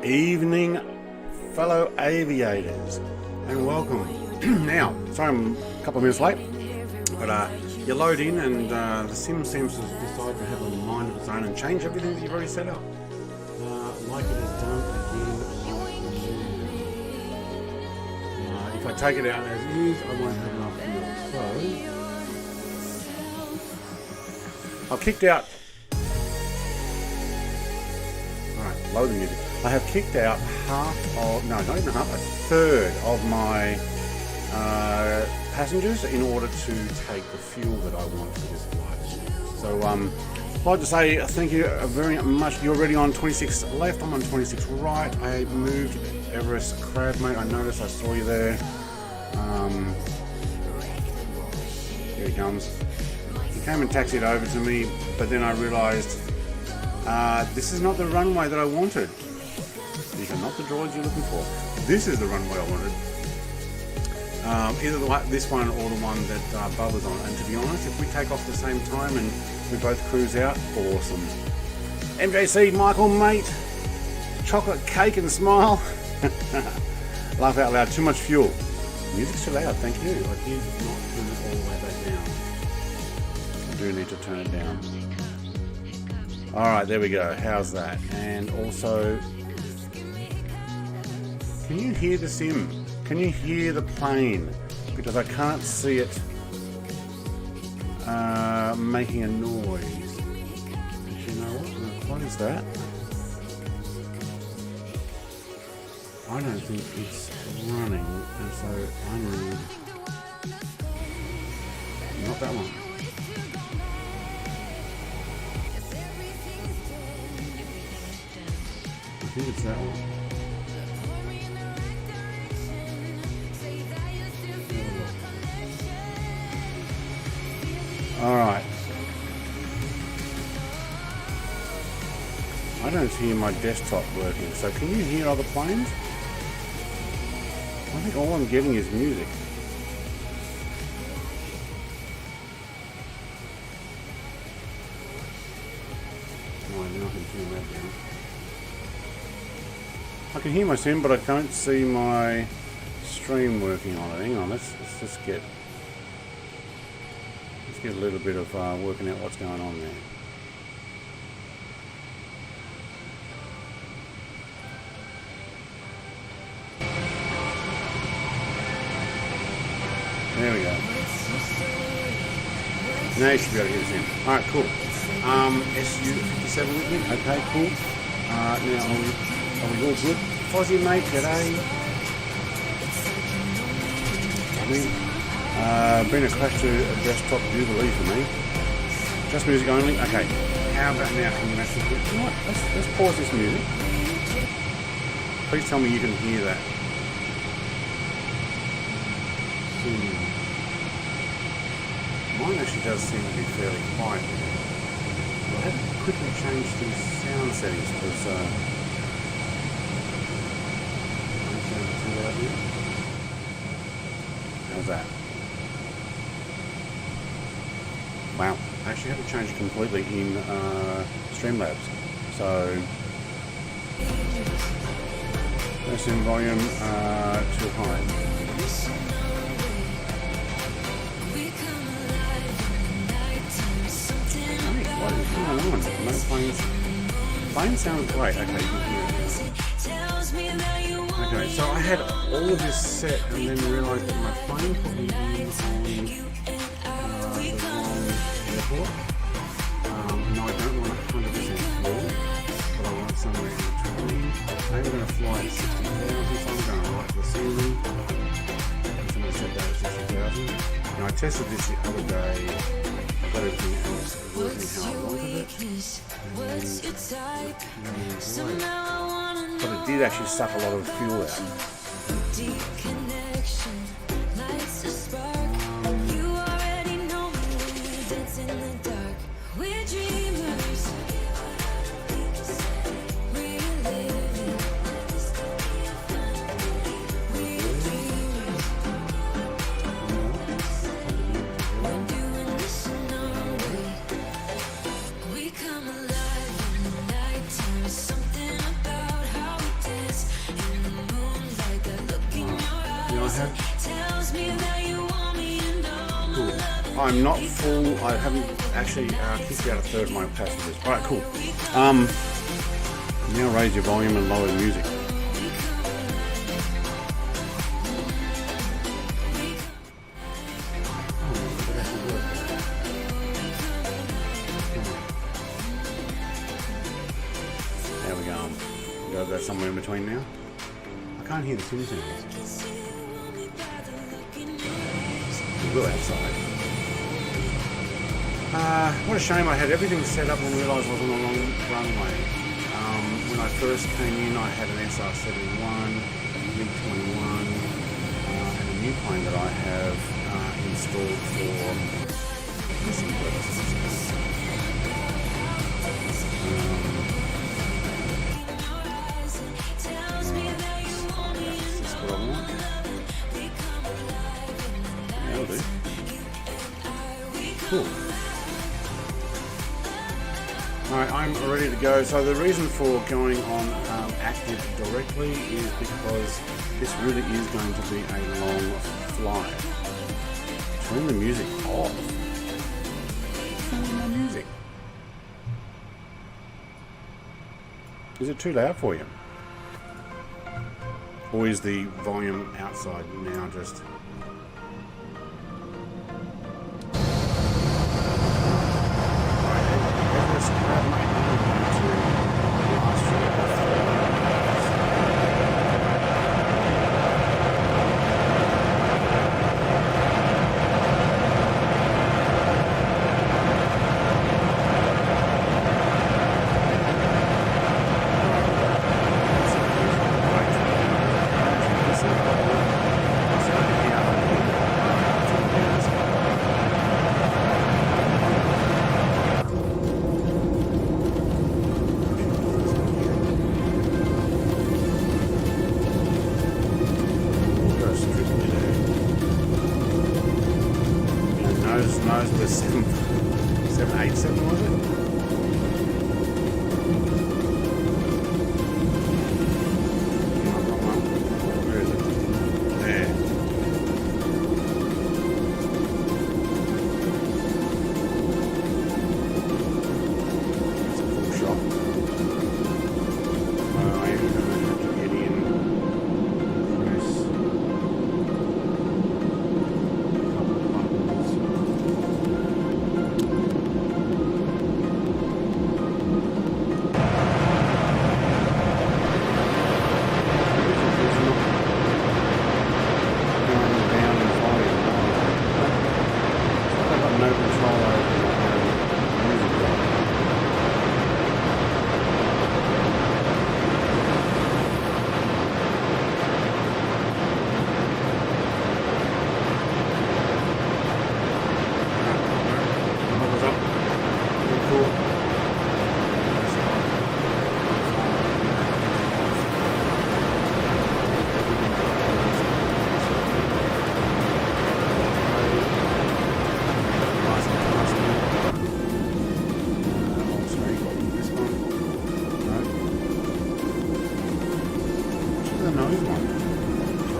evening, fellow aviators, and welcome. Now, sorry I'm a couple of minutes late, but you load in and the sim seems to decide to have a mind of its own and change everything that you've already set up. Like it has done again. If I take it out as is, I won't have enough fuel. So I've kicked out. Alright, load the music. I have kicked out half of, no, not even half, a third of my passengers in order to take the fuel that I want for this flight. So I'd like to say thank you very much. You're already on 26 left, I'm on 26 right. I moved Everest Crab, mate. I noticed, I saw you there. Here he comes. He came and taxied over to me, but then I realized this is not the runway that I wanted. These are not the droids you're looking for. This is the runway I wanted. Either this one or the one that Bubba's on. And to be honest, if we take off the same time and we both cruise out, awesome. MJC, Michael, mate. Chocolate cake and smile. Laugh out loud. Too much fuel. Music's too loud. Thank you. I did not turn it all the way back down. I do need to turn it down. Alright, there we go. How's that? And also, can you hear the sim? Can you hear the plane? Because I can't see it making a noise. You know what is that? I don't think it's running, and so I need not that one. I think it's that one. Alright. I don't hear my desktop working, so can you hear other planes? I think all I'm getting is music. Oh, now I can turn that down. I can hear my sim, but I can't see my stream working on it. Hang on, let's just get a little bit of working out what's going on there. There we go. Now you should be able to hear this in. Alright, cool. SU57 with me. Okay, cool. Now, are we all good? Fozzie, mate, g'day. Been a crash to a desktop jubilee for me. Just music only? Okay. How about now? Can you actually hear? You know what? Let's pause this music. Please tell me you can hear that. Mine actually does seem to be fairly quiet. I have to quickly change the sound settings because how's that? Wow, I actually had to change it completely in Streamlabs. So that's in volume too high. What is going on? No planes. Plane sounds great. Okay, you can hear it. Okay, so I had all of this set and then realised that my plane put me in on the wrong airport. No, I don't want 100% fuel, but I want somewhere in between. I'm going to fly at 60,000, so I'm going right to the ceiling. I'm going to set that at 60,000. Now I tested this the other day. I got everything else working how I wanted it. But it did actually suck a lot of fuel out. We come alive in the nighttime. Something about how we dance. I'm not full. I haven't actually kicked out a third of my passengers. Alright, cool. Now raise your volume and lower the music. There we go. Go somewhere in between now. I can't hear the sim sounds. We will outside. What a shame I had everything set up and realised I wasn't on a long runway. When I first came in, I had an SR-71, MiG-21, and a new plane that I have installed for missing purposes. Is this what I want? That'll do. Cool. Alright, I'm ready to go. So the reason for going on active directly is because this really is going to be a long flight. Turn the music off. Turn the music. Is it too loud for you? Or is the volume outside now just... Nose was 787, was it? Where is it? There. It's a full shot. I am going to have to get in. Press.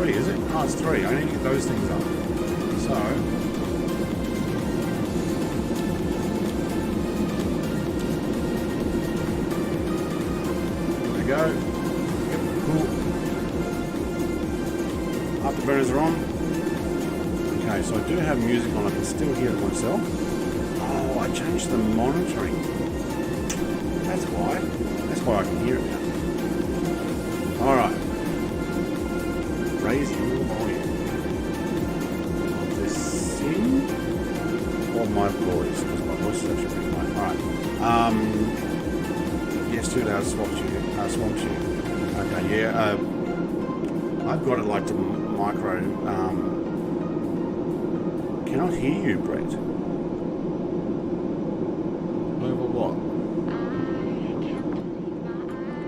Is it? Oh, it's 3. I need to get those things up. So, there we go. Yep, cool. Afterburners are on. Okay, so I do have music on. I can still hear it myself. Oh, I changed the monitoring. That's why. That's why I can hear it now. Alright. Raising the volume of this sim or my voice, because my voice is actually pretty high. Alright. Yes, 2 loud swamp you. Okay, yeah. I've got it like to micro. Cannot hear you, Brett. Over what?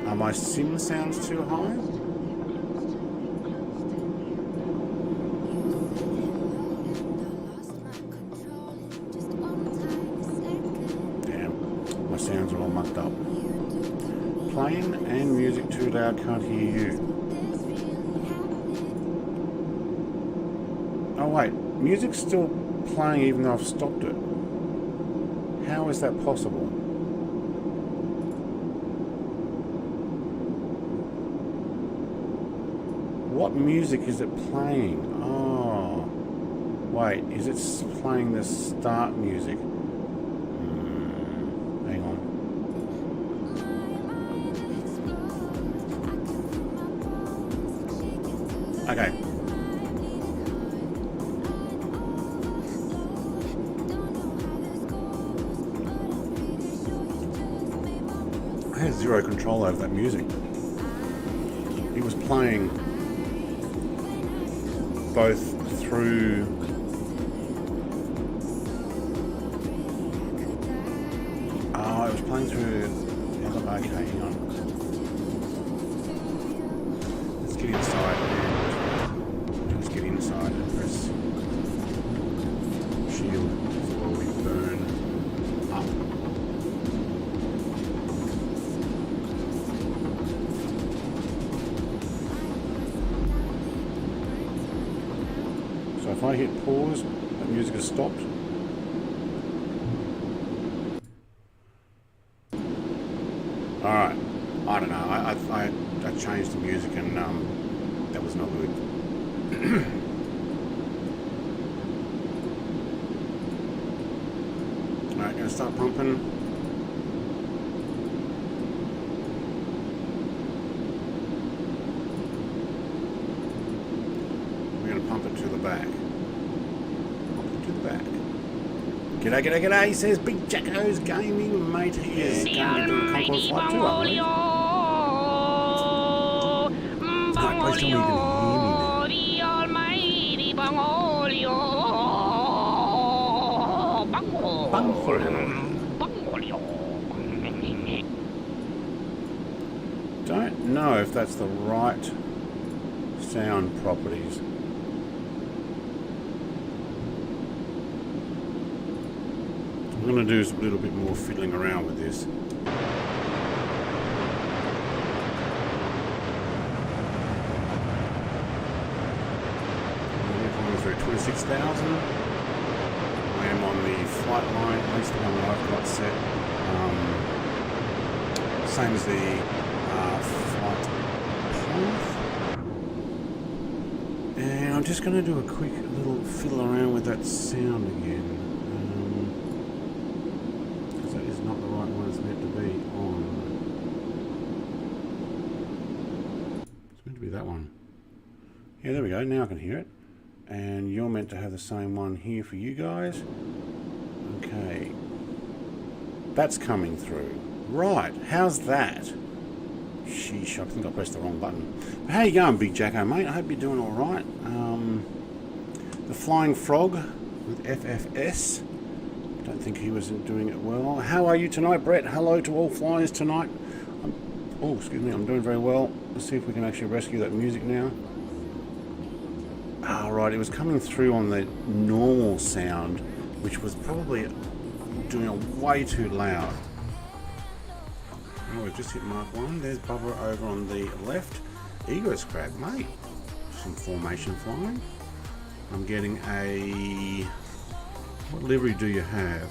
Are my sim sounds too high? Sounds are all mucked up. Playing and music too loud, can't hear you. Oh wait, music's still playing even though I've stopped it. How is that possible? What music is it playing? Oh, wait, is it playing the start music? Hang on. Okay. I had zero control over that music. It was playing both through it was playing through. Okay, hang on. Let's get inside and let's get inside and press shield before we burn up. So if I hit pause, that music has stopped. Alright, I don't know, I changed the music and that was not good. Alright, gonna start pumping. We're gonna pump it to the back. Pump it to the back. G'day, g'day, g'day, says Big Jacko's Gaming, mate. He is going to be doing the Concorde World Tour, I believe. Alright, please tell me you can hear me now. Don't know if that's the right sound properties. I'm going to do a little bit more fiddling around with this. We're coming through 26,000. I am on the flight line, at least the one that I've got set. Same as the flight path. And I'm just going to do a quick little fiddle around with that sound again. Not the right one it's meant to be on. It's meant to be that one. Yeah, there we go. Now I can hear it. And you're meant to have the same one here for you guys. Okay. That's coming through. Right. How's that? Sheesh, I think I pressed the wrong button. But how you going, Big Jacko, mate? I hope you're doing all right. The Flying Frog with FFS. Don't think he wasn't doing it well. How are you tonight, Brett? Hello to all flyers tonight. Oh, excuse me, I'm doing very well. Let's see if we can actually rescue that music now. Ah, right, it was coming through on the normal sound, which was probably doing it way too loud. Oh, we've just hit Mark 1. There's Bubba over on the left. Ego Scrap, mate. Some formation flying. I'm getting a... What livery do you have?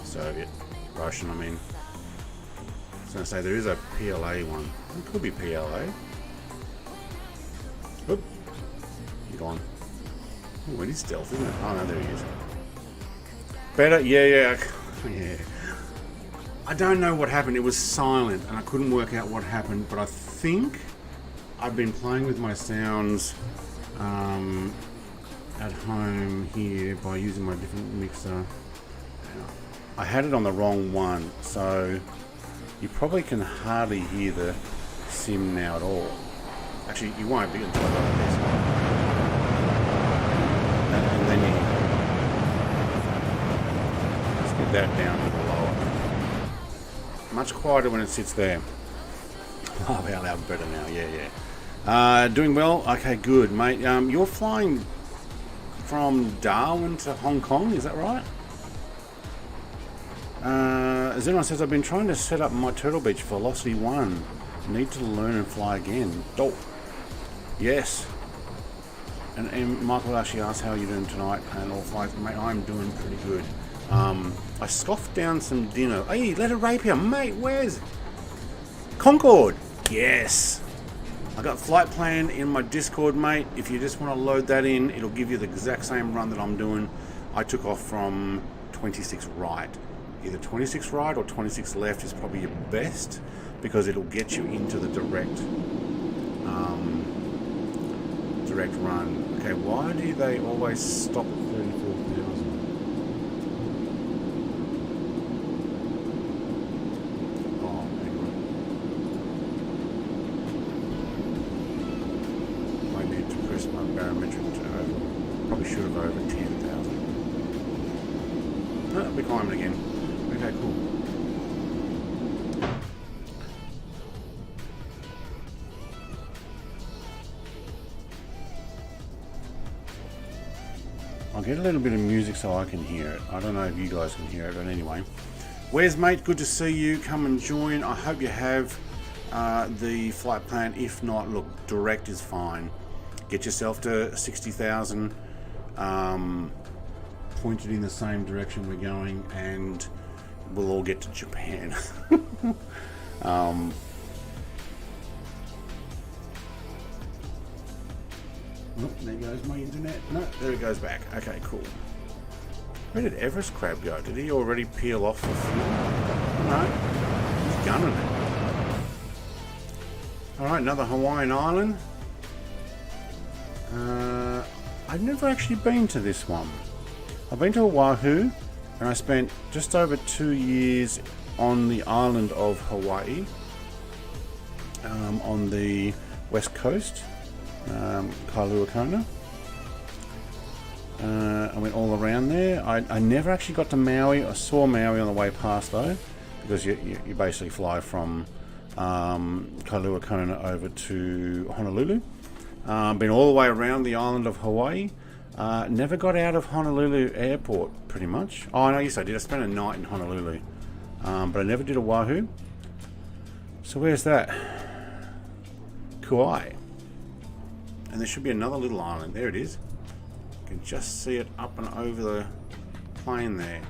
Soviet. Russian, I mean. I was going to say there is a PLA one. It could be PLA. Oop. You're gone. Oh, it is stealth, isn't it? Oh, no, there he is. Better? Yeah. Yeah. I don't know what happened. It was silent and I couldn't work out what happened, but I think I've been playing with my sounds at home here by using my different mixer. I had it on the wrong one, so you probably can hardly hear the sim now at all. Actually, you won't be until I go like this. And then you let's get that down to the lower. Much quieter when it sits there. Oh, how loud better now. Yeah. Doing well. Okay, good, mate. You're flying from Darwin to Hong Kong, is that right? Zenon says, I've been trying to set up my Turtle Beach Velocity 1. Need to learn and fly again. Oh, yes. And Michael actually asked how you doing tonight, and all five, mate, I'm doing pretty good. I scoffed down some dinner. Hey, let it rapier, mate, where's Concorde? Yes. I got flight plan in my Discord, mate. If you just want to load that in, it'll give you the exact same run that I'm doing. I took off from 26 right. Either 26 right or 26 left is probably your best, because it'll get you into the direct run. Okay, why do they always stop at 34,000? Oh, hang on. I need to press my barometric to over. Probably should have over 10,000. No, we climbed again. Okay, cool. I'll get a little bit of music so I can hear it. I don't know if you guys can hear it, but anyway. Where's mate? Good to see you. Come and join. I hope you have the flight plan. If not, look, direct is fine. Get yourself to 60,000. Pointed in the same direction we're going, and we'll all get to Japan. Oh, there goes my internet. No, there it goes back. Okay, cool. Where did Everest Crab go? Did he already peel off the fuel? No, he's gunning it. Alright, another Hawaiian island. I've never actually been to this one. I've been to Oahu, and I spent just over 2 years on the island of Hawaii, on the west coast. Kailua. I went all around there. I never actually got to Maui. I saw Maui on the way past though, because you basically fly from Kailua Kona over to Honolulu. Been all the way around the island of Hawaii. Never got out of Honolulu airport, pretty much. Oh no, yes I did. I spent a night in Honolulu, but I never did Oahu. So where's that? Kauai. And there should be another little island. There it is. You can just see it up and over the plane there.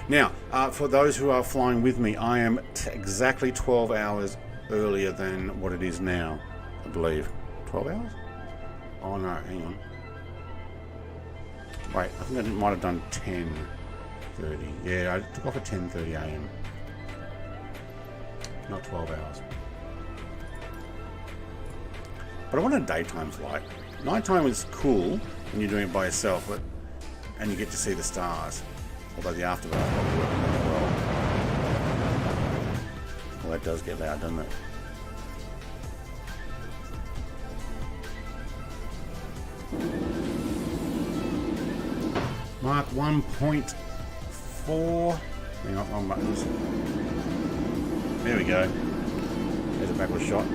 Now, for those who are flying with me, I am exactly 12 hours earlier than what it is now, I believe. 12 hours? Oh no, hang on. Wait, I think I might have done 10:30. Yeah, I took off at 10:30 AM. Not 12 hours. But I want a daytime flight. Nighttime is cool when you're doing it by yourself, and you get to see the stars. Although the aftermath probably working as well. Well, that does get loud, doesn't it? Mark 1.4. Hang on, wrong buttons. There we go. There's a backward shot.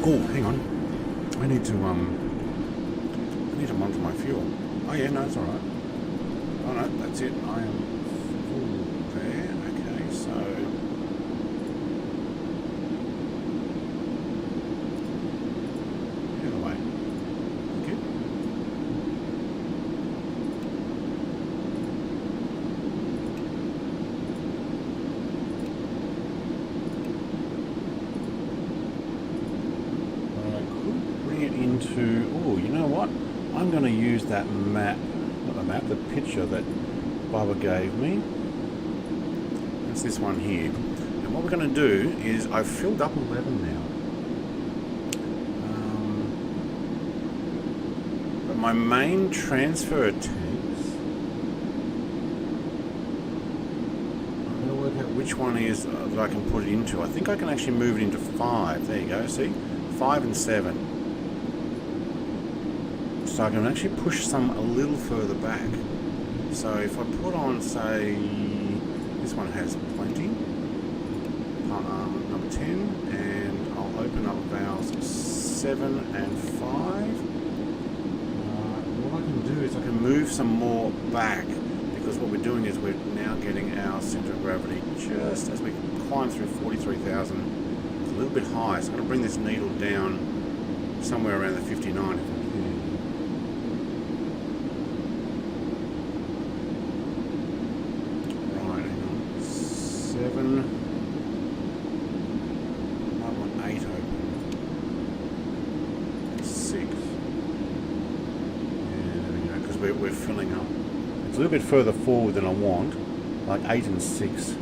Oh, hang on. I need to monitor my fuel. Oh yeah, no, it's alright. Oh no, that's it. I am full there. Okay, so the other way. Okay. Into, oh, you know what? I'm going to use that map, not the map, the picture that Bubba gave me. It's this one here. And what we're going to do is, I've filled up 11 now. But my main transfer tanks, I'm going to work out which one is that I can put it into. I think I can actually move it into 5. There you go, see? 5 and 7. So I can actually push some a little further back. So if I put on, say, this one has plenty, number 10, and I'll open up valves 7 and 5. What I can do is I can move some more back, because what we're doing is we're now getting our center of gravity just as we climb through 43,000 to little bit high, so I'm going to bring this needle down somewhere around the 59 if I can. Right, hang on. 7. Might want 8 open. 6. Yeah, there we go, because we're filling up. It's a little bit further forward than I want, like 8 and 6.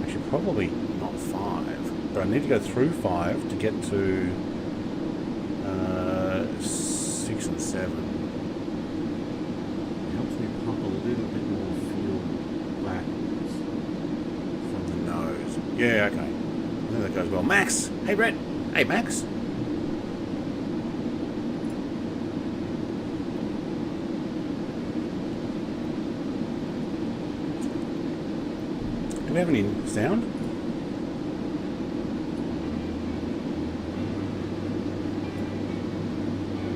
Actually, probably not 5, but I need to go through 5 to get to 6 and 7. It helps me pump a little bit more fuel backwards from the nose. Yeah, okay. I think that goes well. Max! Hey, Brett! Hey, Max! Do we have any sound?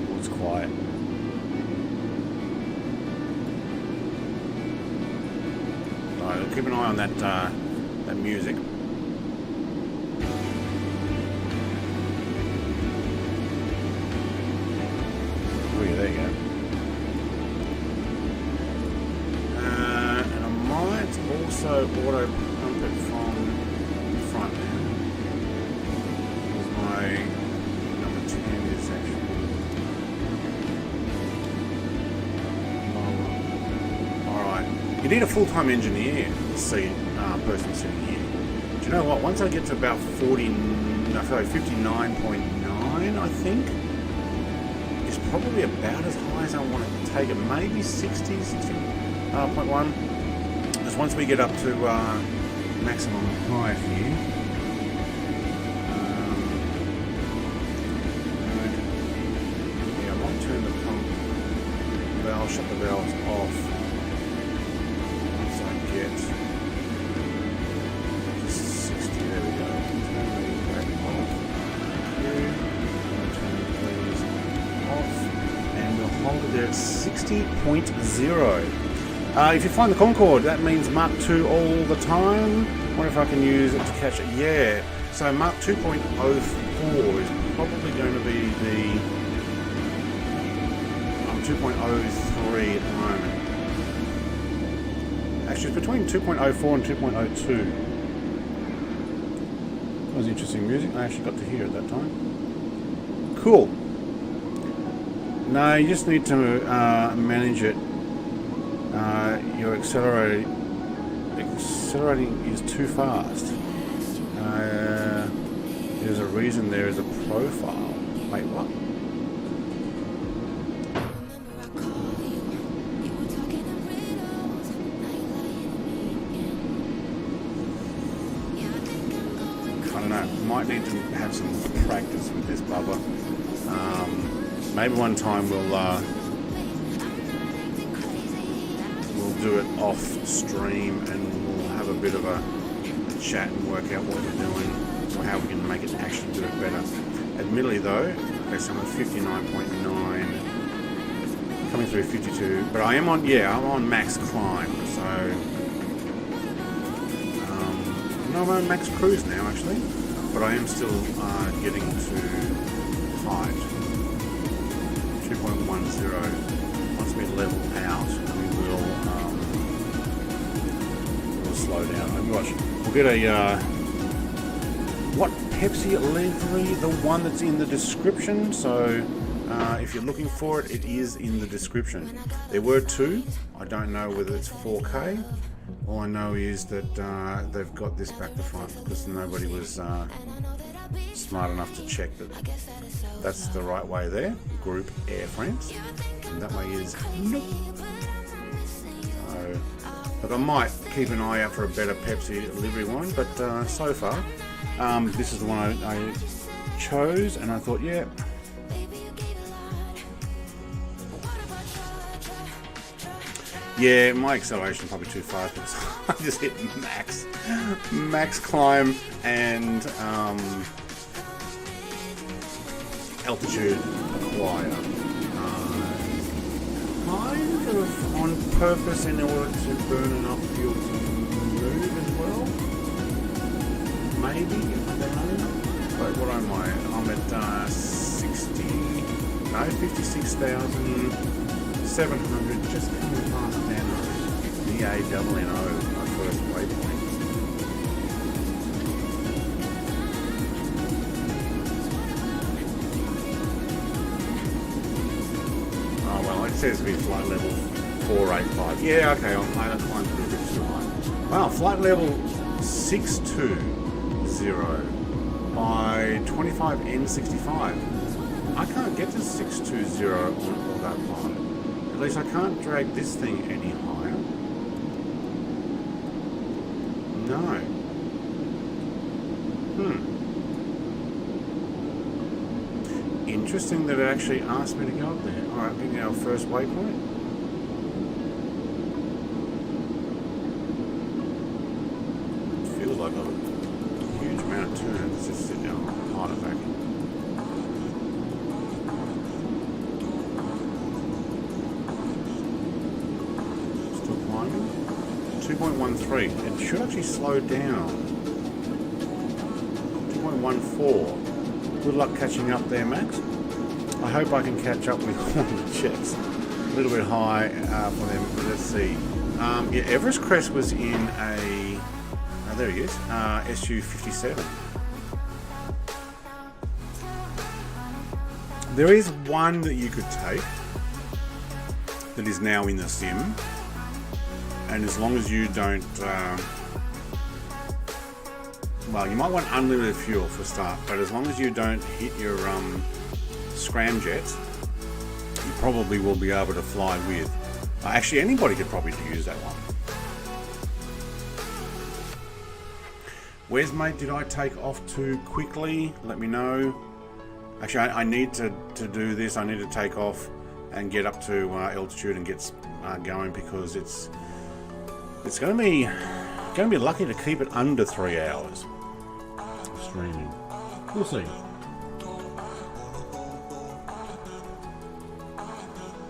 Oh, it's quiet. Alright, keep an eye on that that music. Oh yeah, there you go. And I might also auto pump it from the front now. My number 10 is actually lower. Alright. You need a full-time engineer person sitting here. Do you know what? Once I get to about 59.9, I think, it's probably about as high as I want it to take it. Maybe 60.1. Because once we get up to maximum height here, yeah, I might turn the pump valve, shut the valves off once I get to 60. There we go. Turn these back off. Turn these off, and we'll hold it there at 60.0. If you find the Concorde, that means Mark II all the time. I wonder if I can use it to catch it. Yeah. So Mark 2.04 is probably going to be the 2.03 at the moment. Actually, it's between 2.04 and 2.02. That was interesting music. I actually got to hear it that time. Cool. No, you just need to manage it. Your accelerating is too fast. There's a reason there is a profile. Wait, what? I don't know. Might need to have some practice with this bubba. Maybe one time we'll do it off stream and we'll have a bit of a chat and work out what we're doing or how we can make it actually do it better. Admittedly though, okay, so I'm at 59.9, coming through 52, but I am on, yeah, I'm on max climb, so no, I'm on max cruise now actually, but I am still getting to height, 2.10. Once we level out, we will slow down. We'll get a what Pepsi livery, the one that's in the description. So if you're looking for it, it is in the description. There were 2. I don't know whether it's 4K. All I know is that they've got this back to front because nobody was smart enough to check that that's the right way there. Group Air France. And that way is nope. So, look, I might keep an eye out for a better Pepsi livery one, but so far, this is the one I chose, and I thought, yeah. Yeah, my acceleration probably too fast because I just hit max climb and altitude acquire. Kind of on purpose in order to burn enough fuel to move as well. Maybe, I don't know. So what am I? I'm at 56,700, just coming past Nano. NANO, my first waypoint. Oh well, it says to be flight level 485. Yeah, okay, I climbed a little bit too high. Wow, flight level 620 by 25N65. I can't get to 620 on autopilot. At least I can't drag this thing any higher. No. Interesting that it actually asked me to go up there. Alright, getting our first waypoint. It feels like a huge amount of turns. Just sit down and hide it back. Still climbing. 2.13. It should actually slow down. 2.14. Good luck catching up there, Max. I hope I can catch up with all the jets. A little bit high for them. Let's see. Yeah, Everest Crest was in a... Oh, there he is. SU57. There is one that you could take that is now in the sim. And as long as you don't... well, you might want unlimited fuel for start, but as long as you don't hit your scramjets, you probably will be able to fly with. Actually, anybody could probably use that one. Where's mate? Did I take off too quickly? Let me know. Actually, I need to do this. I need to take off and get up to altitude and get going, because it's going to be lucky to keep it under 3 hours. Streaming. We'll see.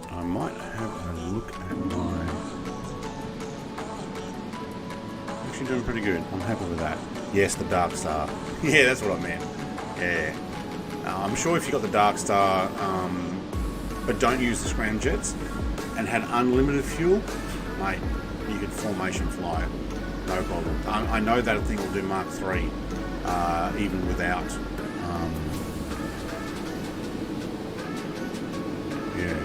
I might have a look at my... Actually doing pretty good. I'm happy with that. Yes, the Dark Star. Yeah, that's what I meant. Yeah. I'm sure if you got the Dark Star, but don't use the scramjets and had unlimited fuel, mate, you could formation fly it. No problem. I know that thing will do Mark 3. Even without yeah.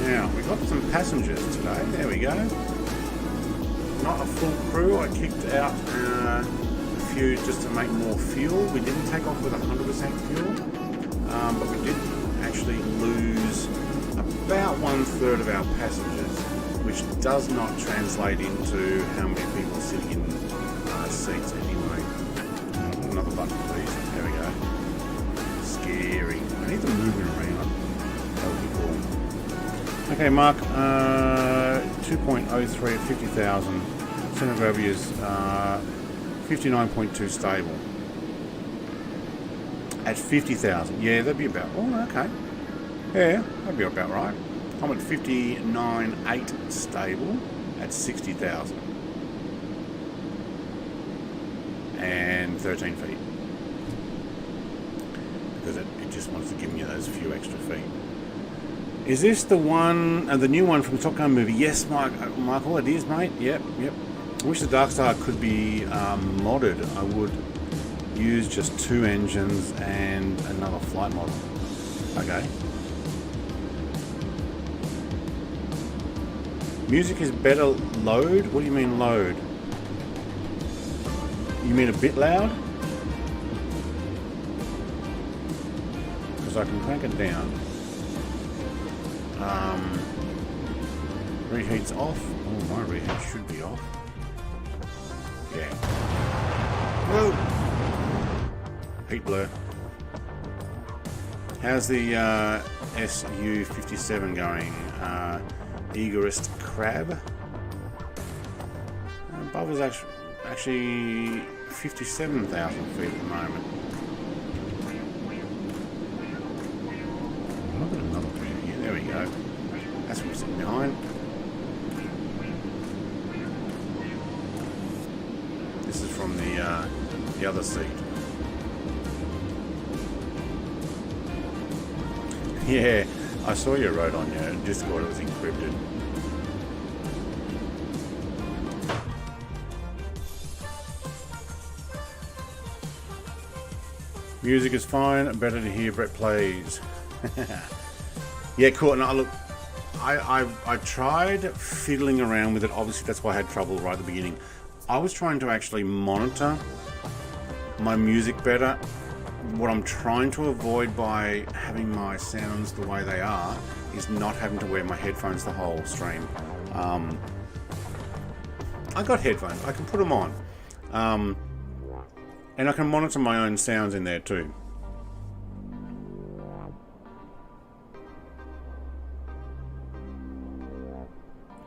Now we got some passengers today. There we go. Not a full crew. I kicked out a few just to make more fuel. We didn't take off with 100% fuel, but we did actually lose about 1/3 of our passengers, which does not translate into how many people sitting in seats anyway. Another button, please. There we go. Scary. I need to move it around. That would be cool. Okay, Mark. 2.03 at 50,000. Center of gravity is 59.2 stable. At 50,000. Yeah, that'd be about... Oh, okay. Yeah, that'd be about right. I'm at 59.8 stable at 60,000 and 13 feet, because it just wants to give me those few extra feet. Is this the one, the new one from Top Gun movie? Yes, Michael, it is, mate. Yep. I wish the Dark Star could be modded. I would use just 2 engines and another flight model. Okay. Music is better load? What do you mean load? You mean a bit loud? Because I can crank it down. Reheat's off. Oh, my reheat should be off. Yeah. Whoa! Heat blur. How's the SU57 going? Eagerest crab. Above is actually 57,000 feet at the moment. Look at another thing here. There we go. That's what we're sitting behind. This is from the other seat. Yeah, I saw you wrote on your Discord it was encrypted. Music is fine, better to hear Brett plays. Yeah, cool. No, look, I tried fiddling around with it. Obviously, that's why I had trouble right at the beginning. I was trying to actually monitor my music better. What I'm trying to avoid by having my sounds the way they are is not having to wear my headphones the whole stream. I got headphones, I can put them on. And I can monitor my own sounds in there too.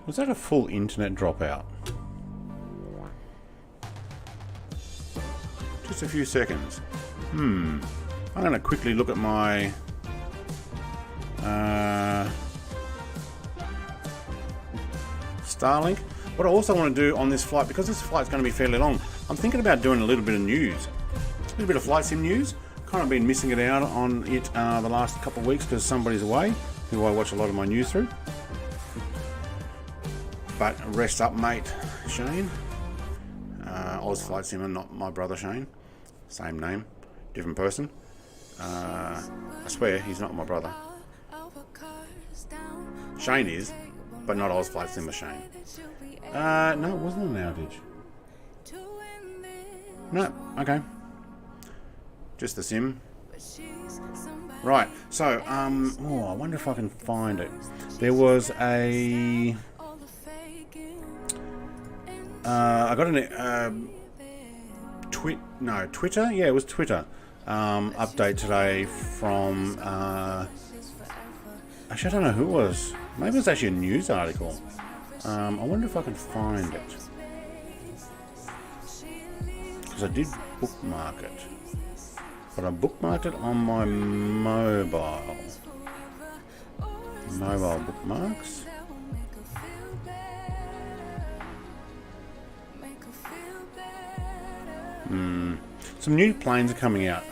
Was that a full internet dropout? Just a few seconds. I'm going to quickly look at my Starlink. What I also want to do on this flight, because this flight's going to be fairly long, I'm thinking about doing a little bit of news. A little bit of flight sim news. Kind of been missing it out on it the last couple of weeks because somebody's away, who I watch a lot of my news through. But rest up, mate, Shane. Oz Flight Simmer, not my brother Shane. Same name, different person. I swear he's not my brother. Shane is, but not Oz Flight Simmer Shane. No, it wasn't an outage. No, okay. Just the sim. Right, so, oh, I wonder if I can find it. There was a... I got an Twitter? Yeah, it was Twitter. Update today from... actually, I don't know who it was. Maybe it was actually a news article. I wonder if I can find it. Because I did bookmark it. But I bookmarked it on my mobile. Mobile bookmarks. Some new planes are coming out.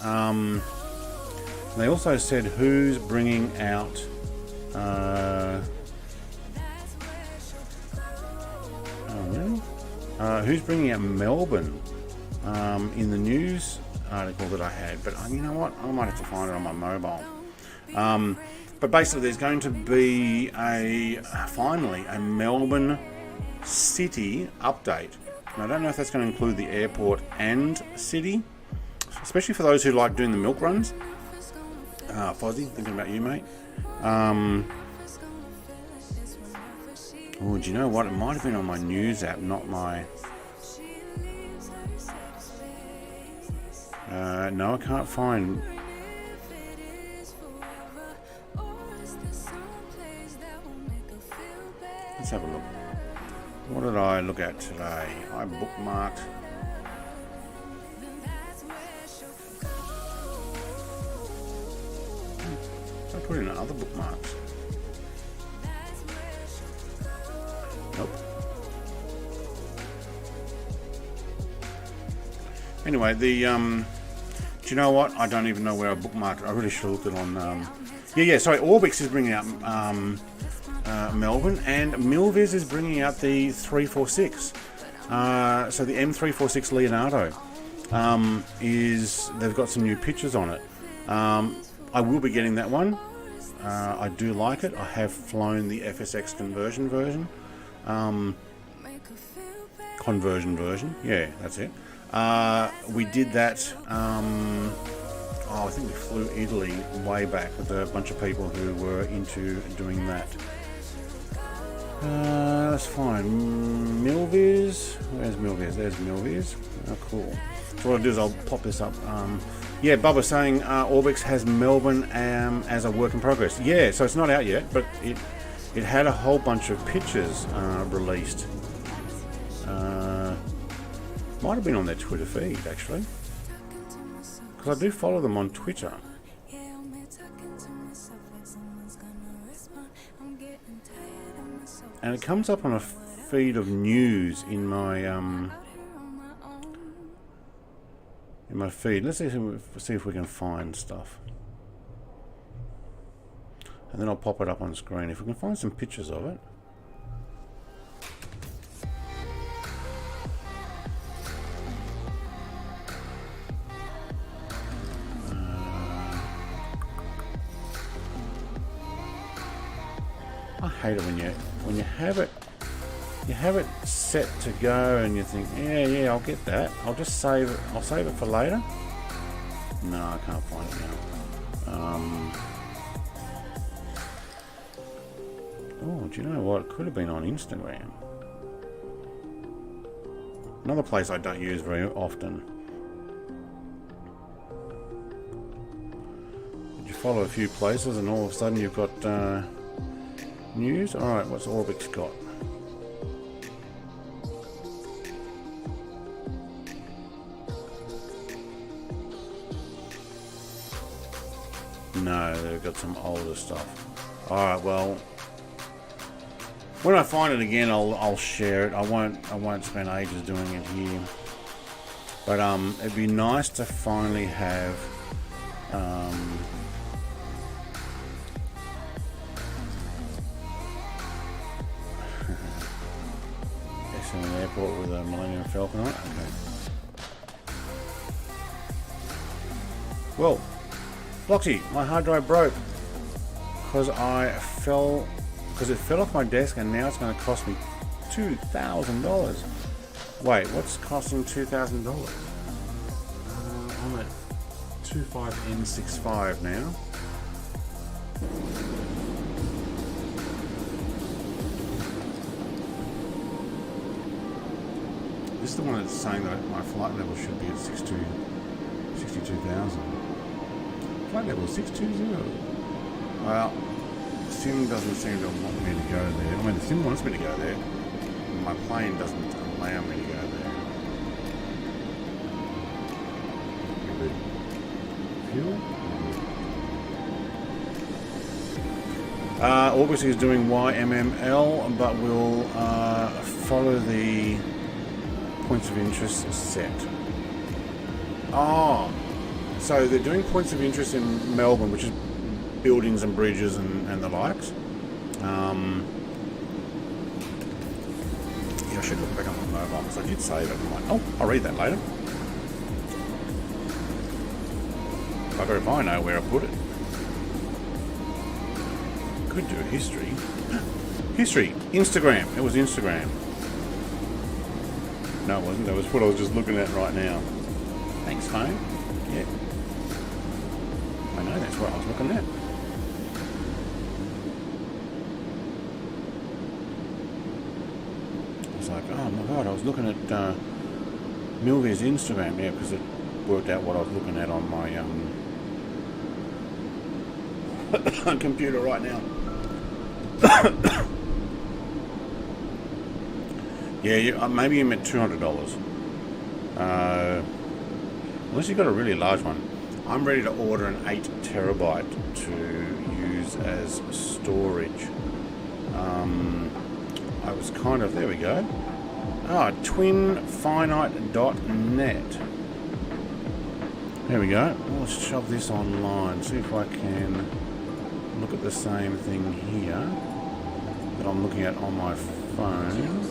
They also said who's bringing out who's bringing out Melbourne in the news article that I had, but you know what, I might have to find it on my mobile. But basically there's going to be finally a Melbourne city update. And I don't know if that's going to include the airport and city, especially for those who like doing the milk runs. Fozzie, thinking about you, mate. Oh, do you know what? It might have been on my news app, not my... no, I can't find... Let's have a look. What did I look at today? I bookmarked... I put in other bookmarks. Nope. Anyway, the do you know what? I don't even know where I bookmarked it. I really should have looked it on. Sorry. Orbix is bringing out Melbourne, and Milviz is bringing out the 346. So the M346 Leonardo they've got some new pictures on it. I will be getting that one. I do like it. I have flown the FSX conversion version. Yeah, that's it. We did that. I think we flew Italy way back with a bunch of people who were into doing that. That's fine. Milviz. Where's Milviz? There's Milviz. Oh, cool. So what I'll do is I'll pop this up. Yeah, Bubba saying Orbix has Melbourne as a work in progress. Yeah, so it's not out yet, but it had a whole bunch of pictures released. Might have been on their Twitter feed, actually. Because I do follow them on Twitter. And it comes up on a feed of news in my in my feed. Let's see if we can find stuff. And then I'll pop it up on screen. If we can find some pictures of it. I hate it when you have it set to go and you think, yeah, I'll get that. I'll just save it. I'll save it for later. No, I can't find it now. Oh, do you know what? It could have been on Instagram. Another place I don't use very often. You follow a few places and all of a sudden you've got news. Alright, what's Orbix got? No, they've got some older stuff. Alright, well, when I find it again, I'll share it. I won't spend ages doing it here. But it'd be nice to finally have in an airport with a Millennium Falcon on it. Okay. Well, Bloxy, my hard drive broke because it fell off my desk, and now it's going to cost me $2,000. Wait, what's costing $2,000? I'm at 25N65 now. This is the one that's saying that my flight level should be at 62,000. Flight level 620. Well, Sim doesn't seem to want me to go there. I mean, the Sim wants me to go there. My plane doesn't allow me to go there. Fuel? Orbix is doing YMML, but we'll follow the points of interest set. Oh, so they're doing points of interest in Melbourne, which is buildings and bridges and the likes. Yeah, I should look back on my mobile because I did save it. Oh, I'll read that later. Bugger if I know where I put it. Could do history. History. Instagram. It was Instagram. No, it wasn't. That was what I was just looking at right now. Thanks, phone. Yeah. I know that's what I was looking at. I was like, oh my god, I was looking at Milvia's Instagram, yeah, because it worked out what I was looking at on my computer right now. Yeah, maybe you meant $200. Unless you've got a really large one. I'm ready to order an 8 terabyte to use as storage. I was kind of, there we go. Twinfinite.net. There we go. Let's shove this online. See if I can look at the same thing here that I'm looking at on my phone.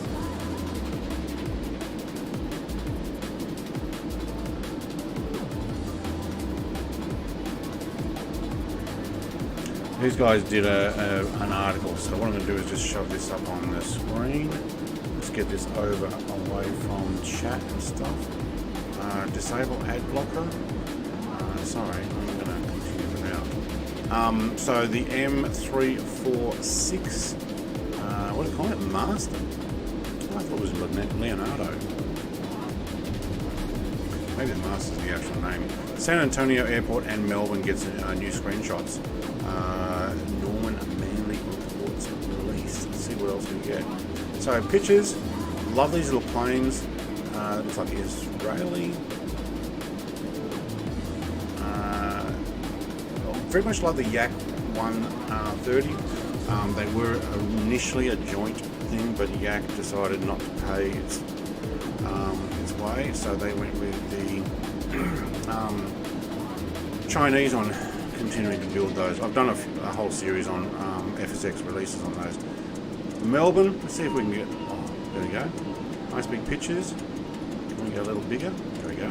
These guys did an article, so what I'm going to do is just shove this up on the screen. Let's get this over away from chat and stuff. Disable ad blocker. Sorry, I'm going to continue without. So the M346, what do you call it? Master? I thought it was Leonardo. Maybe the Master's the actual name. San Antonio Airport and Melbourne gets new screenshots. Norman Manley reports release. Let's see what else we get. So pictures, love these little planes. Looks like Israeli. Very much like the Yak 130. They were initially a joint thing, but Yak decided not to pay its way, so they went with the Chinese on continuing to build those. I've done a whole series on FSX releases on those. Melbourne, let's see if we can get, oh, there we go. Nice big pictures. Can we go a little bigger? There we go.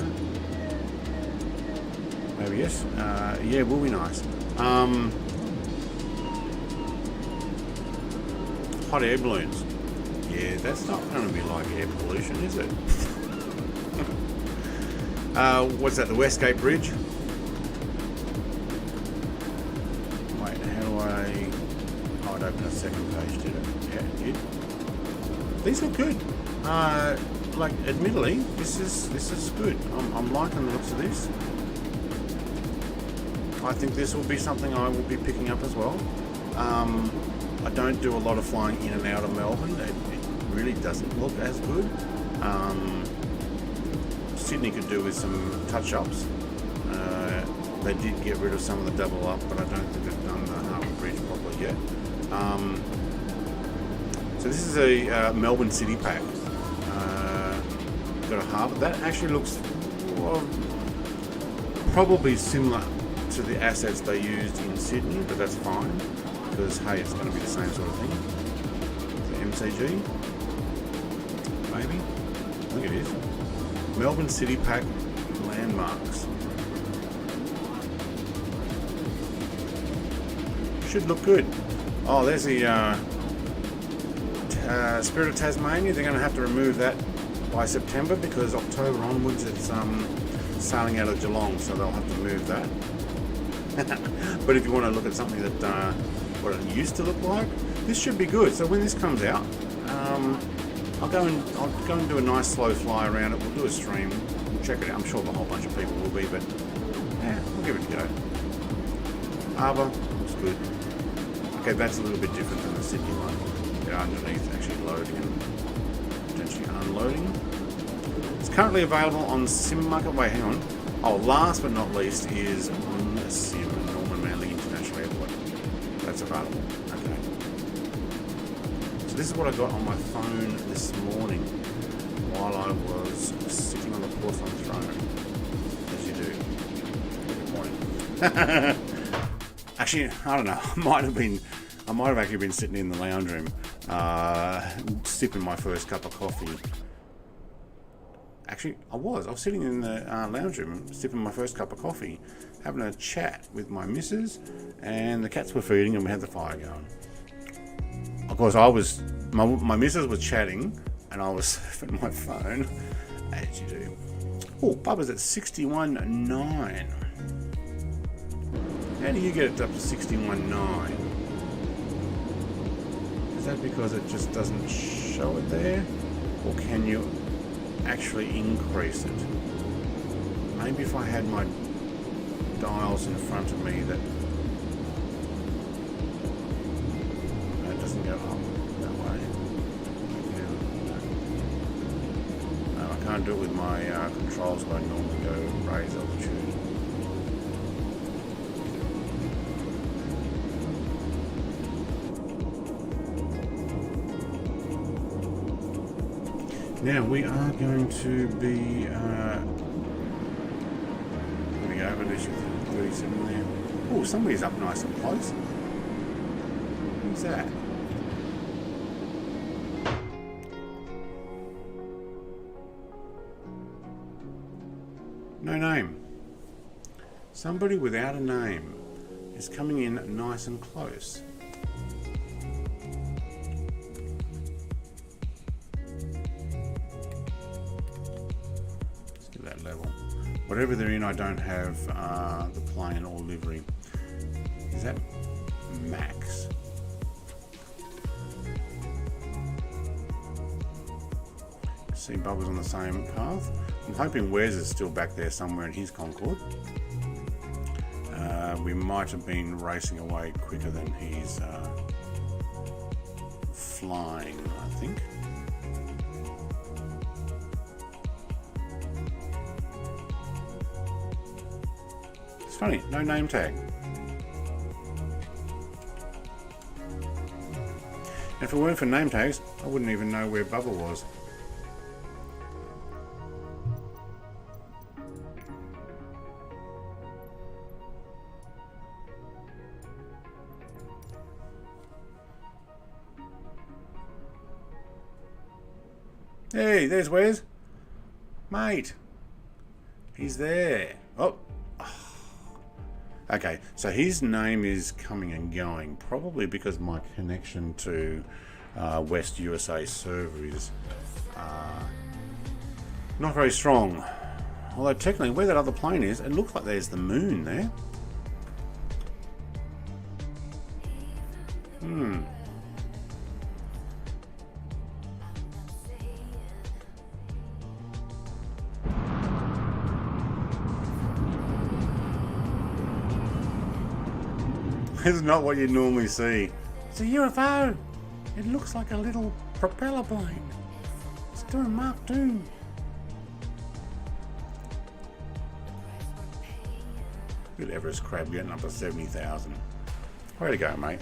Maybe yes. Yeah, will be nice. Hot air balloons. Yeah, that's not going to be like air pollution, is it? What's that, the Westgate Bridge? Wait, how do I... Oh, it opened a second page, did it? Yeah, it did. These look good. Like, admittedly, this is good. I'm liking the looks of this. I think this will be something I will be picking up as well. I don't do a lot of flying in and out of Melbourne. It really doesn't look as good. Sydney could do with some touch-ups. They did get rid of some of the double up, but I don't think they've done the Harbour Bridge properly yet. So this is a Melbourne City Pack. Got a Harbour. That actually looks probably similar to the assets they used in Sydney, but that's fine because hey, it's going to be the same sort of thing. The MCG, maybe. I think it is. Melbourne City Pack landmarks. Should look good. Oh, there's the Spirit of Tasmania. They're going to have to remove that by September because October onwards it's sailing out of Geelong, so they'll have to move that. But if you want to look at something that what it used to look like, this should be good. So when this comes out, I'll go and do a nice slow fly around it. We'll do a stream. We'll check it out. I'm sure a whole bunch of people will be, but yeah, we'll give it a go. Harbour looks good. Okay, that's a little bit different than the Sydney one. Get underneath, actually loading and potentially unloading. It's currently available on Sim Market. Wait, hang on. Oh, last but not least is on Sim Norman Manley International Airport. That's available. Okay. So this is what I got on my phone this morning while I was sitting on the porcelain throne, as you do. Good morning. Actually, I don't know. I might have actually been sitting in the lounge room, sipping my first cup of coffee. Actually, I was sitting in the lounge room, sipping my first cup of coffee, having a chat with my missus, and the cats were feeding, and we had the fire going. Of course, my missus was chatting, and I was surfing my phone, as you do. Oh, Bubba's at 61.9. How do you get it up to 61.9? Is that because it just doesn't show it there? Or can you actually increase it? Maybe if I had my dials in front of me that it doesn't go up that way. No, I can't do it with my controls where I normally go raise altitude. Now we are going to be, there we go, but there's 37 there. Oh, somebody's up nice and close. Who's that? No name. Somebody without a name is coming in nice and close. Level. Whatever they're in, I don't have the plane or livery. Is that Max? See, Bubba's on the same path. I'm hoping Wes is still back there somewhere in his Concorde. We might have been racing away quicker than he's flying, I think. Funny, no name tag. If it weren't for name tags, I wouldn't even know where Bubba was. Hey, there's Wes. Mate. He's there. Oh. Okay, so his name is coming and going, probably because my connection to West USA server is not very strong. Although technically, where that other plane is, it looks like there's the moon there. It's not what you normally see. It's a UFO. It looks like a little propeller plane. It's doing Mark II. Good Everest crab getting up to 70,000. Way to go, mate.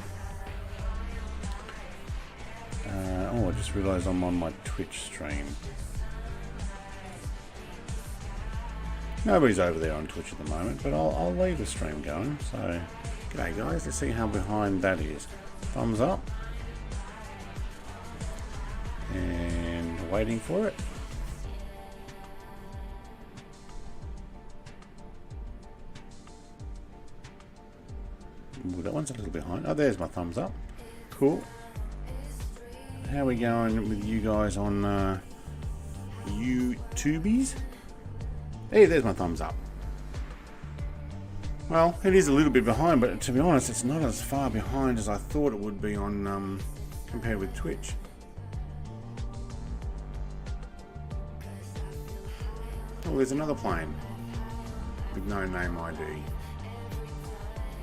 Oh, I just realised I'm on my Twitch stream. Nobody's over there on Twitch at the moment, but I'll leave the stream going. So, g'day guys, let's see how behind that is. Thumbs up. And waiting for it. Ooh, that one's a little behind. Oh, there's my thumbs up. Cool. How are we going with you guys on YouTubies? Hey, there's my thumbs up. Well, it is a little bit behind, but to be honest, it's not as far behind as I thought it would be on compared with Twitch. Oh, there's another plane with no name ID.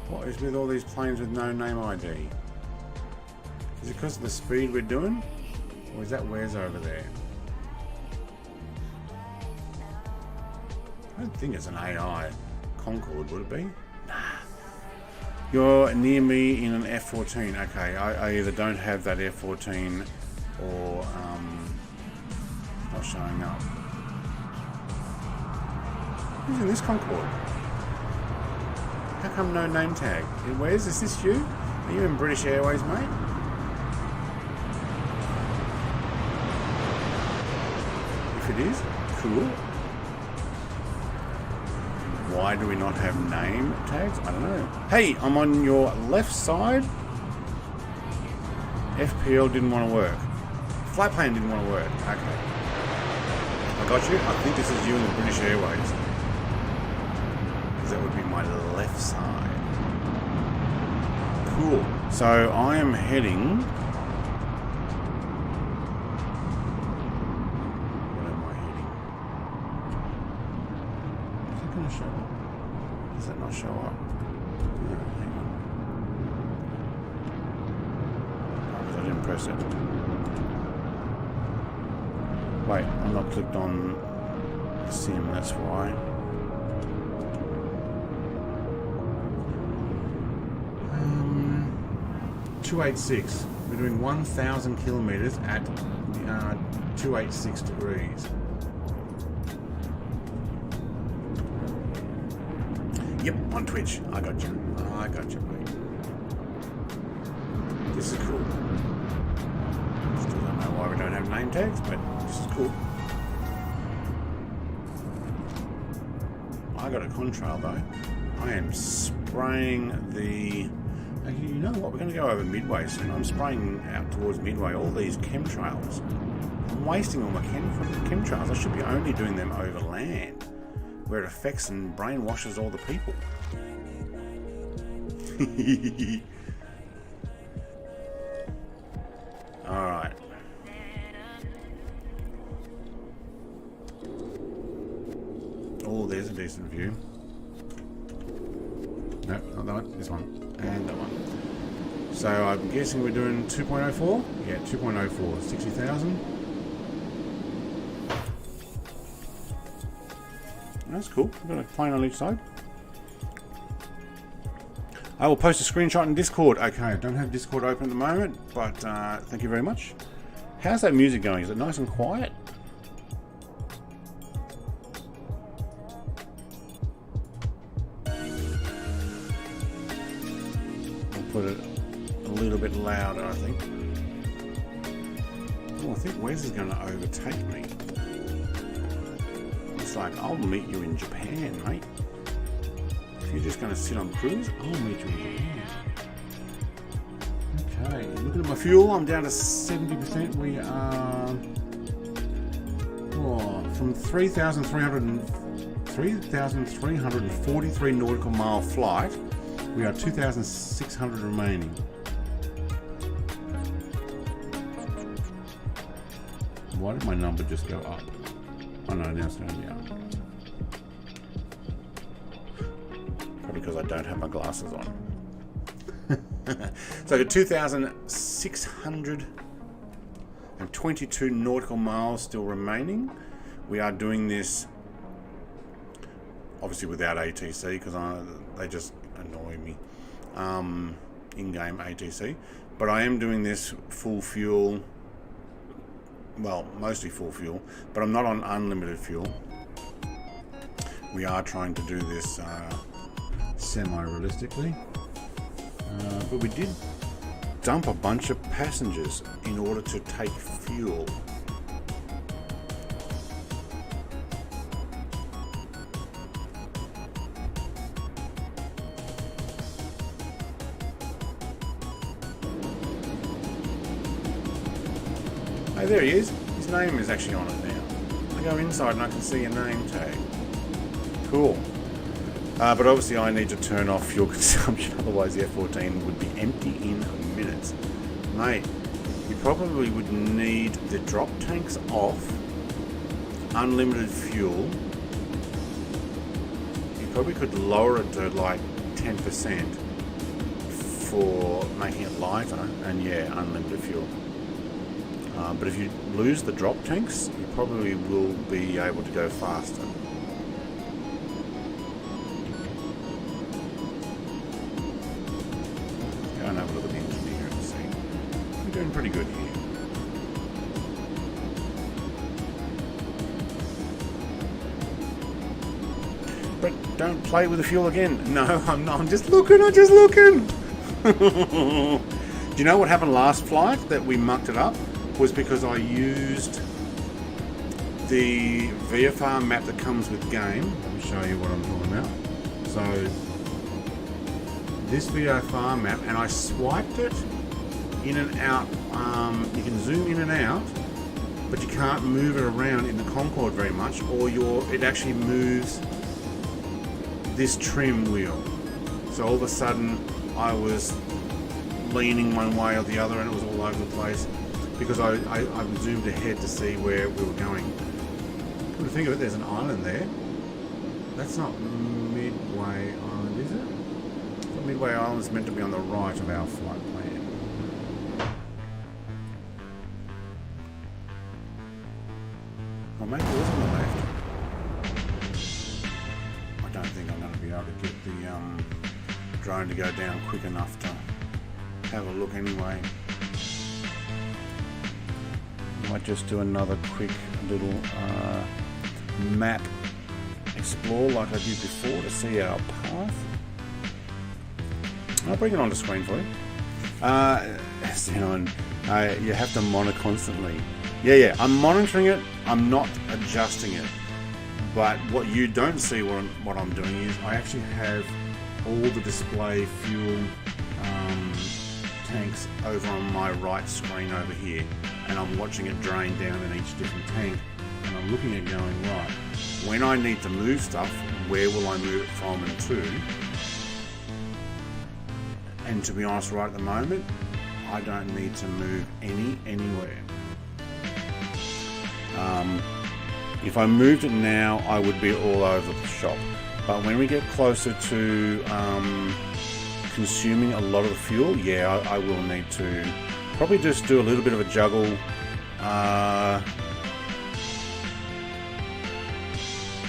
What is with all these planes with no name ID? Is it because of the speed we're doing? Or is that Wes over there? I don't think it's an AI Concorde, would it be? Nah. You're near me in an F-14. Okay, I either don't have that F-14 or not showing up. Who's in this Concorde? How come no name tag? Where's is this you? Are you in British Airways, mate? If it is, cool. Why do we not have name tags? I don't know. Hey, I'm on your left side. FPL didn't want to work. Flight plan didn't want to work. Okay. I got you. I think this is you in the British Airways. Because that would be my left side. Cool. So I am heading... Where am I heading? Is that going to show up? Does that not show up? No, hang on. Oh, because I didn't press it. Wait, I'm not clicked on sim, that's why. 286. We're doing 1,000 kilometers at 286 degrees. Yep, on Twitch. I got you. I got you, mate. This is cool. Still don't know why we don't have name tags, but this is cool. I got a contrail though. I am spraying the... You know what? We're going to go over Midway soon. I'm spraying out towards Midway all these chemtrails. I'm wasting all my chemtrails. I should be only doing them over land, where it affects and brainwashes all the people. Alright. Oh, there's a decent view. Nope, not that one. This one. And that one. So I'm guessing we're doing 2.04? Yeah, 2.04. 60,000. That's cool. We've got a plane on each side. I will post a screenshot in Discord. Okay, I don't have Discord open at the moment, but thank you very much. How's that music going? Is it nice and quiet? I'll put it a little bit louder, I think. Oh, think Wes is going to overtake me. It's like, I'll meet you in Japan, mate. If you're just going to sit on cruise, I'll meet you in Japan. Okay, looking at my fuel, I'm down to 70%. We are from 3,343 nautical mile flight. We are 2,600 remaining. Why did my number just go up? Oh no, now it's going down. Probably because I don't have my glasses on. So 2,622 nautical miles still remaining. We are doing this obviously without ATC because they just annoy me. In-game ATC. But I am doing this full fuel. Well, mostly full fuel, but I'm not on unlimited fuel. We are trying to do this semi-realistically. But we did dump a bunch of passengers in order to take fuel. Oh, there he is. His name is actually on it now. I go inside and I can see a name tag. Cool. But obviously I need to turn off fuel consumption, otherwise the F-14 would be empty in minutes. Mate, you probably would need the drop tanks off, unlimited fuel. You probably could lower it to like 10% for making it lighter, and yeah, unlimited fuel. But if you lose the drop tanks, you probably will be able to go faster. Go and have a look at the engine here and see. We're doing pretty good here. But don't play with the fuel again. No, I'm not. I'm just looking. I'm just looking. Do you know what happened last flight that we mucked it up? Was because I used the VFR map that comes with game. Let me show you what I'm talking about. So this VFR map, and I swiped it in and out. You can zoom in and out, but you can't move it around in the Concorde very much, or it actually moves this trim wheel. So all of a sudden I was leaning one way or the other, and it was all over the place. Because I zoomed ahead to see where we were going. Come to think of it, there's an island there. That's not Midway Island, is it? So Midway Island is meant to be on the right of our flight plan. Well, maybe it was on the left. I don't think I'm going to be able to get the drone to go down quick enough to have a look anyway. Might just do another quick little map explore like I did before to see our path. I'll bring it on the screen for you. You have to monitor constantly. Yeah, I'm monitoring it. I'm not adjusting it. But what you don't see what I'm doing is I actually have all the display fuel tanks over on my right screen over here, and I'm watching it drain down in each different tank, and I'm looking at going, right, when I need to move stuff, where will I move it from and to? And to be honest, right at the moment, I don't need to move anywhere. If I moved it now, I would be all over the shop. But when we get closer to consuming a lot of the fuel, yeah, I will need to probably just do a little bit of a juggle.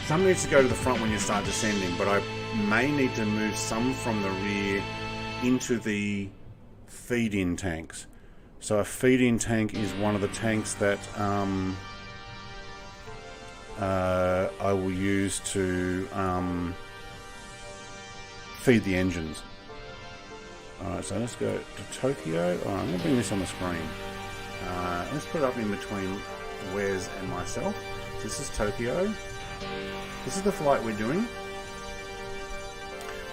Some needs to go to the front when you start descending, but I may need to move some from the rear into the feed-in tanks. So a feed-in tank is one of the tanks that I will use to feed the engines. Alright, so let's go to Tokyo. Alright, I'm going to bring this on the screen. Let's put it up in between Wes and myself. This is Tokyo. This is the flight we're doing.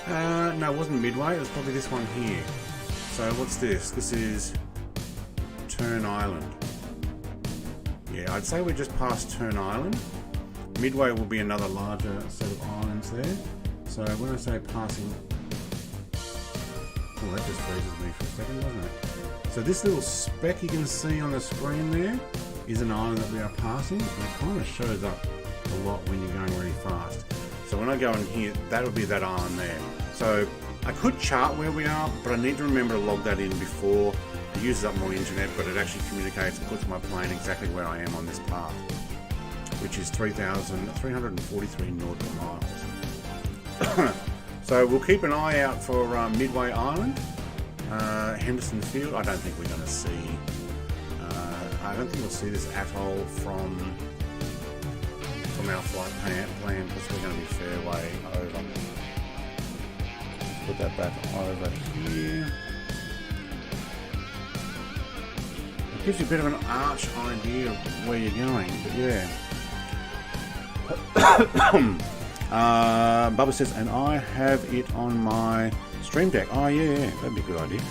No, it wasn't Midway. It was probably this one here. So what's this? This is Turn Island. Yeah, I'd say we're just past Turn Island. Midway will be another larger set of islands there. So when I say passing... Oh, that just freezes me for a second, doesn't it? So this little speck you can see on the screen there is an island that we are passing. And it kind of shows up a lot when you're going really fast. So when I go in here, that'll be that island there. So I could chart where we are, but I need to remember to log that in before. It uses up more internet, but it actually communicates and puts my plane exactly where I am on this path, which is 3,343 nautical miles. So we'll keep an eye out for Midway Island, Henderson Field. I don't think we're going to see. I don't think we'll see this atoll from our flight plan because we're going to be a fair way over. Put that back over here. It gives you a bit of an arch idea of where you're going, but yeah. Bubba says, and I have it on my Stream Deck. Oh yeah, that'd be a good idea.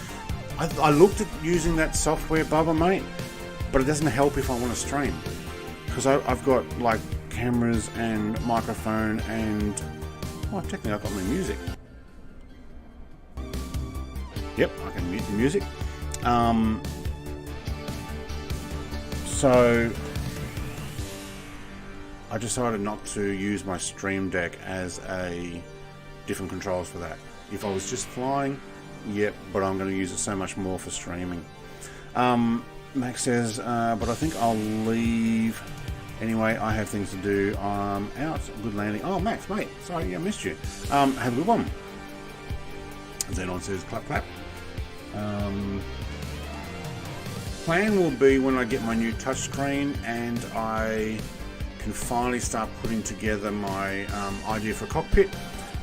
I looked at using that software, Bubba, mate, but it doesn't help if I want to stream. Because I've got like cameras and microphone and... Oh, technically I've got my music. Yep, I can mute the music. So I decided not to use my Stream Deck as a different controls for that. If I was just flying, yep, but I'm going to use it so much more for streaming. Max says, but I think I'll leave. Anyway, I have things to do. I'm out. Good landing. Oh, Max, mate. Sorry, I missed you. Have a good one. Xenon says, clap, clap. Plan will be when I get my new touchscreen and I can finally start putting together my idea for Cockpit.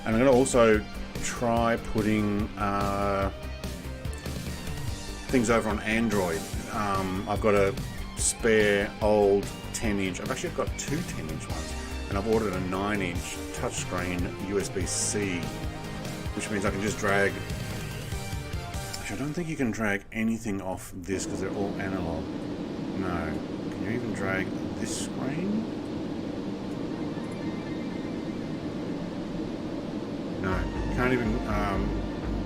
And I'm going to also try putting things over on Android. I've got a spare old 10-inch. I've actually got two 10-inch ones, and I've ordered a 9-inch touchscreen USB-C, which means I can just drag. Actually, I don't think you can drag anything off this because they're all analog. No. Can you even drag this screen? No. Can't even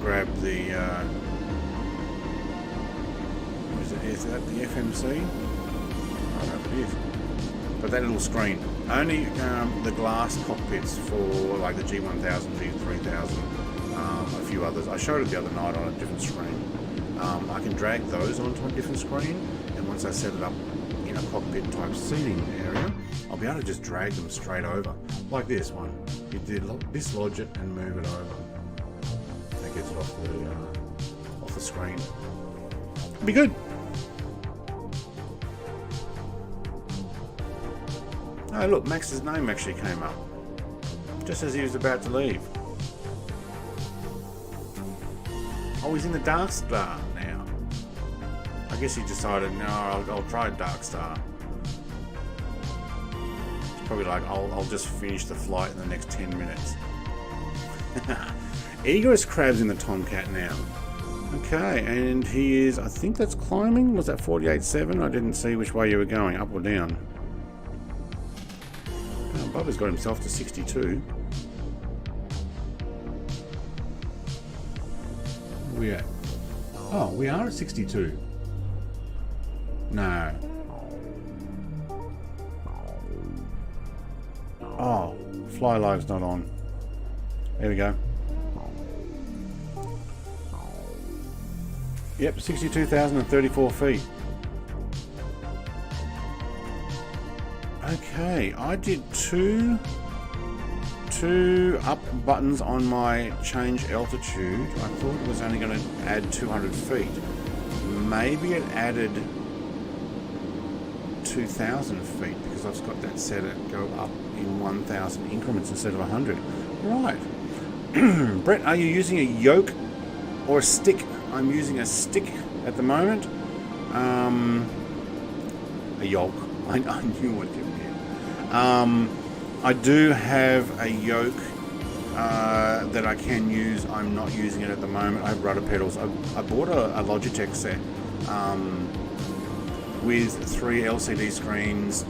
grab the. Is that the FMC? I don't know if it is. But that little screen. Only the glass cockpits for like the G1000, G3000, a few others. I showed it the other night on a different screen. I can drag those onto a different screen, and once I set it up in a cockpit type seating area, I'll be able to just drag them straight over. Like this one. You dislodge it and move it over. That gets it off the screen. It'll be good. Oh look, Max's name actually came up just as he was about to leave. Oh, he's in the Dark Star now. I guess he decided, no, I'll try Dark Star. It's probably like, I'll just finish the flight in the next 10 minutes. Egoist Crab's in the Tomcat now. Okay, and he is, I think that's climbing. Was that 48.7? I didn't see which way you were going, up or down. Bubba's got himself to 62. Where are we at? Oh, we are at 62. No. Oh, fly live's not on. There we go. Yep, 62,034 feet. Okay, I did two up buttons on my change altitude. I thought it was only going to add 200 feet. Maybe it added 2,000 feet because I've got that set to go up in 1,000 increments instead of 100. Right. Brett, are you using a yoke or a stick? I'm using a stick at the moment. a yoke. I knew what you meant. I do have a yoke that I can use. I'm not using it at the moment. I have rudder pedals. I bought a Logitech set with 3 LCD screens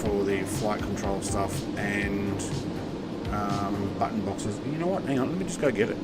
for the flight control stuff and button boxes. You know what? Hang on, let me just go get it.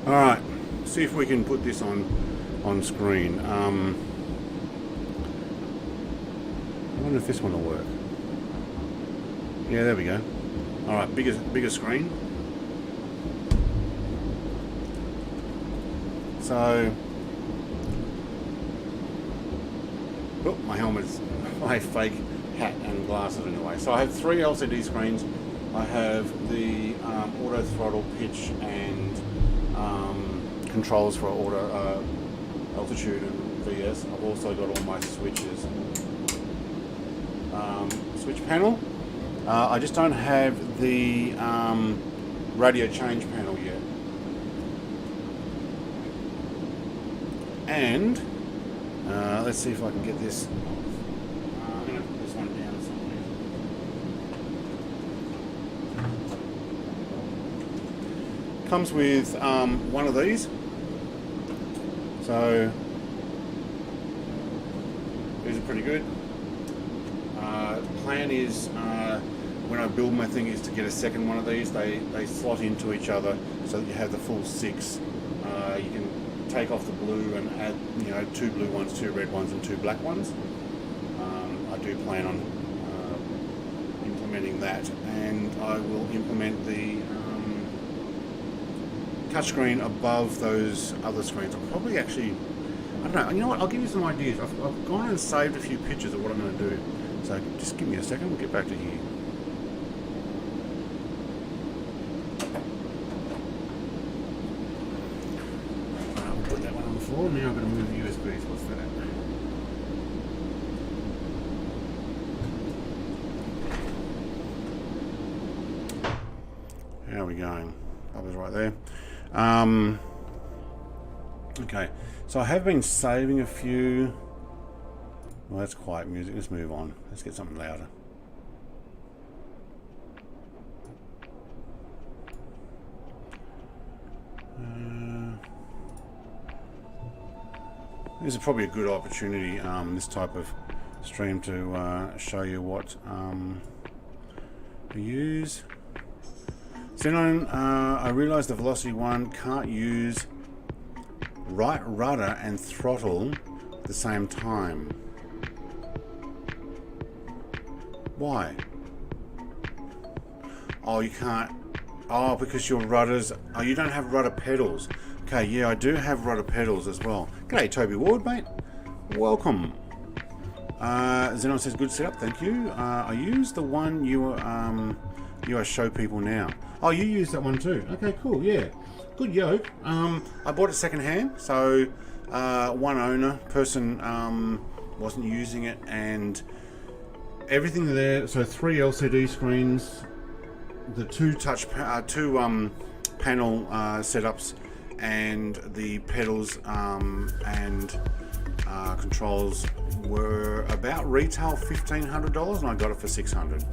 Alright, see if we can put this on screen. I wonder if this one will work. Yeah, there we go. Alright, bigger screen. So, oh, my helmet's my fake hat and glasses in the way. So I have 3 LCD screens. I have the auto throttle, pitch, and controls for auto altitude and VS. I've also got all my switches. Switch panel. I just don't have the radio change panel yet. And let's see if I can get this. I'm going to put this one down somewhere. Comes with one of these. So these are pretty good. Plan is when I build my thing is to get a second one of these. They slot into each other so that you have the full 6. You can take off the blue and add 2 blue ones, 2 red ones, and 2 black ones. I do plan on implementing that, and I will implement the touchscreen above those other screens. I'll probably actually, I don't know, you know what, I'll give you some ideas. I've gone and saved a few pictures of what I'm going to do. So just give me a second, we'll get back to here. I'll put that one on the floor. Now I'm going to move the USBs. What's that? How are we going? That was right there. Okay, so I have been saving a few. Well, that's quiet music. Let's move on. Let's get something louder. This is probably a good opportunity, this type of stream, to show you what we use. Xenon, I realised the Velocity one can't use right rudder and throttle at the same time. Why? Oh, you can't. Oh, because your rudders. Oh, you don't have rudder pedals. Okay, yeah, I do have rudder pedals as well. G'day, Toby Ward, mate. Welcome. Xenon says, good setup, thank you. I use the one you show people now. Oh, you use that one too. Okay, cool, yeah. Good yoke. I bought it second hand, so one person wasn't using it, and everything there. So 3 LCD screens, the 2 panel setups, and the pedals and controls were about retail $1,500, and I got it for $600.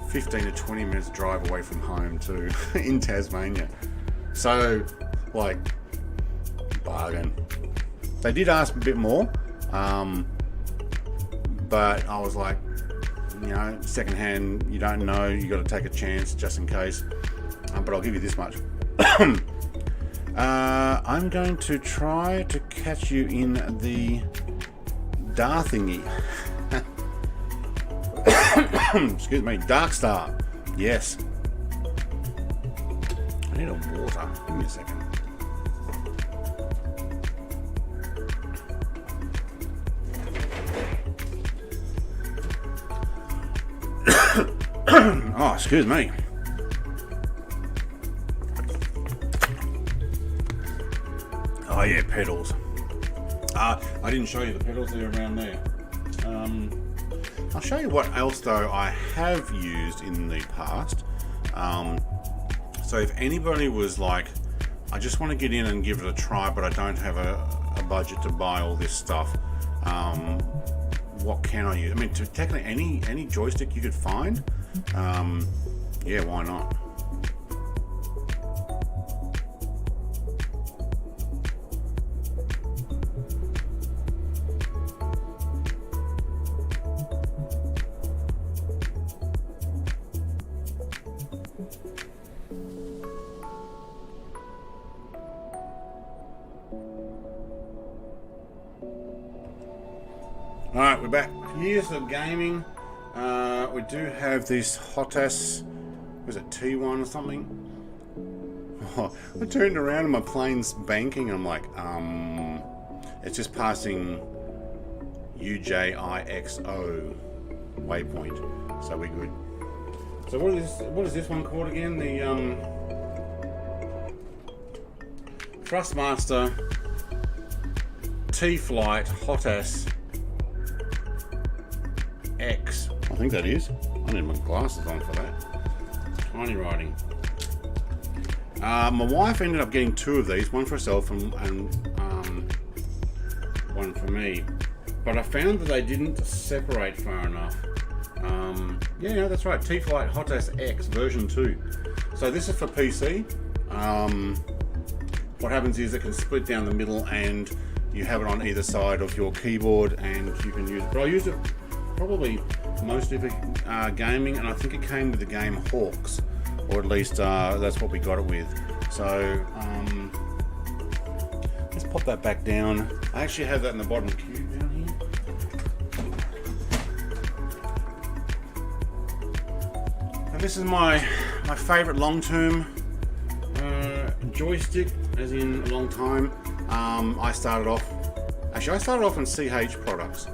15 to 20 minutes drive away from home too, in Tasmania. So, like, bargain. They did ask a bit more, but I was like, second hand, you don't know, you got to take a chance just in case. But I'll give you this much. I'm going to try to catch you in the Dar thingy. Excuse me, Dark Star. Yes. I need a water. Give me a second. Oh, excuse me. Oh yeah, pedals. I didn't show you the pedals, they're around there. I'll show you what else though I have used in the past. So if anybody was like, I just want to get in and give it a try, but I don't have a budget to buy all this stuff, what can I use? I mean, technically any joystick you could find, yeah, why not? Alright, we're back. Years of gaming. We do have this HOTAS, was it T1 or something? Oh, I turned around and my plane's banking and I'm like, it's just passing UJIXO waypoint, so we're good. So what is this one called again? The Thrustmaster T-Flight HOTAS X. I think that is. I need my glasses on for that. Tiny writing. My wife ended up getting two of these, one for herself and one for me. But I found that they didn't separate far enough. Yeah, no, that's right. T-Flight HOTAS X version 2. So this is for PC. What happens is it can split down the middle and you have it on either side of your keyboard and you can use it. But I used it probably mostly for gaming, and I think it came with the game Hawks, or at least that's what we got it with. So let's pop that back down. I actually have that in the bottom cube down here. And this is my favorite long-term joystick, as in a long time. I started off on CH products.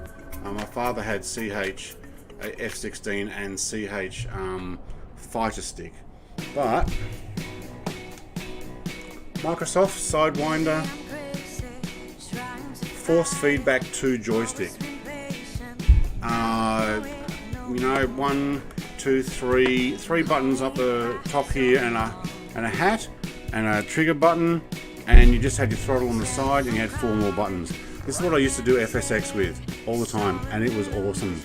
My father had CH F16 and CH Fighter Stick, but Microsoft Sidewinder force feedback 2 joystick. You know, 1, 2, 3 buttons up the top here, and a hat and a trigger button, and you just had your throttle on the side, and you had 4 more buttons. This is what I used to do FSX with all the time, and it was awesome.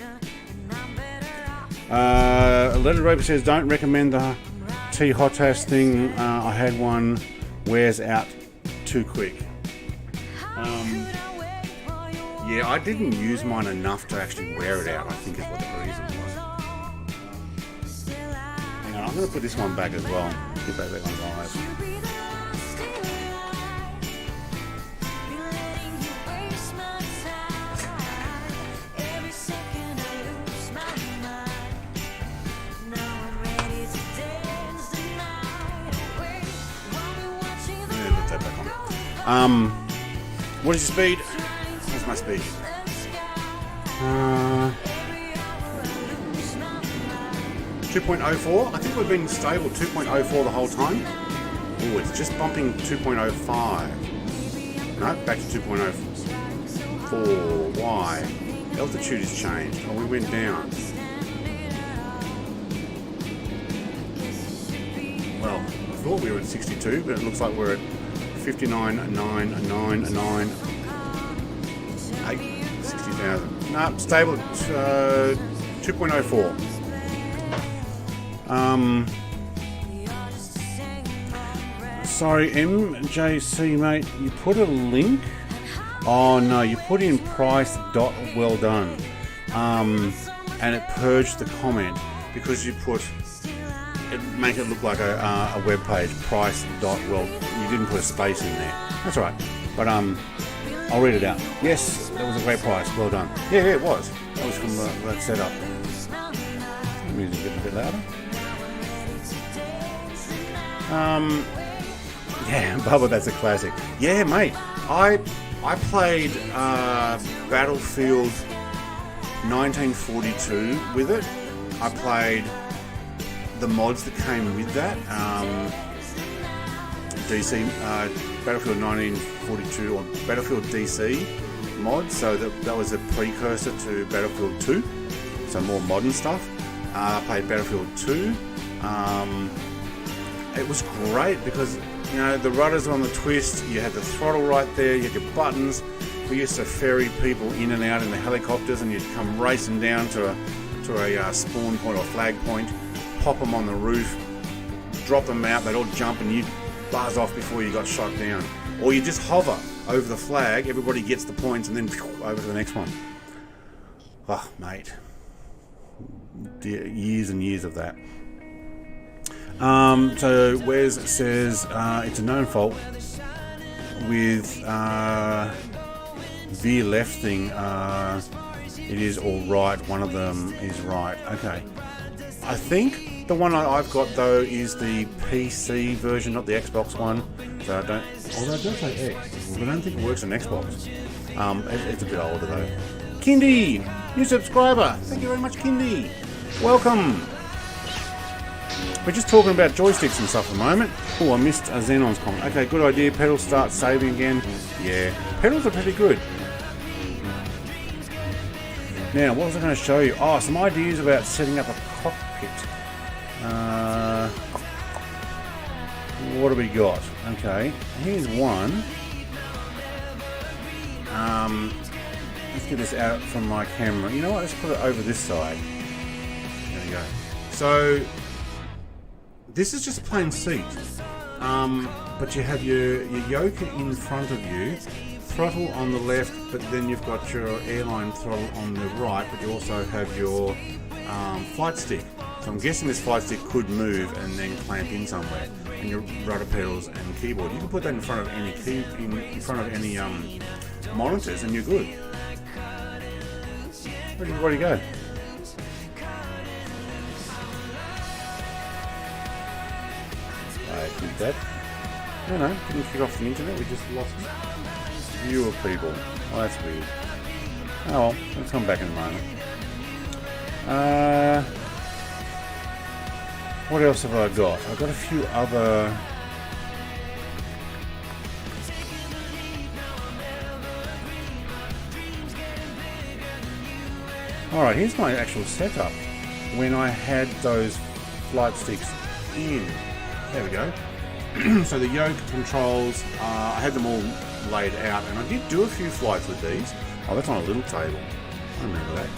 Letter Roper says, don't recommend the T-HOTAS thing. I had one, wears out too quick. Yeah, I didn't use mine enough to actually wear it out, I think is what the reason was. Hang on, I'm going to put this one back as well. Get that back on live. What is your speed? Where's my speed? 2.04. I think we've been stable 2.04 the whole time. Oh, it's just bumping 2.05. No, back to 2.04. Why? Altitude has changed. Oh, we went down. Well, I thought we were at 62, but it looks like we're at 59,999,860,000. No, stable at 2.04. Sorry, MJC mate, you put a link. Oh no, you put in price dot well done, and it purged the comment because you put make it look like a web page. Price dot, well, you didn't put a space in there. That's all right. But I'll read it out. Yes, that was a great price. Well done. Yeah, it was. That was from that setup. The music getting a bit louder. Yeah, Bubba, that's a classic. Yeah, mate. I played Battlefield 1942 with it. I played the mods that came with that. DC Battlefield 1942 or Battlefield DC mod. So that was a precursor to Battlefield 2. So more modern stuff. I played Battlefield 2. It was great because, you know, the rudders on the twist, you had the throttle right there, you had your buttons. We used to ferry people in and out in the helicopters, and you'd come racing down to a spawn point or flag point, pop them on the roof, drop them out, they'd all jump and you'd buzz off before you got shot down. Or you just hover over the flag, everybody gets the points, and then over to the next one. Oh, mate. Years and years of that. So Wes says it's a known fault with veer left thing. It is all right. One of them is right. Okay. I think the one I've got though is the PC version, not the Xbox one. So I don't. Although it does say X, but I don't think it works on Xbox. It's a bit older though. Kindy, new subscriber. Thank you very much, Kindy. Welcome. We're just talking about joysticks and stuff at the moment. Oh, I missed a Xenon's comment. Okay, good idea. Pedals start saving again. Yeah, pedals are pretty good. Now, what was I going to show you? Oh, some ideas about setting up a cockpit. What do we got? Okay, here's one. Let's get this out from my camera. You know what? Let's put it over this side. There we go. So this is just a plain seat, but you have your yoke in front of you, throttle on the left, but then you've got your airline throttle on the right, but you also have your flight stick. So I'm guessing this flight stick could move and then clamp in somewhere, and your rudder pedals and keyboard. You can put that in front of any in front of any monitors, and you're good. Where do you go? I did that. No, didn't kick off the internet, we just lost view of people. Well, that's weird. Oh well, we'll come back in a moment. What else have I got? I've got a few other... Alright, here's my actual setup when I had those flight sticks in. There we go. So the yoke controls, I had them all laid out, and I did do a few flights with these. Oh, that's on a little table. I remember that.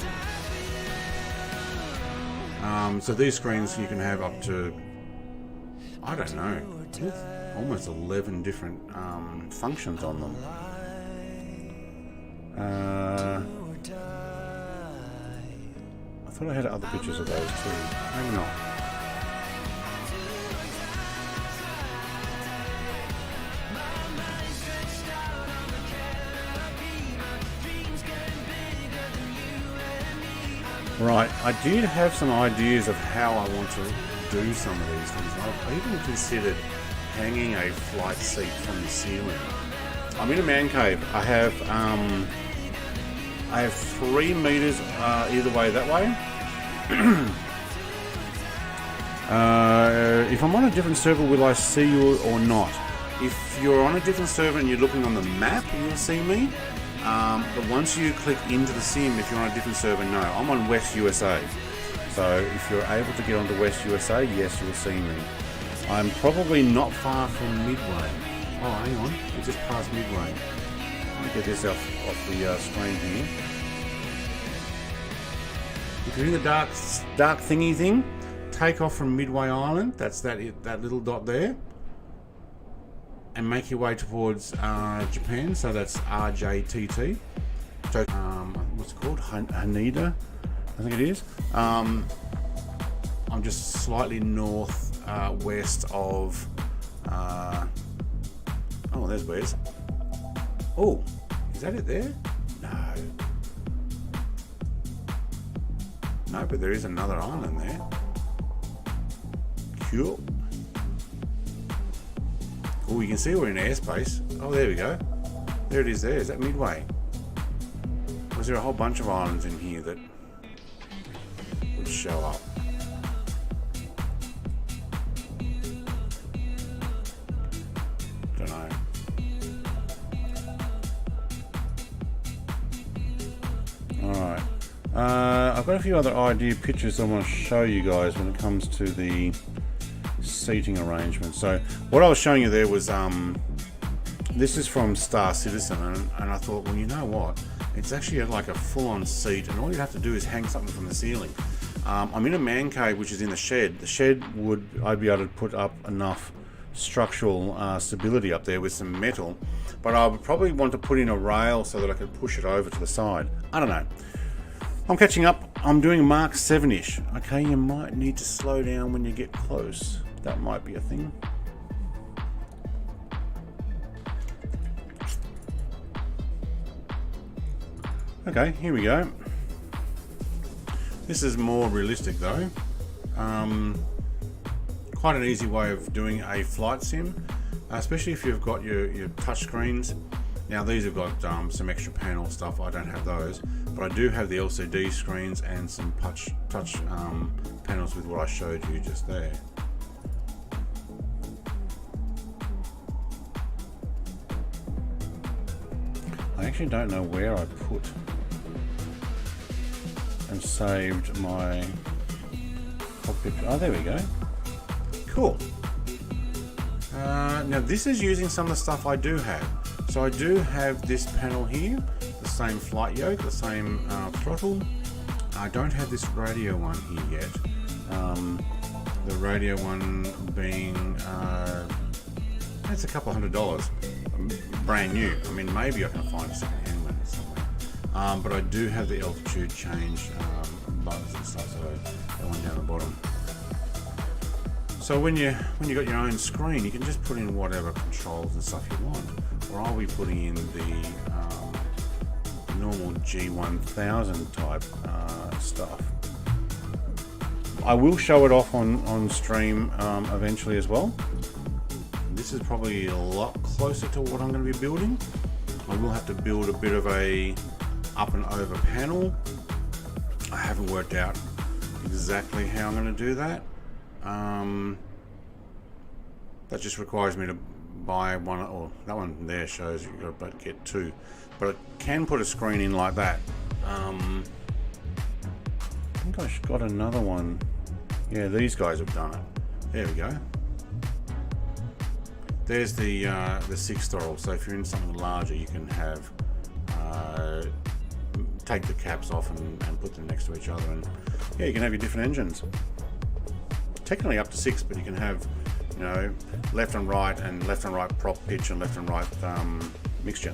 So these screens you can have up to, I don't know, almost 11 different functions on them. I thought I had other pictures of those too. Maybe not. Right, I did have some ideas of how I want to do some of these things. I've even considered hanging a flight seat from the ceiling. I'm in a man cave. I have 3 meters either way that way. If I'm on a different server, will I see you or not? If you're on a different server and you're looking on the map, you'll see me. But once you click into the sim, if you're on a different server, no. I'm on West USA. So if you're able to get onto West USA, yes, you'll see me. I'm probably not far from Midway. Oh, hang on. We're just past Midway. Let me get this off the screen here. If you're in the dark thingy thing, take off from Midway Island. That's that little dot there. And make your way towards Japan, so that's RJTT. So, what's it called? Haneda, I think it is. I'm just slightly north west of, oh, there's Wes. Oh, is that it there? No. No, but there is another island there. Cool. Oh, you can see we're in airspace. Oh, there we go. There it is there. Is that Midway? Was there a whole bunch of islands in here that would show up? Don't know. Alright. I've got a few other idea pictures I want to show you guys when it comes to the seating arrangement. So what I was showing you there was this is from Star Citizen, and I thought, well, you know what, it's actually like a full-on seat, and all you have to do is hang something from the ceiling. I'm in a man cave which is in the shed. The shed I'd be able to put up enough structural stability up there with some metal, but I would probably want to put in a rail so that I could push it over to the side. I don't know. I'm catching up. I'm doing Mark 7-ish. Okay, you might need to slow down when you get close. That might be a thing. Okay, here we go. This is more realistic though. Quite an easy way of doing a flight sim, especially if you've got your touch screens. Now these have got some extra panel stuff. I don't have those, but I do have the LCD screens and some touch panels with what I showed you just there. I actually don't know where I put and saved my cockpit. Oh, there we go. Cool. Now this is using some of the stuff I do have. So I do have this panel here, the same flight yoke, the same throttle. I don't have this radio one here yet. The radio one being, it's a couple $100, brand new. I mean, maybe I can find a second-hand one somewhere. But I do have the altitude change buttons and stuff, so that one down the bottom. So when you got your own screen, you can just put in whatever controls and stuff you want. Or I'll be putting in the normal G1000 type stuff. I will show it off on stream eventually as well. This is probably a lot closer to what I'm going to be building. I will have to build a bit of a up and over panel. I haven't worked out exactly how I'm going to do that. That just requires me to buy one, or that one there shows you've got to get two, but I can put a screen in like that. I think I've got another one. Yeah, these guys have done it. There we go. There's the 6 throttle, so if you're in something larger you can have take the caps off and put them next to each other, and yeah, you can have your different engines. Technically up to 6, but you can have, you know, left and right prop pitch and left and right mixture,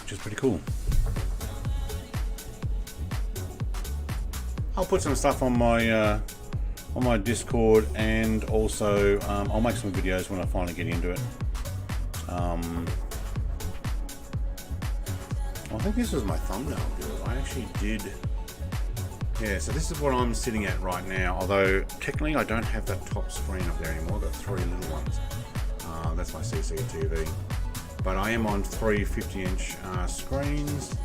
which is pretty cool. I'll put some stuff on my Discord, and also I'll make some videos when I finally get into it. I think this was my thumbnail build. I actually did. Yeah, so this is what I'm sitting at right now, although technically I don't have that top screen up there anymore. I've got 3 little ones. That's my CCTV. But I am on 3 50-inch screens,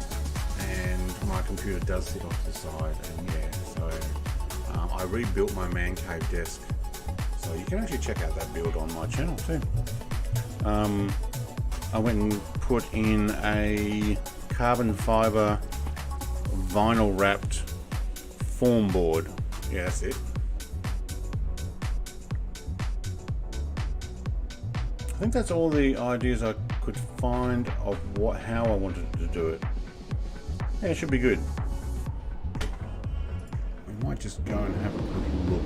and my computer does sit off to the side, and yeah, so I rebuilt my man cave desk. So you can actually check out that build on my channel too. I went and put in a carbon fiber vinyl wrapped form board. Yeah, that's it. I think that's all the ideas I could find of how I wanted to do it. Yeah, it should be good. We might just go and have a quick look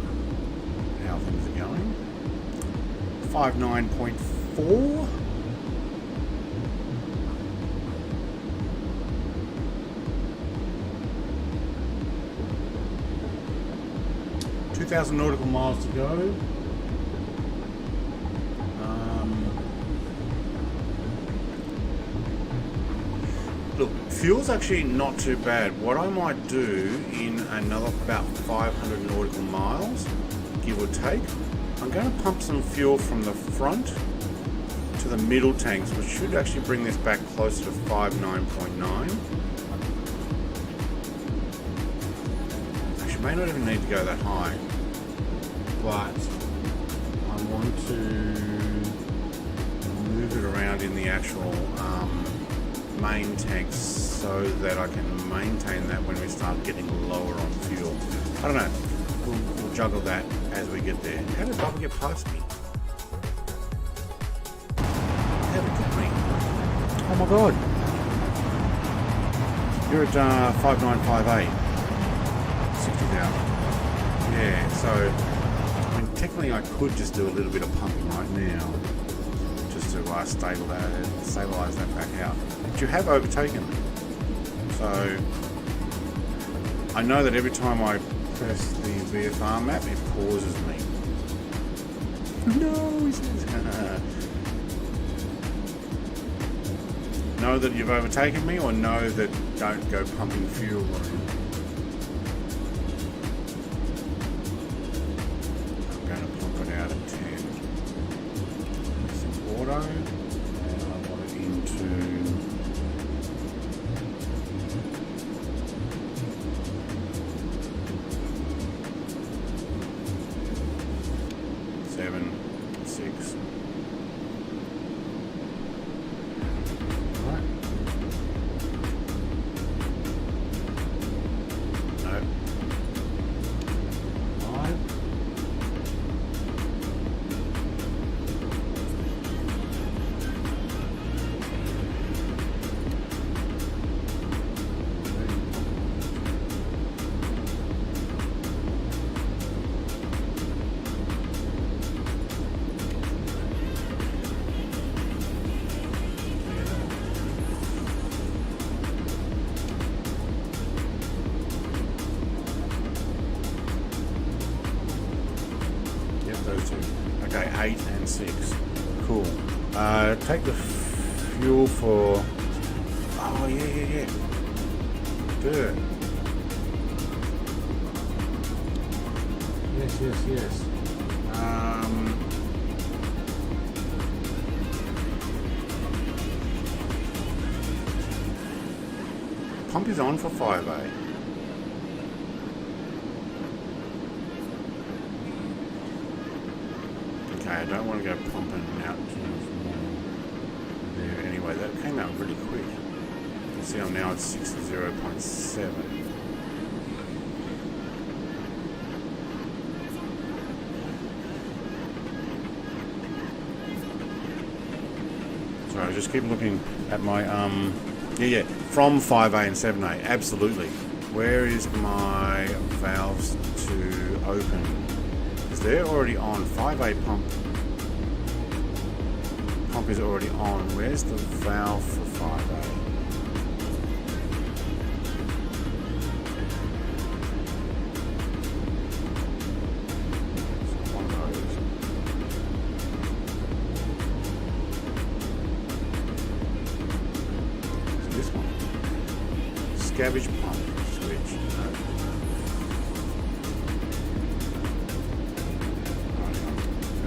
at how things are going. 59.4. 2,000 nautical miles to go. Look, fuel's actually not too bad. What I might do in another about 500 nautical miles, give or take, I'm going to pump some fuel from the front to the middle tanks, which should actually bring this back closer to 59.9. Actually, may not even need to go that high, but I want to move it around in the actual main tanks so that I can maintain that when we start getting lower on fuel. I don't know. We'll juggle that as we get there. How did Bubba get past me? How did it me? Oh my god. You're at 5958. 60,000. Yeah, so I mean, technically I could just do a little bit of pumping right now just to stabilize that back out. But you have overtaken. So I know that every time I press the VFR map, it pauses me. No, he says. Know that you've overtaken me, or know that don't go pumping fuel on you. I'm going to pump it out at 10. Some auto, and I want it into 7, 6. Right. No. 5. Okay, 8 and 6. Cool. Take the fuel for... Oh, yeah. Good. Yes. Pump is on for 5A. Okay, I don't want to go pumping out too much more there. Anyway, that came out really quick. You can see I'm now at 60.7. So I just keep looking at my from 5A and 7A. Absolutely. Where is my valves to open? They're already on. 5A pump is already on. Where's the valve for 5A? It's one of those. So this one. Scavenge pump switch. No.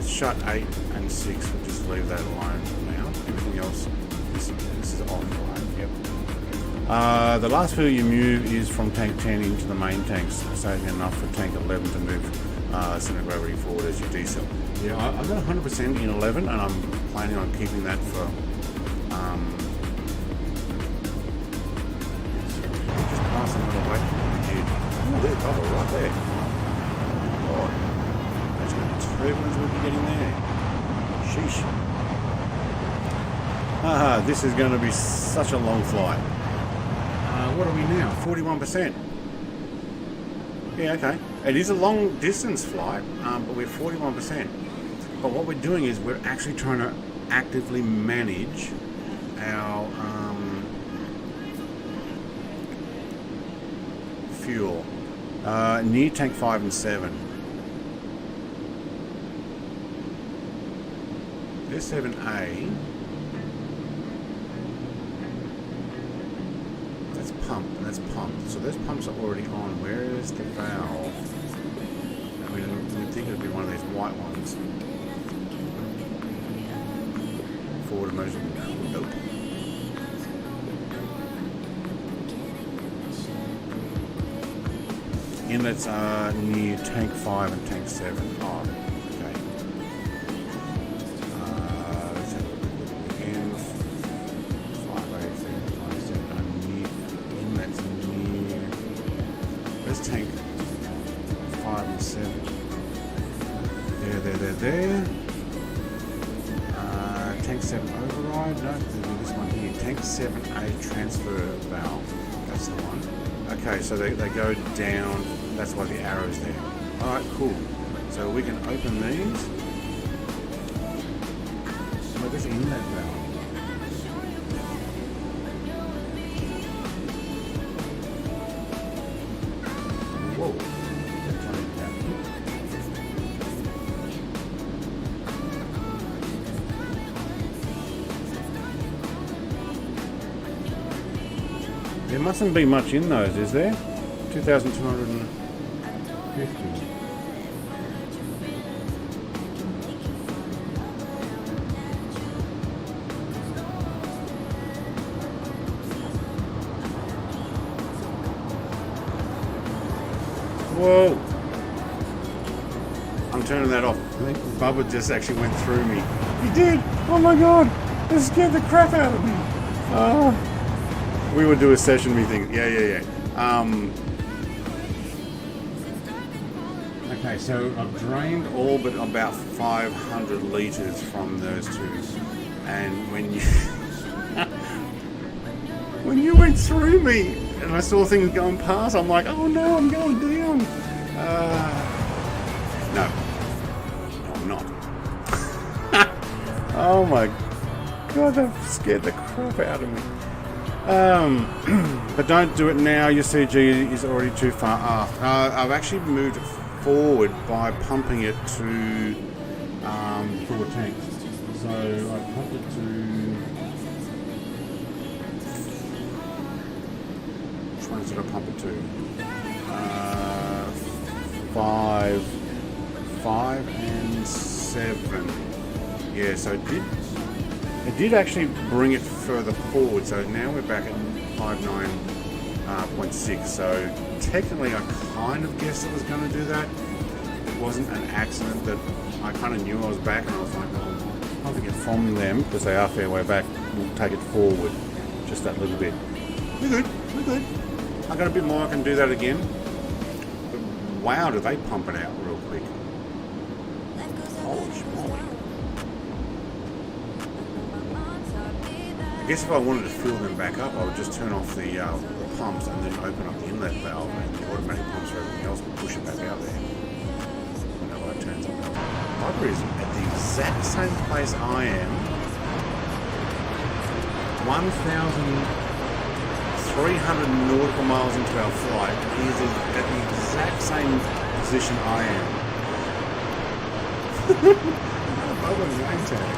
Shut 8 and 6, we'll just leave that alone for now. Everything else, this is off, right? Yep. The last fuel you move is from tank 10 into the main tanks, saving enough for tank 11 to move center gravity forward as you decel. Yeah, I got 100% in 11, and I'm planning on keeping that for just passing it away from the kid. Oh, there's Bubba right there. Oh. Turbulence we'll be getting there. Sheesh. This is going to be such a long flight. What are we now? 41%. Yeah, okay. It is a long distance flight, but we're 41%. But what we're doing is we're actually trying to actively manage our fuel. Near tank 5 and 7. 37A. That's pump, and that's pump. So those pumps are already on. Where is the valve? I mean, you'd think it would be one of these white ones. Forward emergency. Nope. Inlets are near tank 5 and tank 7. Oh, okay. Let's have a look again. 5A7 are near. Inlets near. Where's tank 5 and 7? There. Tank 7 override. No, this one here. Tank 7A transfer valve. That's the one. Okay, so they go down. That's why the arrow's there. Alright, cool. So we can open these. What is in that valve? Whoa. That's coming down. There mustn't be much in those, is there? 2,250. Whoa! I'm turning that off. I think Bubba just actually went through me. He did! Oh my god! This scared the crap out of me. We would do a session meeting. Yeah. Okay, so I've drained all but about 500 litres from those two. And when you when you went through me and I saw things going past, I'm like, oh no, I'm going down. No, I'm not. Oh my god, that scared the crap out of me. But don't do it now. Your CG is already too far aft. I've actually moved it forward by pumping it to 4 tanks. So I pumped it to... Which ones did I pump it to? 5 and 7. Yeah, so it did actually bring it further forward. So now we're back at 59.6. So technically I kind of guessed it was going to do that. It wasn't an accident that I kind of knew I was back, and I was like, well, I think it from them, because they are fair way back, we'll take it forward just that little bit. We're good. I got a bit more, I can do that again. But wow, do they pump it out real quick. Holy schmoly. I guess if I wanted to fill them back up, I would just turn off the pumps and then open up the inlet valve, and the automatic pumps for everything else will push it back out there. Whenever it turns on. Bubba is at the exact same place I am. 1,300 nautical miles into our flight. He is at the exact same position I am. Bubba's name tag.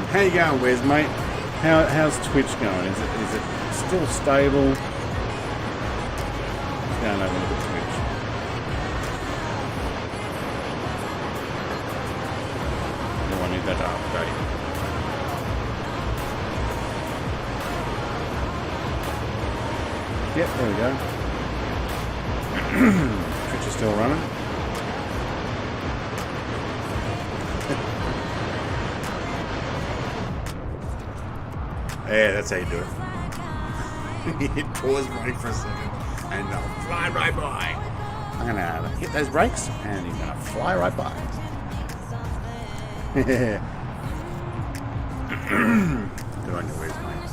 How you going, Wes, mate? How's Twitch going? Is it still stable? Let's go and have a look at Twitch. No, I need that to update. Yep, there we go. Twitch is still running. Yeah, that's how you do it. Hit pause brake for a second and they'll fly right by. I'm going to hit those brakes and he's going to fly right by. Good on you, Wes, mate.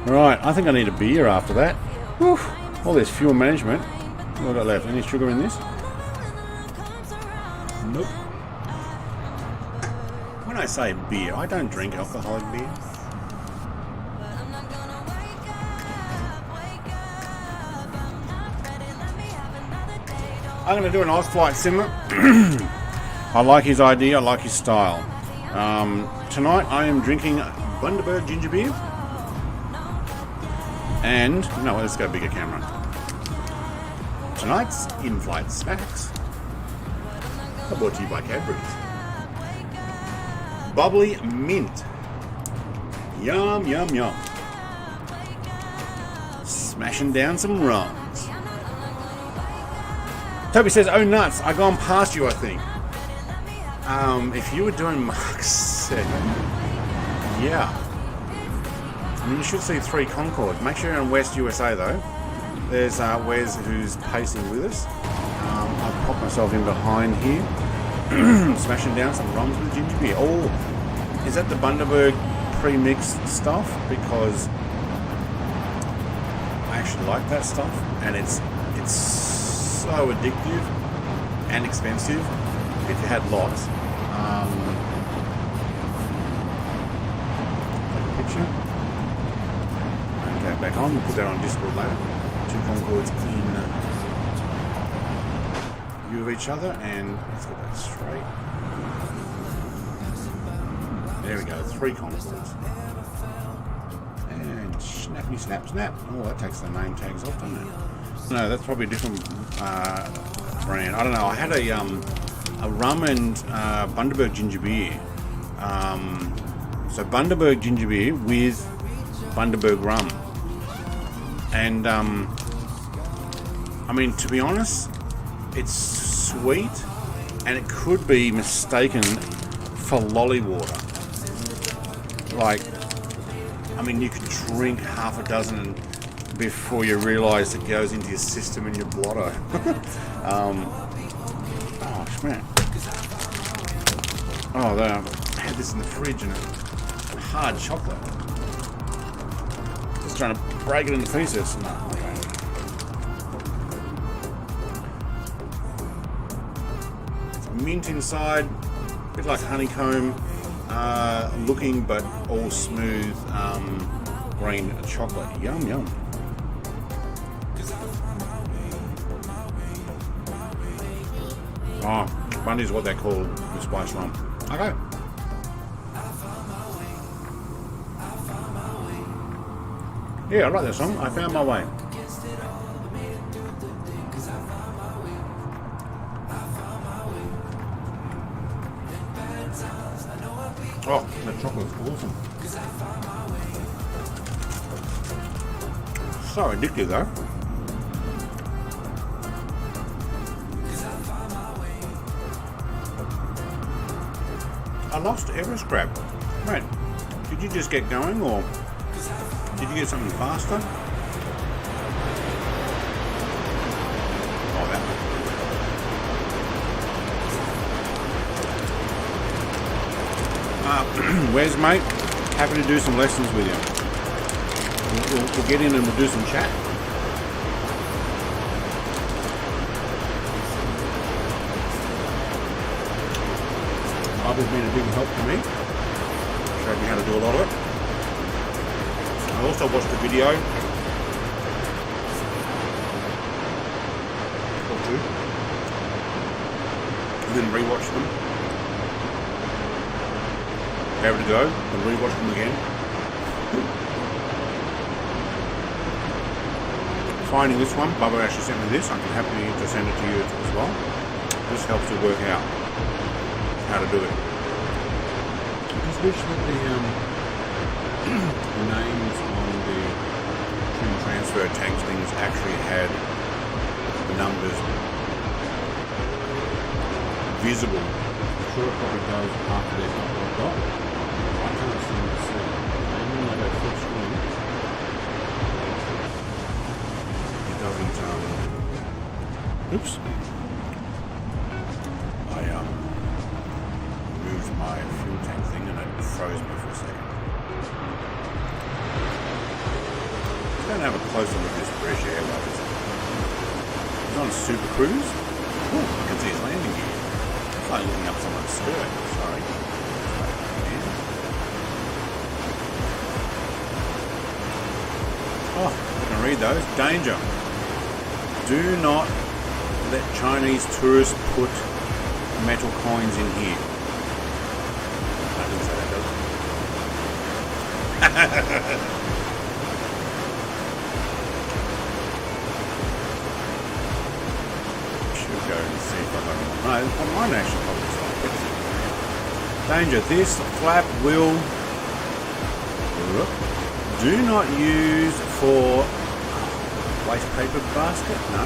Alright, I think I need a beer after that. Whew. All this fuel management. What have I got left? Any sugar in this? Nope. When I say beer, I don't drink alcoholic beer. I'm going to do an Oz Flight Simmer. I like his idea, I like his style. Tonight I am drinking Bundaberg ginger beer. And, no, let's go bigger camera. Tonight's in-flight snacks are brought to you by Cadbury's. Bubbly mint. Yum, yum, yum. Smashing down some rums. Toby says, oh nuts, I gone past you, I think. If you were doing Mark 7, yeah. I mean, you should see 3 Concorde. Make sure you're in West USA though. There's Wes who's pacing with us. I'll pop myself in behind here. Smashing down some rums with ginger beer. Oh, is that the Bundaberg pre-mixed stuff? Because I actually like that stuff, and it's so addictive and expensive if you had lots. Take a picture. Okay, back on. We'll put that on Discord later. 2 Concordes in view of each other, and let's get that straight. There we go, 3 Concordes. And snappity snap snap. Oh, that takes the name tags off, doesn't it? No, that's probably a different brand. I don't know. I had a rum and Bundaberg ginger beer. So Bundaberg ginger beer with Bundaberg rum. And I mean, to be honest, it's sweet, and it could be mistaken for lolly water. Like, I mean, you could drink half a dozen before you realise it goes into your system and your bladder. Oh, man. Oh, I had this in the fridge and hard chocolate. Just trying to break it into pieces. No, okay. It's mint inside, a bit like honeycomb looking, but all smooth green chocolate. Yum, yum. Oh, Bundy's what they call the spice rum. Okay. Yeah, I like that song. I found my way. Oh, that chocolate's awesome. So addictive though. I lost Everscrap. Mate, did you just get going, or did you get something faster? Oh, that one. Where's mate? Happy to do some lessons with you. We'll get in and we'll do some chat. Has been a big help to me. Showed me how to do a lot of it. I also watched a video or 2 and then rewatched them. Gave it a go and rewatched them again. Finding this one, Bubba actually sent me this. I'm happy to send it to you as well. This helps you work out how to do it. I just wish that the names on the trim transfer tags things actually had the numbers visible. I'm sure it probably does after they've got what I've got. I can't seem to see it. Maybe when I go full screen, it doesn't. Oops. My fuel tank thing and it froze me for a second. I'm going to have a closer look at this British Airways. He's on Super Cruise. Ooh, I can see his landing gear. It's like looking up someone's skirt. Sorry. Oh, I can read those. Danger. Do not let Chinese tourists put metal coins in here. I didn't say that, does it? Should go and see if I got one. No, I might actually probably start. Danger, this flap will do not use for waste paper basket. No.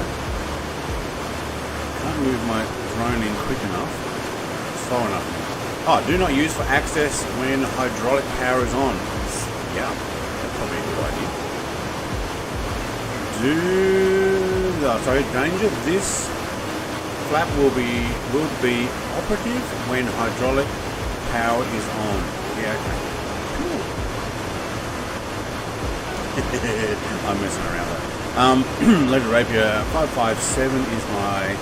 Can't move my drone in quick enough. Slow enough. Oh, do not use for access when hydraulic power is on. Yeah, that's probably a good idea. Sorry, danger. This flap will be operative when hydraulic power is on. Yeah, okay. Cool. I'm messing around there. Letter Rapier 557 is my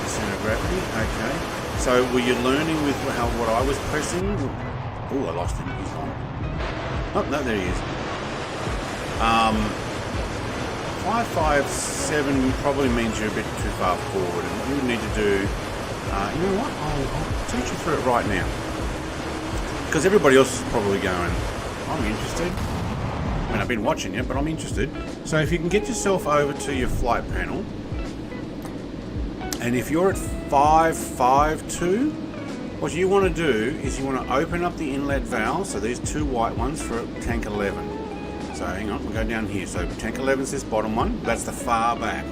center of gravity. Okay. So were you learning with what I was pressing? Oh, I lost him. He's gone. Oh, no, there he is. 557 probably means you're a bit too far forward, and what you need to do, you know what? I'll teach you through it right now, because everybody else is probably going, I'm interested. I mean, I've been watching it, but I'm interested. So if you can get yourself over to your flight panel, and if you're at 552, what you want to do is you want to open up the inlet valve. So these two white ones for tank 11. So hang on, we'll go down here. So tank 11 is this bottom one. That's the far back.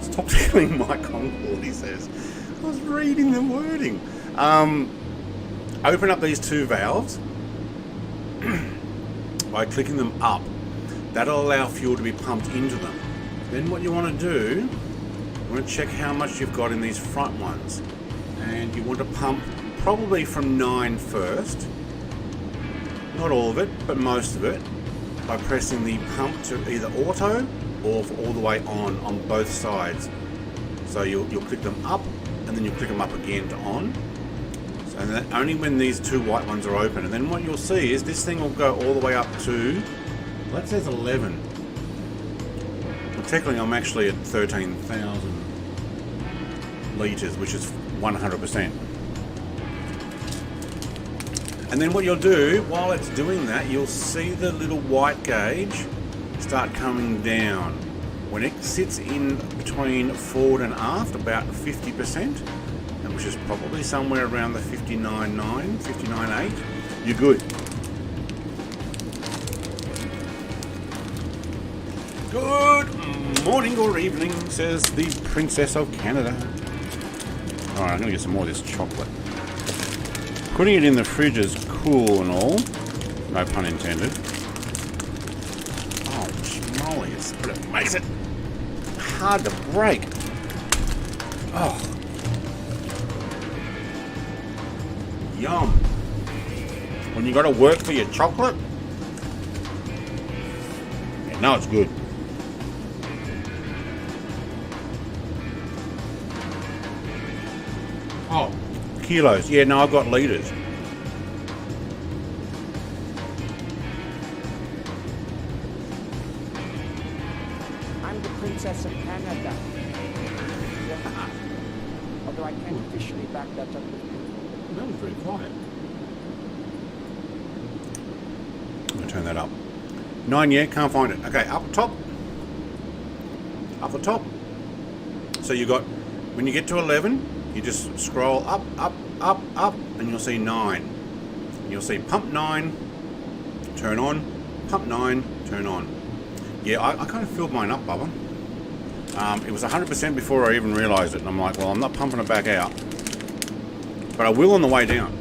Stop stealing my Concorde, he says. I was reading the wording. Open up these two valves by clicking them up. That'll allow fuel to be pumped into them. Then what you want to do, you want to check how much you've got in these front ones. And you want to pump probably from 9 first. Not all of it, but most of it, by pressing the pump to either auto or all the way on both sides. So you'll click them up, and then you'll click them up again to on. So, and then only when these two white ones are open. And then what you'll see is this thing will go all the way up to, that says 11. Well, technically I'm actually at 13,000 litres, which is 100%. And then what you'll do, while it's doing that, you'll see the little white gauge start coming down. When it sits in between forward and aft, about 50%, which is probably somewhere around the 59.9, 59.8, you're good. Good morning or evening, says the Princess of Canada. Alright, I'm going to get some more of this chocolate. Putting it in the fridge is cool and all. No pun intended. Oh, schmoly, but it makes it hard to break. Oh. Yum. When you got to work for your chocolate, yeah, now it's good. Oh, kilos. Yeah, no, I've got litres. I'm the Princess of Canada. Although I can't officially back that up. That was very quiet. I'm going to turn that up. 9 yet, can't find it. Okay, up the top. Up the top. So you got, when you get to 11, you just scroll up, up, up, up, and you'll see 9. You'll see pump 9, turn on, pump 9, turn on. Yeah, I kind of filled mine up, Bubba. It was 100% before I even realised it, and I'm like, well, I'm not pumping it back out. But I will on the way down.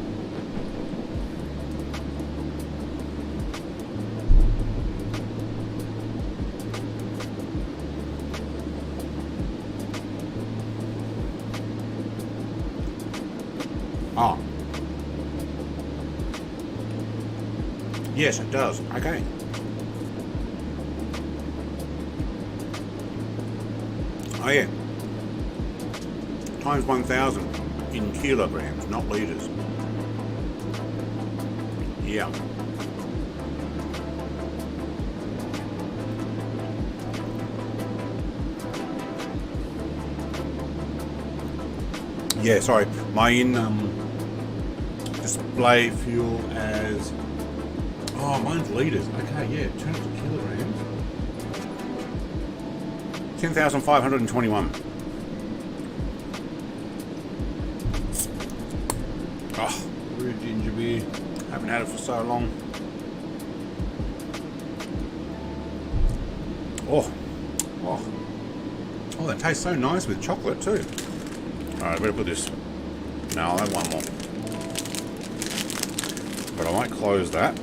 Oh. Yes, it does. Okay. Oh yeah. Times 1,000 in kilograms, not litres. Yeah. Yeah, sorry, my in display fuel as, oh, mine's liters. Okay, yeah, turn it to kilograms. 10,521. Oh, rude ginger beer. Haven't had it for so long. Oh, that tastes so nice with chocolate too. Alright, I better put this. No, I'll have one more. But I might close that.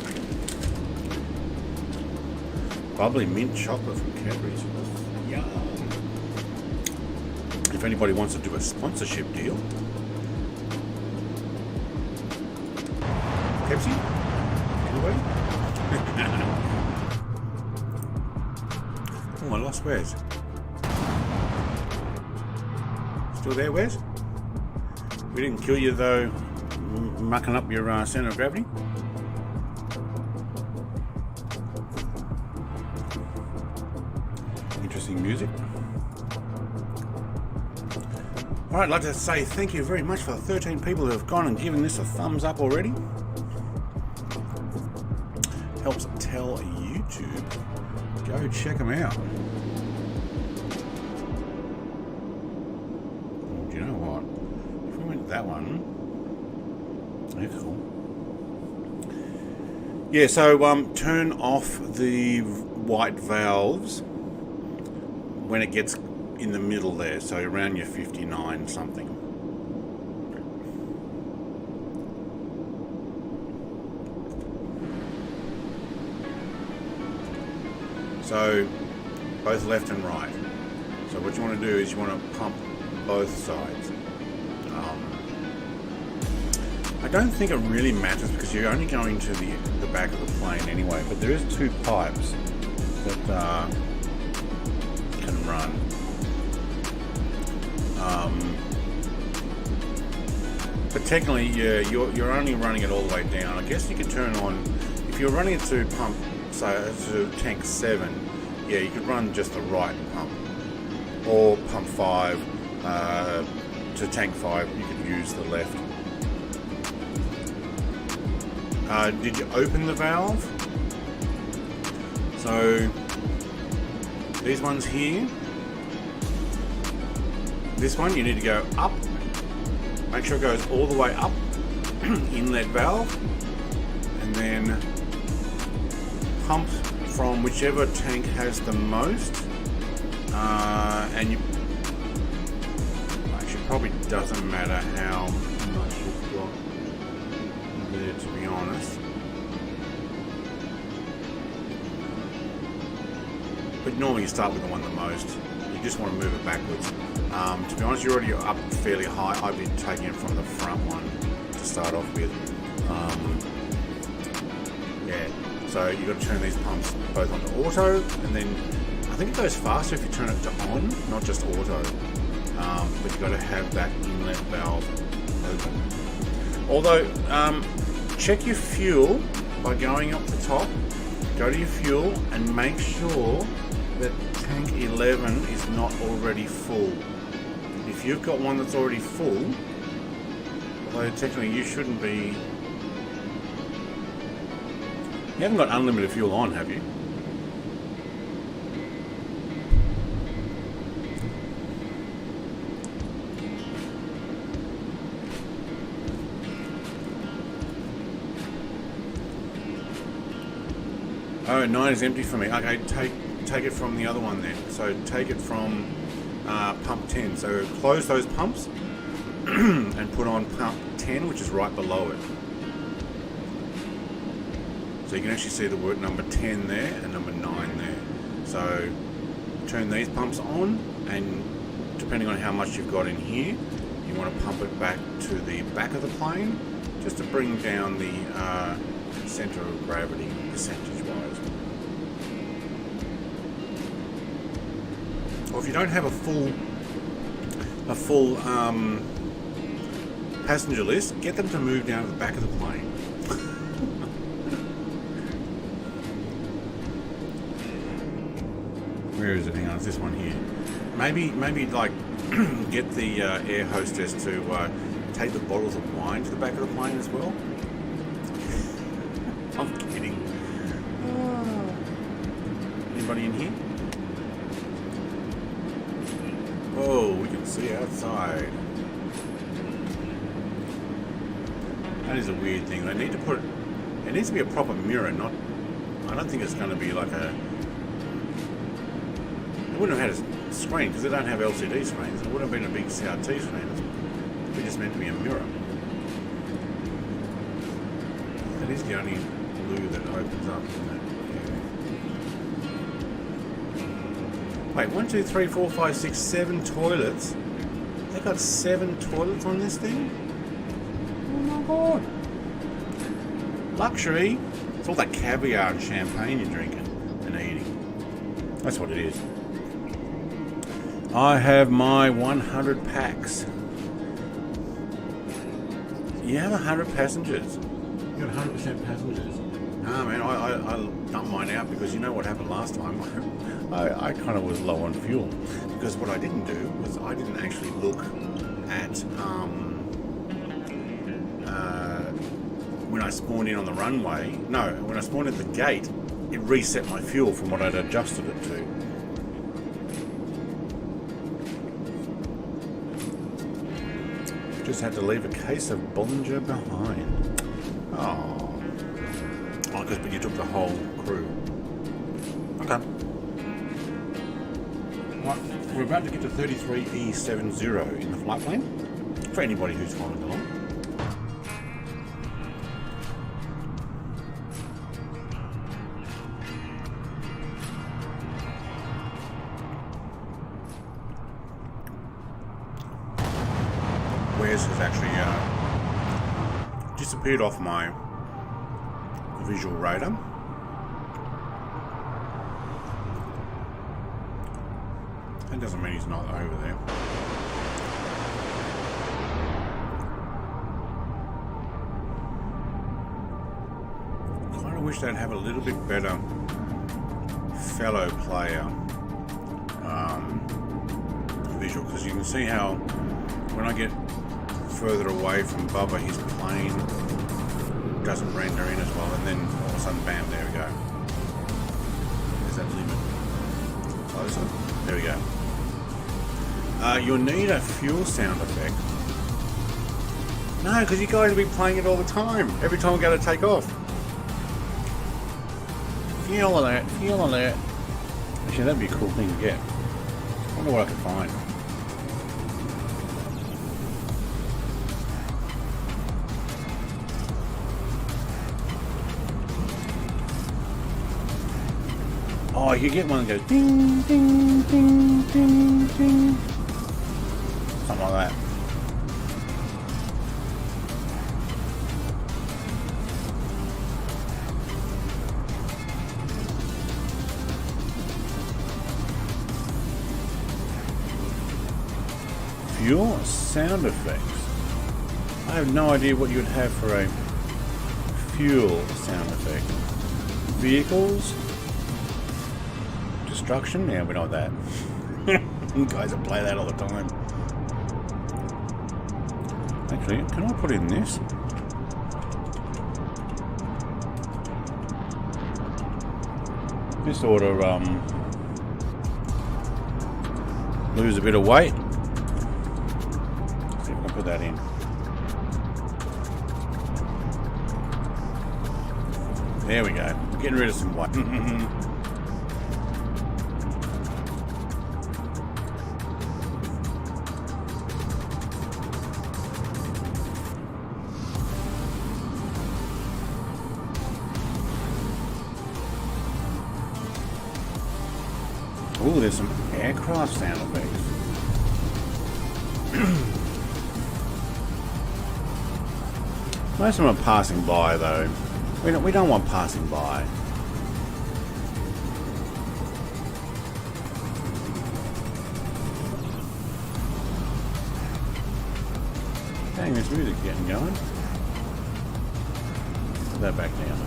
Bubbly mint chocolate from Cadbury's. Yum. If anybody wants to do a sponsorship deal. Pepsi? Anybody? Oh, I lost Wes. Still there, Wes? We didn't kill you though, mucking up your center of gravity. Interesting music. Alright, I'd like to say thank you very much for the 13 people who have gone and given this a thumbs up already. Helps tell YouTube. Go check them out. Oh, do you know what? If we went that one, that's cool. Yeah, so turn off the white valves when it gets in the middle there, so around your 59 something. So both left and right. So what you want to do is you want to pump both sides. I don't think it really matters because you're only going to the back of the plane anyway, but there is two pipes that can run. But technically, yeah, you're only running it all the way down. I guess you could turn on, if you're running it to pump, so to tank 7, yeah, you could run just the right pump, or pump 5 to tank 5. You could use the left. Did you open the valve? So these ones here. This one you need to go up. Make sure it goes all the way up. Inlet valve, and then pump from whichever tank has the most, and you actually probably doesn't matter how much you've got there, to be honest, but normally you start with the one the most. You just want to move it backwards. To be honest, you're already up fairly high. I'd be taking it from the front one to start off with. Yeah, so you've got to turn these pumps both onto auto, and then I think it goes faster if you turn it to on, not just auto. But you've got to have that inlet valve open. Although, check your fuel by going up the top, go to your fuel and make sure that tank 11 is not already full. If you've got one that's already full, although technically you shouldn't be, you haven't got unlimited fuel on, have you? Oh, 9 is empty for me. Okay, take it from the other one then. So take it from pump 10. So close those pumps and put on pump 10, which is right below it. So you can actually see the word number 10 there and number 9 there. So turn these pumps on, and depending on how much you've got in here, you want to pump it back to the back of the plane just to bring down the center of gravity percentage wise. Or if you don't have a full passenger list, get them to move down to the back of the plane. Where is it? Hang on, it's this one here. Maybe like get the air hostess to take the bottles of wine to the back of the plane as well. I'm kidding. Anybody in here? Oh, we can see outside. That is a weird thing. They need to put. It needs to be a proper mirror, not. I don't think it's going to be like a. They wouldn't have had a screen because they don't have LCD screens. It would have been a big CRT screen. It's just meant to be a mirror. That is the only blue that opens up, isn't it? Yeah. Wait, 1, 2, 3, 4, 5, 6, 7 toilets. They got 7 toilets on this thing? Oh my god. Luxury. It's all that caviar and champagne you're drinking and eating. That's what it is. I have my 100 packs. You have 100 passengers. You got 100% passengers. Nah, man, I dumped mine out because you know what happened last time. I kind of was low on fuel because what I didn't do was I didn't actually look at when I spawned in on the runway. No, when I spawned at the gate, it reset my fuel from what I'd adjusted it to. Just had to leave a case of Bollinger behind. Oh, because but you took the whole crew. Okay. Right, we're about to get to 33E70 in the flight plan. For anybody who's following along. Wes has actually disappeared off my visual radar. That doesn't mean he's not over there. Kind of wish they'd have a little bit better fellow player visual, because you can see how when I get further away from Bubba, his plane doesn't render in as well, and then all of a sudden, bam, there we go. There's that limit. Closer. There we go. You'll need a fuel sound effect. No, because you guys will be playing it all the time. Every time we go to take off. Fuel alert, fuel alert. Actually, that'd be a cool thing to get. I wonder what I could find. Oh, you get one that goes ding, ding, ding, ding, ding. Something like that. Fuel sound effects. I have no idea what you would have for a fuel sound effect. Vehicles. Destruction? Yeah, we know that. You guys that play that all the time. Actually, can I put in this? This ought to lose a bit of weight. Let's see if I can put that in. There we go. Getting rid of some weight. Oh, there's some aircraft sound effects. Most of them are passing by, though. We don't want passing by. Dang, this music getting going. Put that back down.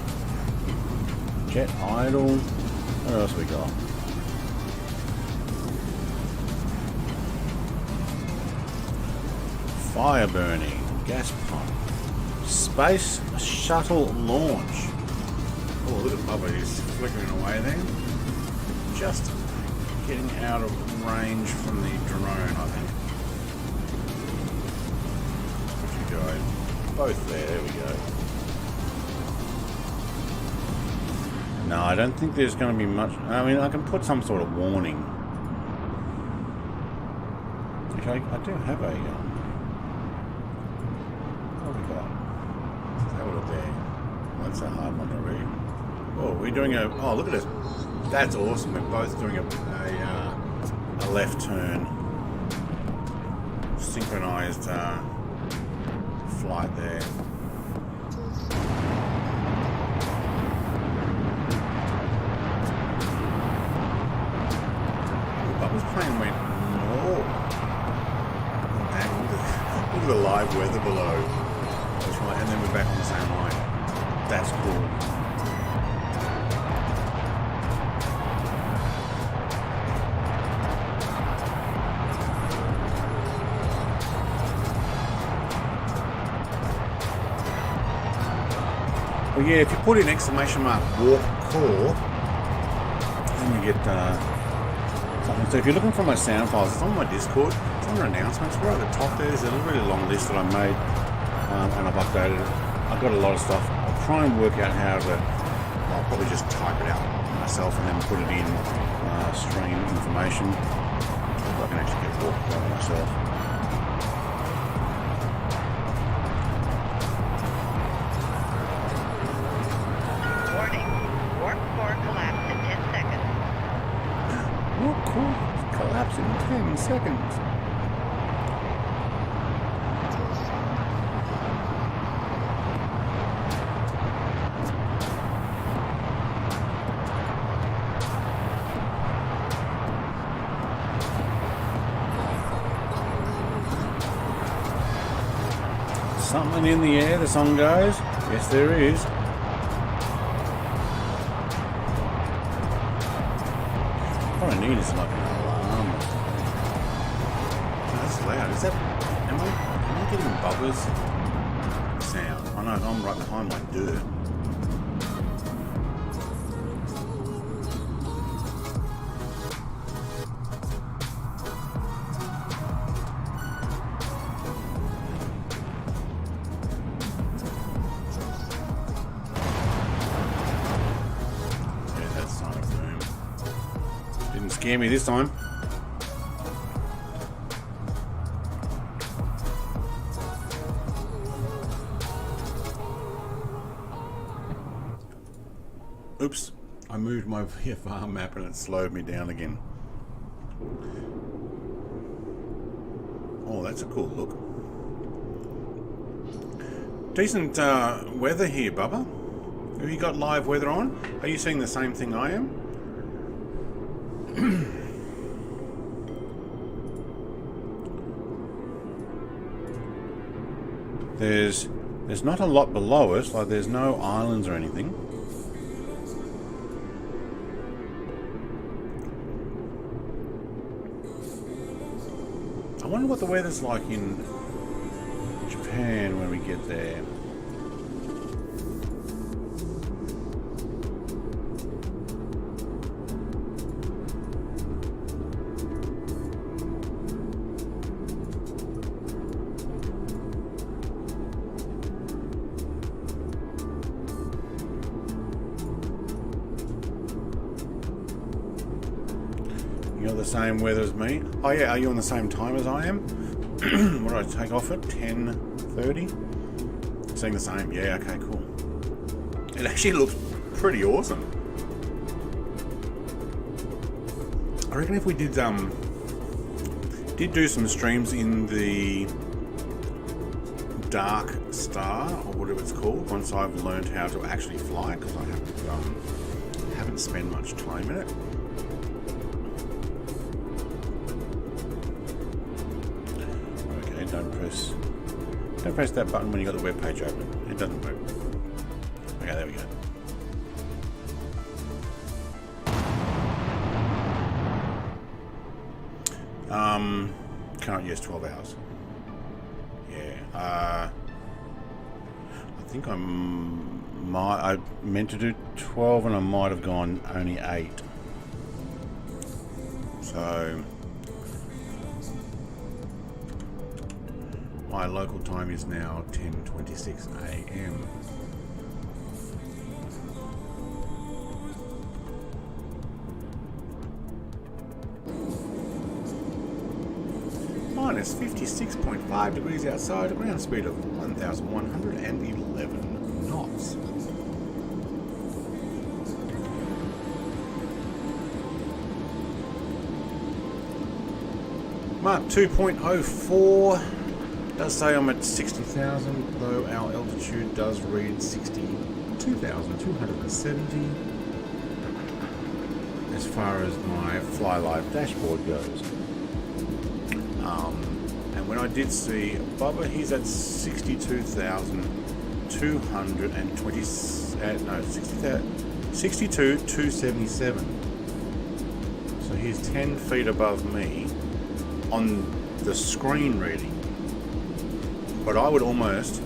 Jet idle. What else we got? Fire burning. Gas pump. Space shuttle launch. Oh, look at Bubba, he's flickering away there. Just getting out of range from the drone, I think. Put you guys both there we go. No, I don't think there's going to be much. I mean, I can put some sort of warning. Okay, I do have a. What have we got? Let's have a look there. That's a hard one to read. Oh, we're doing a. Oh, look at this. That's awesome. We're both doing a left turn. Synchronized flight there. Bubba's plane went north. Look at the live weather below. And then we're back on the same line. That's cool. Well, yeah, if you put in exclamation mark warp core, then you get something. So if you're looking for my sound files, it's on my Discord. It's under announcements. Right at the top there's a really long list that I made, and I've updated it. I've got a lot of stuff. I'll try and work out how to. I'll probably just type it out myself and then put it in stream information. So I can actually get warp core myself. Collapse in 10 seconds. Something in the air, the song goes. Yes, there is. What I need is like an alarm. That's loud. Is that? Am I getting Bubba's sound? I know I'm right behind my dirt. Yeah, that's sonic boom. Didn't scare me this time. Oops, I moved my VFR map and it slowed me down again. Oh, that's a cool look. Decent weather here, Bubba. Have you got live weather on? Are you seeing the same thing I am? There's not a lot below us, like there's no islands or anything. I wonder what the weather's like in Japan when we get there. You're the same weather as me. Oh yeah, are you on the same time as I am? What did I take off at? 10:30? Saying the same. Yeah, okay, cool. It actually looks pretty awesome. I reckon if we did do some streams in the Dark Star, or whatever it's called, once I've learned how to actually fly, because I haven't spent much time in it. Don't press that button when you got the web page open. It doesn't move. Okay, there we go. Current use 12 hours. I think I meant to do 12 and I might have gone only 8. So my local time is now 10:26 a.m. Minus 56.5 degrees outside, a ground speed of 1,111 knots. Mark 2.04 does say I'm at 60,000, though our altitude does read 62,270 as far as my Fly Live dashboard goes. And when I did see Bubba, he's at 62,220, no, 62,277. So he's 10 feet above me on the screen reading. But I would almost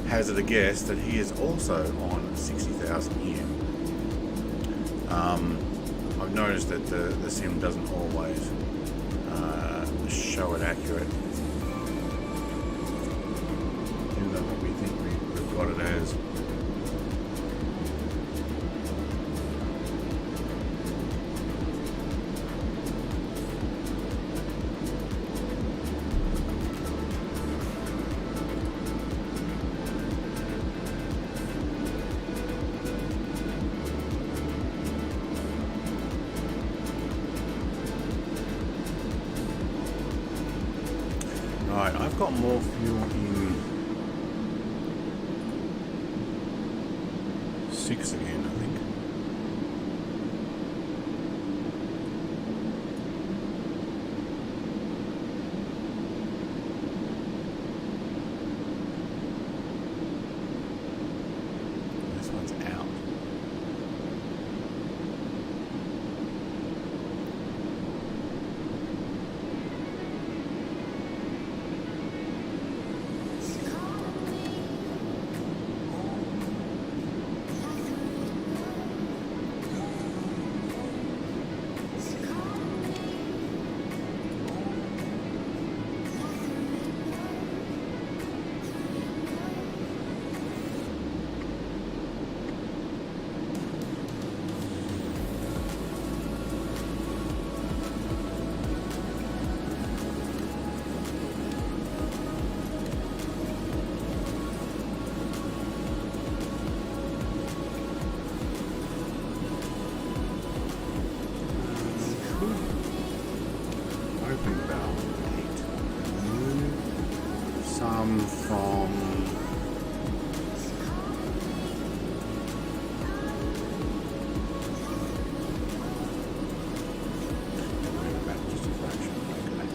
hazard a guess that he is also on 60,000 here. I've noticed that the sim doesn't always show it accurate. Even though we think we've got it as. Right, I've got more fuel in 6 again, I think. This one's out. From just a fraction. Okay.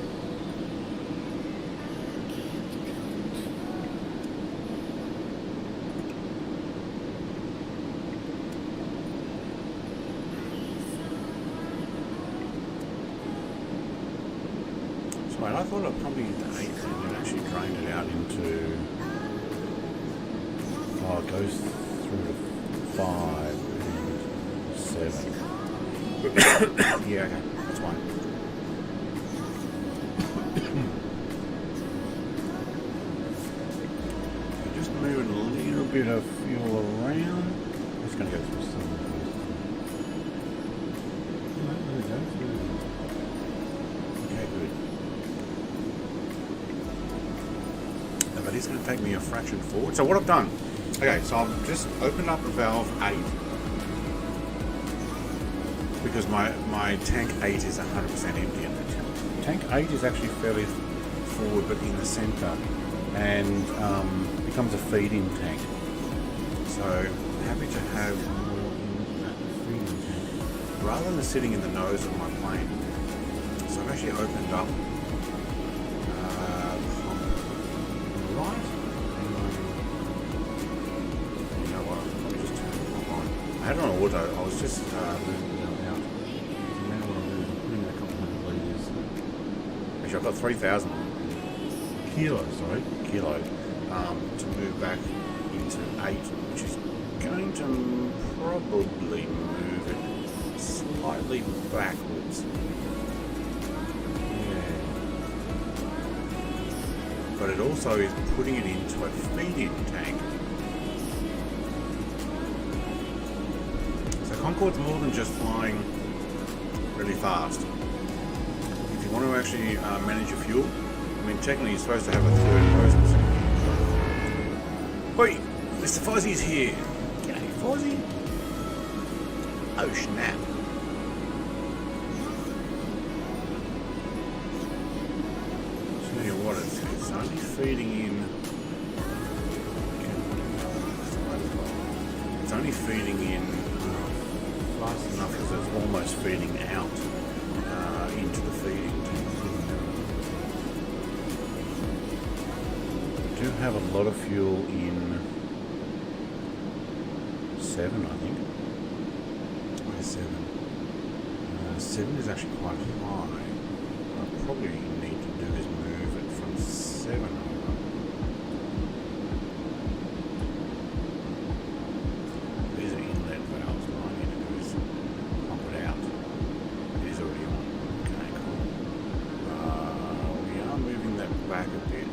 So I thought I'd probably into 8 and then actually drained it out into. Oh, it goes through to 5 and 7. Yeah, okay, that's fine. Just moving a little bit of fuel around. It's going to go through some. Okay, good. But it's going to take me a fraction forward. So what I've done. Okay, so I've just opened up a valve 8 because my tank 8 is 100% empty. And tank 8 is actually fairly forward but in the center and becomes a feed-in tank. So I'm happy to have more in that feed-in tank rather than sitting in the nose of my plane. So I've actually opened up right. I had it on auto, I was just moving it out. Now I'm putting a couple hundred litres. Actually, I've got 3,000 kilo to move back into 8, which is going to probably move it slightly backwards. Yeah. But it also is putting it into a feed-in tank. So Concorde's more than just flying really fast. If you want to actually manage your fuel, I mean, technically you're supposed to have a third person. Oi, Mr. Fozzie's here. G'day, Fozzie. Oh, snap. Tell you what, it's only feeding in. It's only feeding in fast enough because it's almost feeding out into the feeding tank. We do have a lot of fuel in 7, I think. Where's 7? 7 is actually quite high. What I probably need to do is move it from 7 over. These are inlet valves. What I need to do is pump it out. It is already on. Okay, cool. We are moving that back a bit.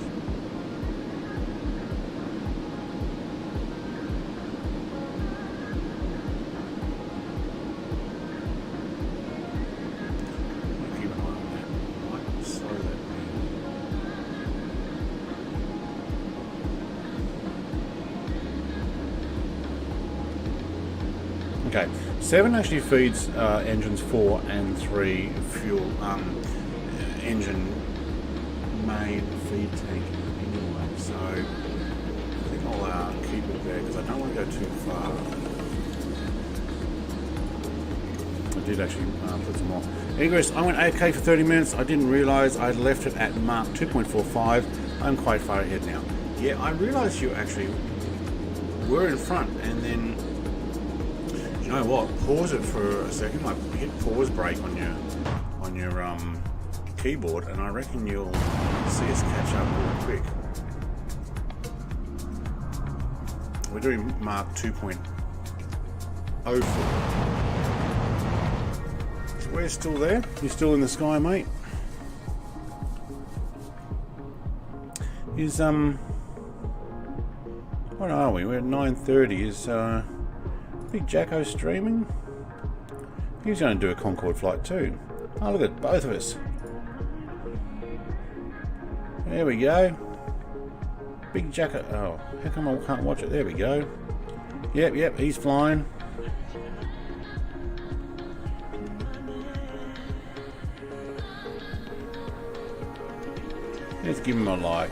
Okay, 7 actually feeds engines 4 and 3 fuel engine main feed tank anyway, so I think I'll keep it there because I don't want to go too far. I did actually put some more. Anyways, I went 8K for 30 minutes. I didn't realise I left it at Mark 2.45. I'm quite far ahead now. Yeah, I realised you actually were in front, and then you know what? Pause it for a second. Like hit pause break on your keyboard, and I reckon you'll see us catch up real quick. We're doing Mark 2.04. So we're still there. You're still in the sky, mate. Is what are we? We're at 9:30. Is Big Jacko streaming? He's going to do a Concorde flight too. Oh, look at both of us. There we go. Big Jacko. Oh, how come I can't watch it? There we go. Yep, he's flying. Let's give him a like.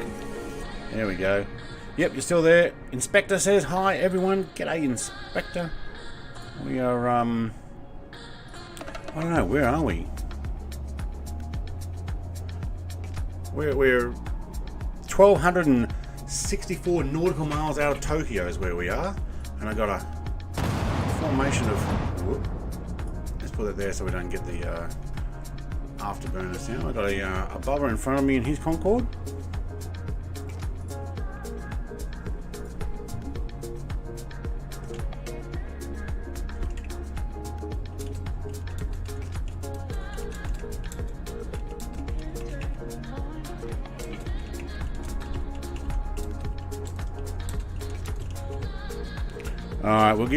There we go. Yep, you're still there. Inspector says hi, everyone. G'day, Inspector. We are, I don't know, where are we? We're 1,264 nautical miles out of Tokyo is where we are. And I got a formation of, whoop, let's put it there so we don't get the afterburners now. I got a Bubba in front of me in his Concorde. Alright, we'll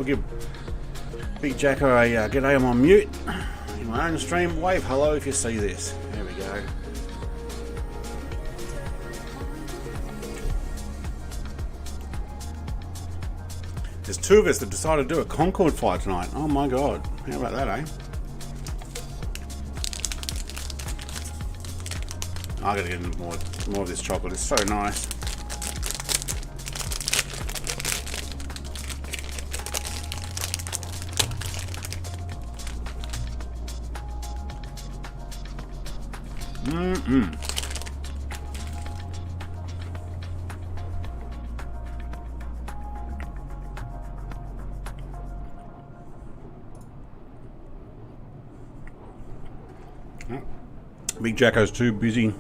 give Big Jacko a g'day. I'm on mute in my own stream. Wave hello if you see this. There we go. There's 2 of us that decided to do a Concorde flight tonight. Oh my god. How about that, eh? I gotta get more of this chocolate. It's so nice. Big Jacko's too busy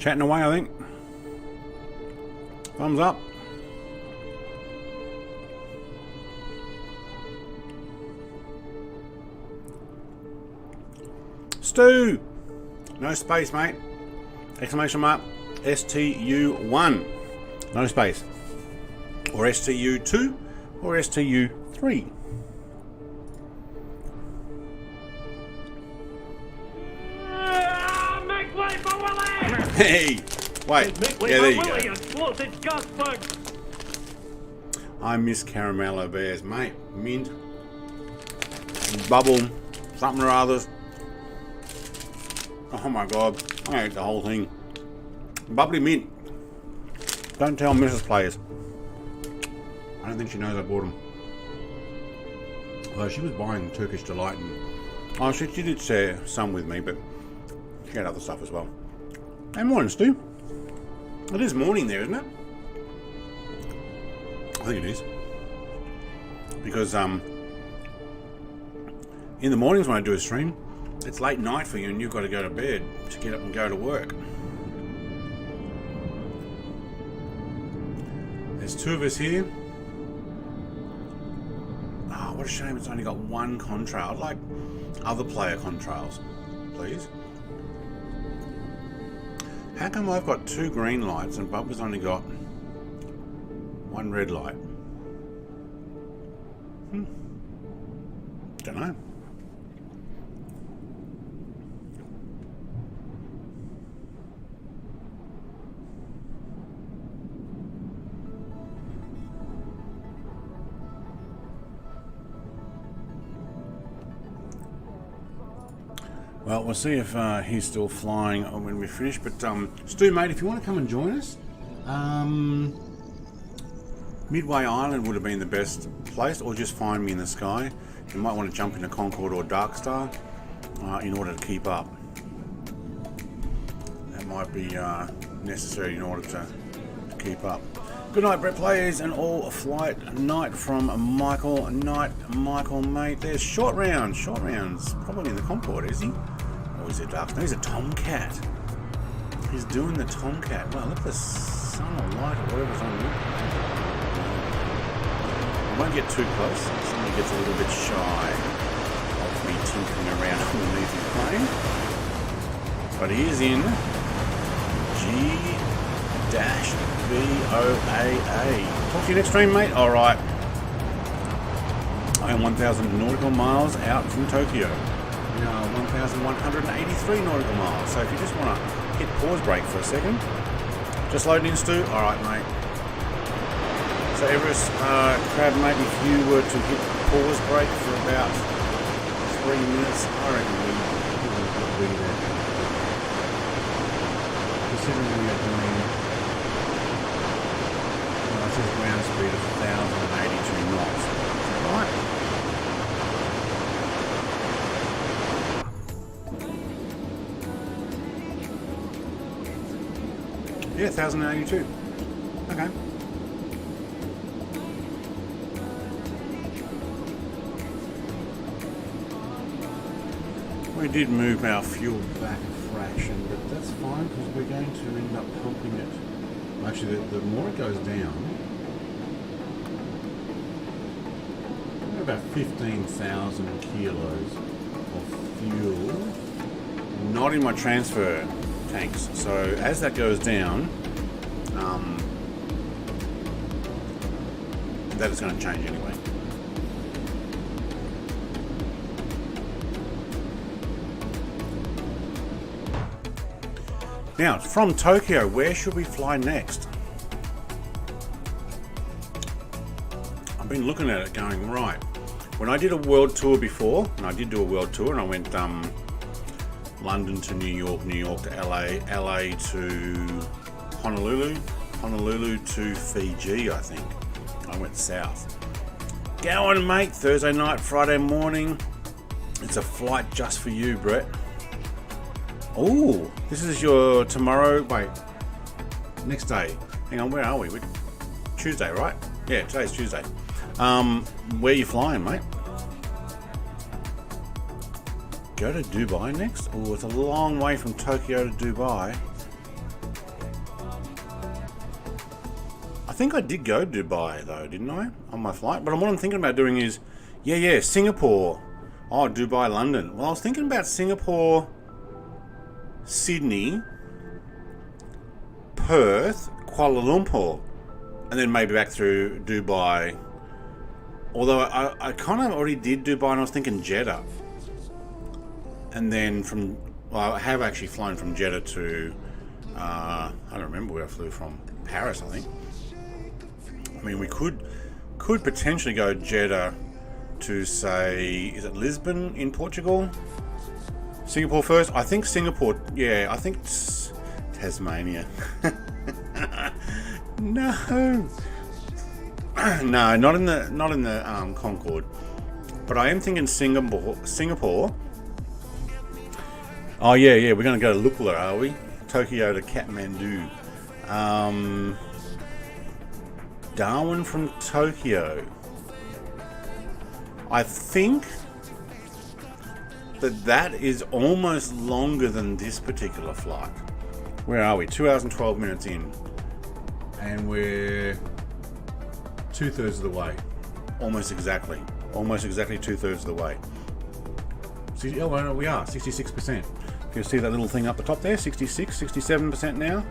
Chatting away, I think. Thumbs up. Stu! No space, mate. Exclamation mark. STU1. No space. Or STU2. Or STU3. Make way for Willie! Hey! Wait. Make way Yeah, for there you Willie, go. explosive Gusbug! I miss Caramello Bears, mate. Mint. Bubble. Something or others. Oh my god. I ate the whole thing. Bubbly mint. Don't tell Mrs. Players. I don't think she knows I bought them. Although she was buying Turkish Delight and... Oh, she did share some with me, but she had other stuff as well. Hey, morning, Stu. It is morning there, isn't it? I think it is. Because, in the mornings when I do a stream, it's late night for you and you've got to go to bed to get up and go to work. There's two of us here. Oh, what a shame it's only got one contrail. I'd like other player contrails, please. How come I've got two green lights and Bubba's only got one red light? Don't know. Well, we'll see if he's still flying when we finish. But Stu, mate, if you want to come and join us, Midway Island would have been the best place, or just find me in the sky. You might want to jump into Concorde or Darkstar in order to keep up. That might be necessary in order to keep up. Good night, Brett Players, and all flight night from Michael. Night, Michael, mate. There's short rounds. Short rounds. Probably in the Concorde, is he? Or is it Darkstar? No, he's a Tomcat. He's doing the Tomcat. Well, look at the sun or light or whatever's on there. I won't get too close. Somebody gets a little bit shy of me tinkering around underneath his plane. But he is in G-BOAA. Talk to you next stream, mate. Alright. I am 1,000 nautical miles out from Tokyo. We are 1,183 nautical miles. So if you just want to hit pause break for a second. Just loading in, Stu. Alright, mate. So Everest, Crab, mate, if you were to hit pause break for about 3 minutes, I reckon we would be there. Considering we are doing, well, it says ground speed of 1,082 knots. Right? Yeah, 1,082. Okay. We did move our fuel back a fraction, but that's fine because we're going to end up pumping it. Actually, the more it goes down, we're about 15,000 kilos of fuel, not in my transfer tanks. So as that goes down, that is going to change anyway. Now, from Tokyo, where should we fly next? I've been looking at it going, right. When I did a world tour before, and I did do a world tour, and I went London to New York, New York to LA, LA to Honolulu, Honolulu to Fiji, I think. I went south. Go on, mate, Thursday night, Friday morning. It's a flight just for you, Brett. Oh, this is your tomorrow. Wait, next day. Hang on, where are we? Tuesday, right? Yeah, today's Tuesday. Where are you flying, mate? Go to Dubai next? Oh, it's a long way from Tokyo to Dubai. I think I did go to Dubai though, didn't I? On my flight. But what I'm thinking about doing is, yeah, Singapore. Oh, Dubai, London. Well, I was thinking about Singapore, Sydney, Perth, Kuala Lumpur, and then maybe back through Dubai. Although I kind of already did Dubai, and I was thinking Jeddah. And then I have actually flown from Jeddah to, I don't remember where I flew from. Paris, I think. I mean, we could potentially go Jeddah to, say, is it Lisbon in Portugal? Singapore first? I think Singapore, yeah, I think Tasmania. No. No, not in the Concorde. But I am thinking Singapore. Oh yeah, we're going to go to Lukla, are we? Tokyo to Kathmandu. Darwin from Tokyo. I think that is almost longer than this particular flight. Where are we? 2 hours and 12 minutes in. And we're 2/3 of the way. Almost exactly 2/3 of the way. Oh, well, we are 66%. You see that little thing up the top there? 66, 67% now.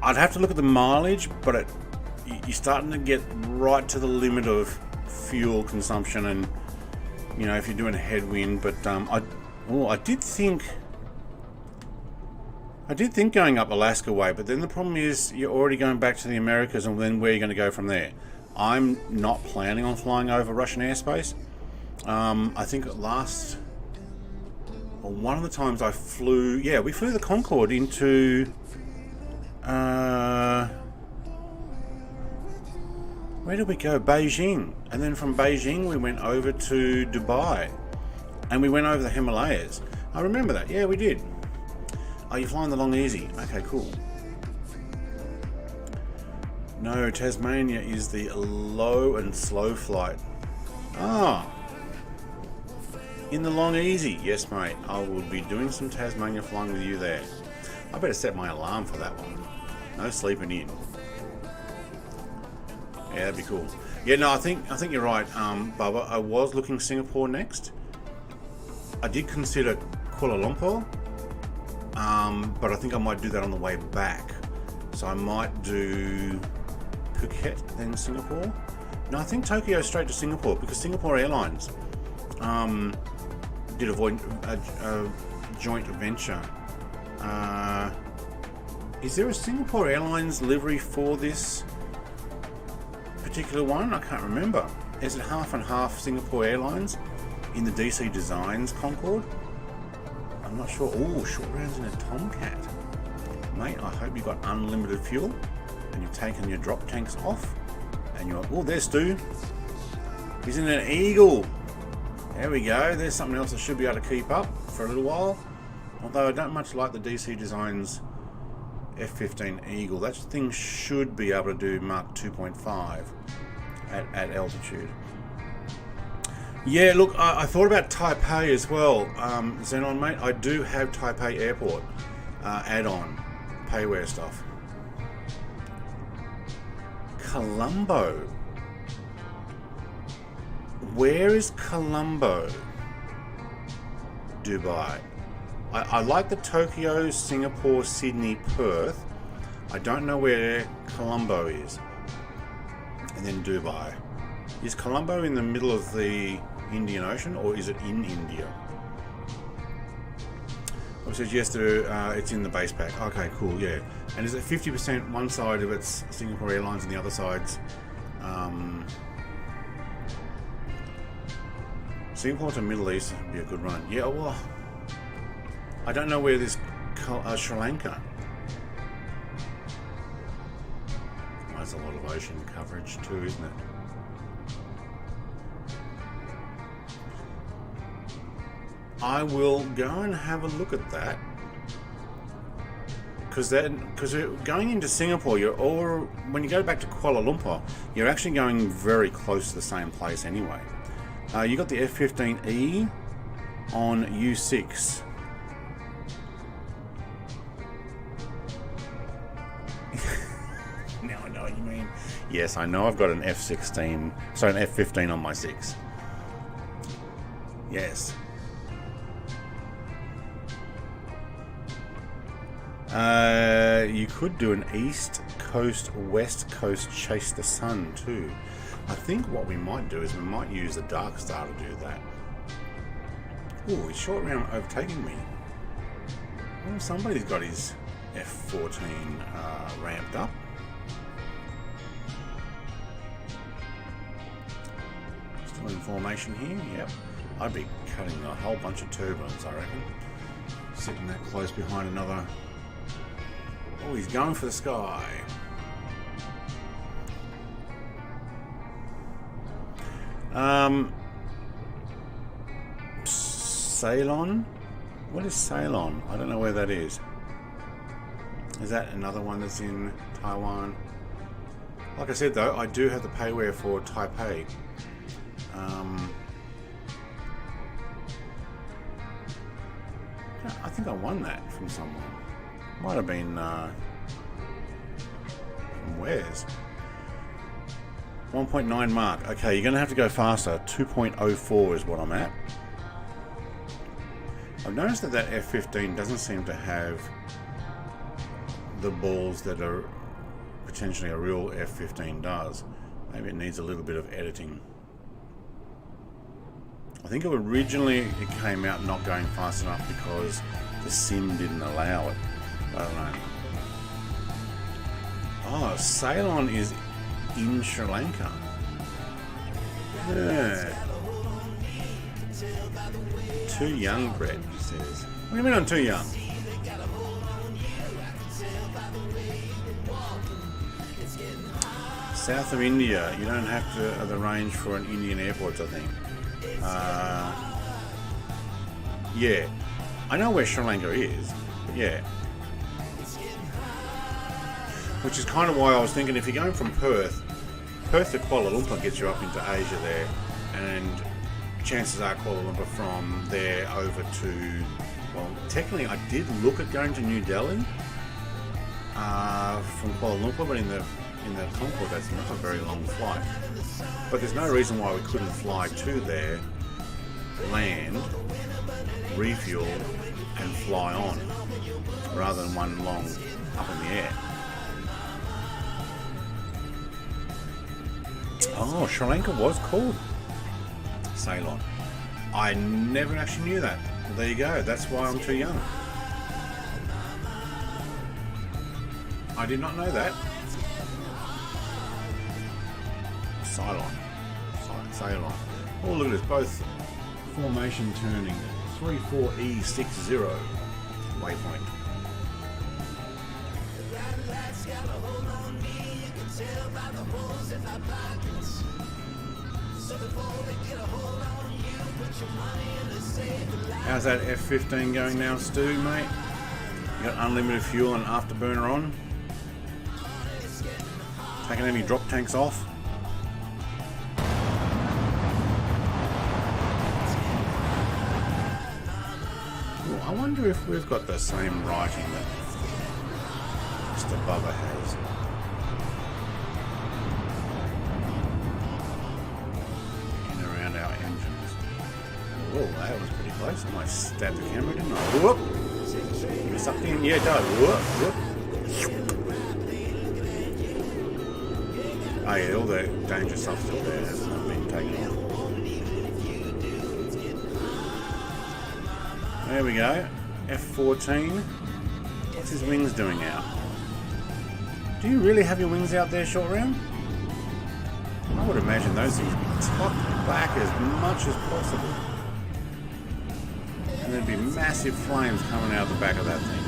I'd have to look at the mileage, but you're starting to get right to the limit of fuel consumption, and you know, if you're doing a headwind. But I did think going up Alaska way, but then the problem is you're already going back to the Americas, and then where are you going to go from there? I'm not planning on flying over Russian airspace. I think one of the times I flew, we flew the Concorde into, where did we go? Beijing. And then from Beijing we went over to Dubai. And we went over the Himalayas. I remember that. Yeah, we did. Are you flying the Long Easy? Okay, cool. No, Tasmania is the low and slow flight. In the Long Easy. Yes, mate. I will be doing some Tasmania flying with you there. I better set my alarm for that one. No sleeping in. Yeah, that'd be cool. Yeah, no, I think you're right, Bubba. I was looking Singapore next. I did consider Kuala Lumpur, but I think I might do that on the way back. So I might do Phuket, then Singapore. No, I think Tokyo straight to Singapore, because Singapore Airlines did a joint venture. Is there a Singapore Airlines livery for this particular one? I can't remember. Is it half and half Singapore Airlines in the DC Designs Concorde? I'm not sure. Oh, short rounds in a Tomcat. Mate, I hope you've got unlimited fuel and you've taken your drop tanks off. And you're, oh, there's Stu. He's in an Eagle. There we go. There's something else I should be able to keep up for a little while. Although I don't much like the DC Designs F-15 Eagle. That thing should be able to do Mach 2.5 at altitude. Yeah, look, I thought about Taipei as well, Xenon, mate. I do have Taipei Airport add-on payware stuff. Colombo. Where is Colombo? Dubai. I like the Tokyo, Singapore, Sydney, Perth. I don't know where Colombo is. And then Dubai. Is Colombo in the middle of the Indian Ocean, or is it in India? It says yes, it's in the base pack. Okay, cool, yeah. And is it 50% one side of it's Singapore Airlines and the other side's Singapore to Middle East would be a good run. Yeah, well, I don't know where this Sri Lanka. Well, there's a lot of ocean coverage too, isn't it? I will go and have a look at that, because going into Singapore, when you go back to Kuala Lumpur, you're actually going very close to the same place anyway. You got the F-15E on U6. Yes, I know I've got an F16, sorry, an F15 on my 6. Yes. You could do an East Coast, West Coast Chase the Sun too. I think what we might do is we might use the Dark Star to do that. Oh, he's short round overtaking me. Well, somebody's got his F14 ramped up. Still in formation here, yep. I'd be cutting a whole bunch of turbulence, I reckon. Sitting that close behind another. Oh, he's going for the sky. Ceylon? What is Ceylon? I don't know where that is. Is that another one that's in Taiwan? Like I said though, I do have the payware for Taipei. I think I won that from someone. Might have been from Where's? 1.9 mark. Okay, you're going to have to go faster. 2.04 is what I'm at. I've noticed that F15 doesn't seem to have the balls that are potentially a real F15 does. Maybe it needs a little bit of editing. I think originally it came out not going fast enough because the sim didn't allow it. I don't know. Oh, Ceylon is in Sri Lanka. Yeah. Too young, Brett, he says. What do you mean I'm too young? South of India. You don't have to the range for an Indian airport, I think. Yeah. I know where Sri Lanka is, but yeah. Which is kind of why I was thinking if you're going from Perth to Kuala Lumpur gets you up into Asia there, and chances are Kuala Lumpur from there over to, well, technically I did look at going to New Delhi from Kuala Lumpur, but in the Concorde that's not a very long flight. But there's no reason why we couldn't fly to there, land, refuel, and fly on, rather than one long up in the air. Oh, Sri Lanka was called Ceylon. I never actually knew that. Well, there you go. That's why I'm too young. I did not know that. Ceylon. Ceylon. Oh, look at this. Both formation turning. 34E60 waypoint. How's that F15 going now, Stu, mate? You got unlimited fuel and afterburner on? Taking any drop tanks off? Ooh, I wonder if we've got the same writing that Mr. Bubba has. In around our engines. Oh, that was pretty close. I might stab the camera, didn't I? Whoop! Give me something. Yeah, it does. Whoop! Whoop! Oh yeah, all the dangerous stuff still there hasn't been taken off. There we go. F14. What's his wings doing out? Do you really have your wings out there, short round? I would imagine those things would be tucked back as much as possible. And there'd be massive flames coming out the back of that thing.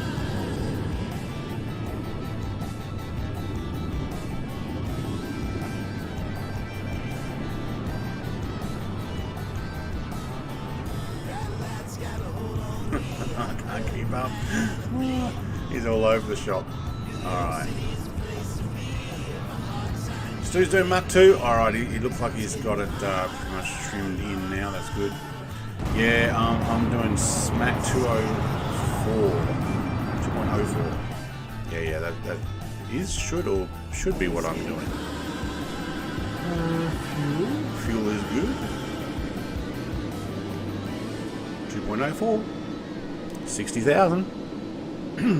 I can't keep up. He's all over the shop. Alright. Stu's doing Mach 2. Alright, he looks like he's got it pretty much trimmed in now. That's good. Yeah, I'm doing Smack 2.04. Yeah, that should be what I'm doing. 2.04, 60,000.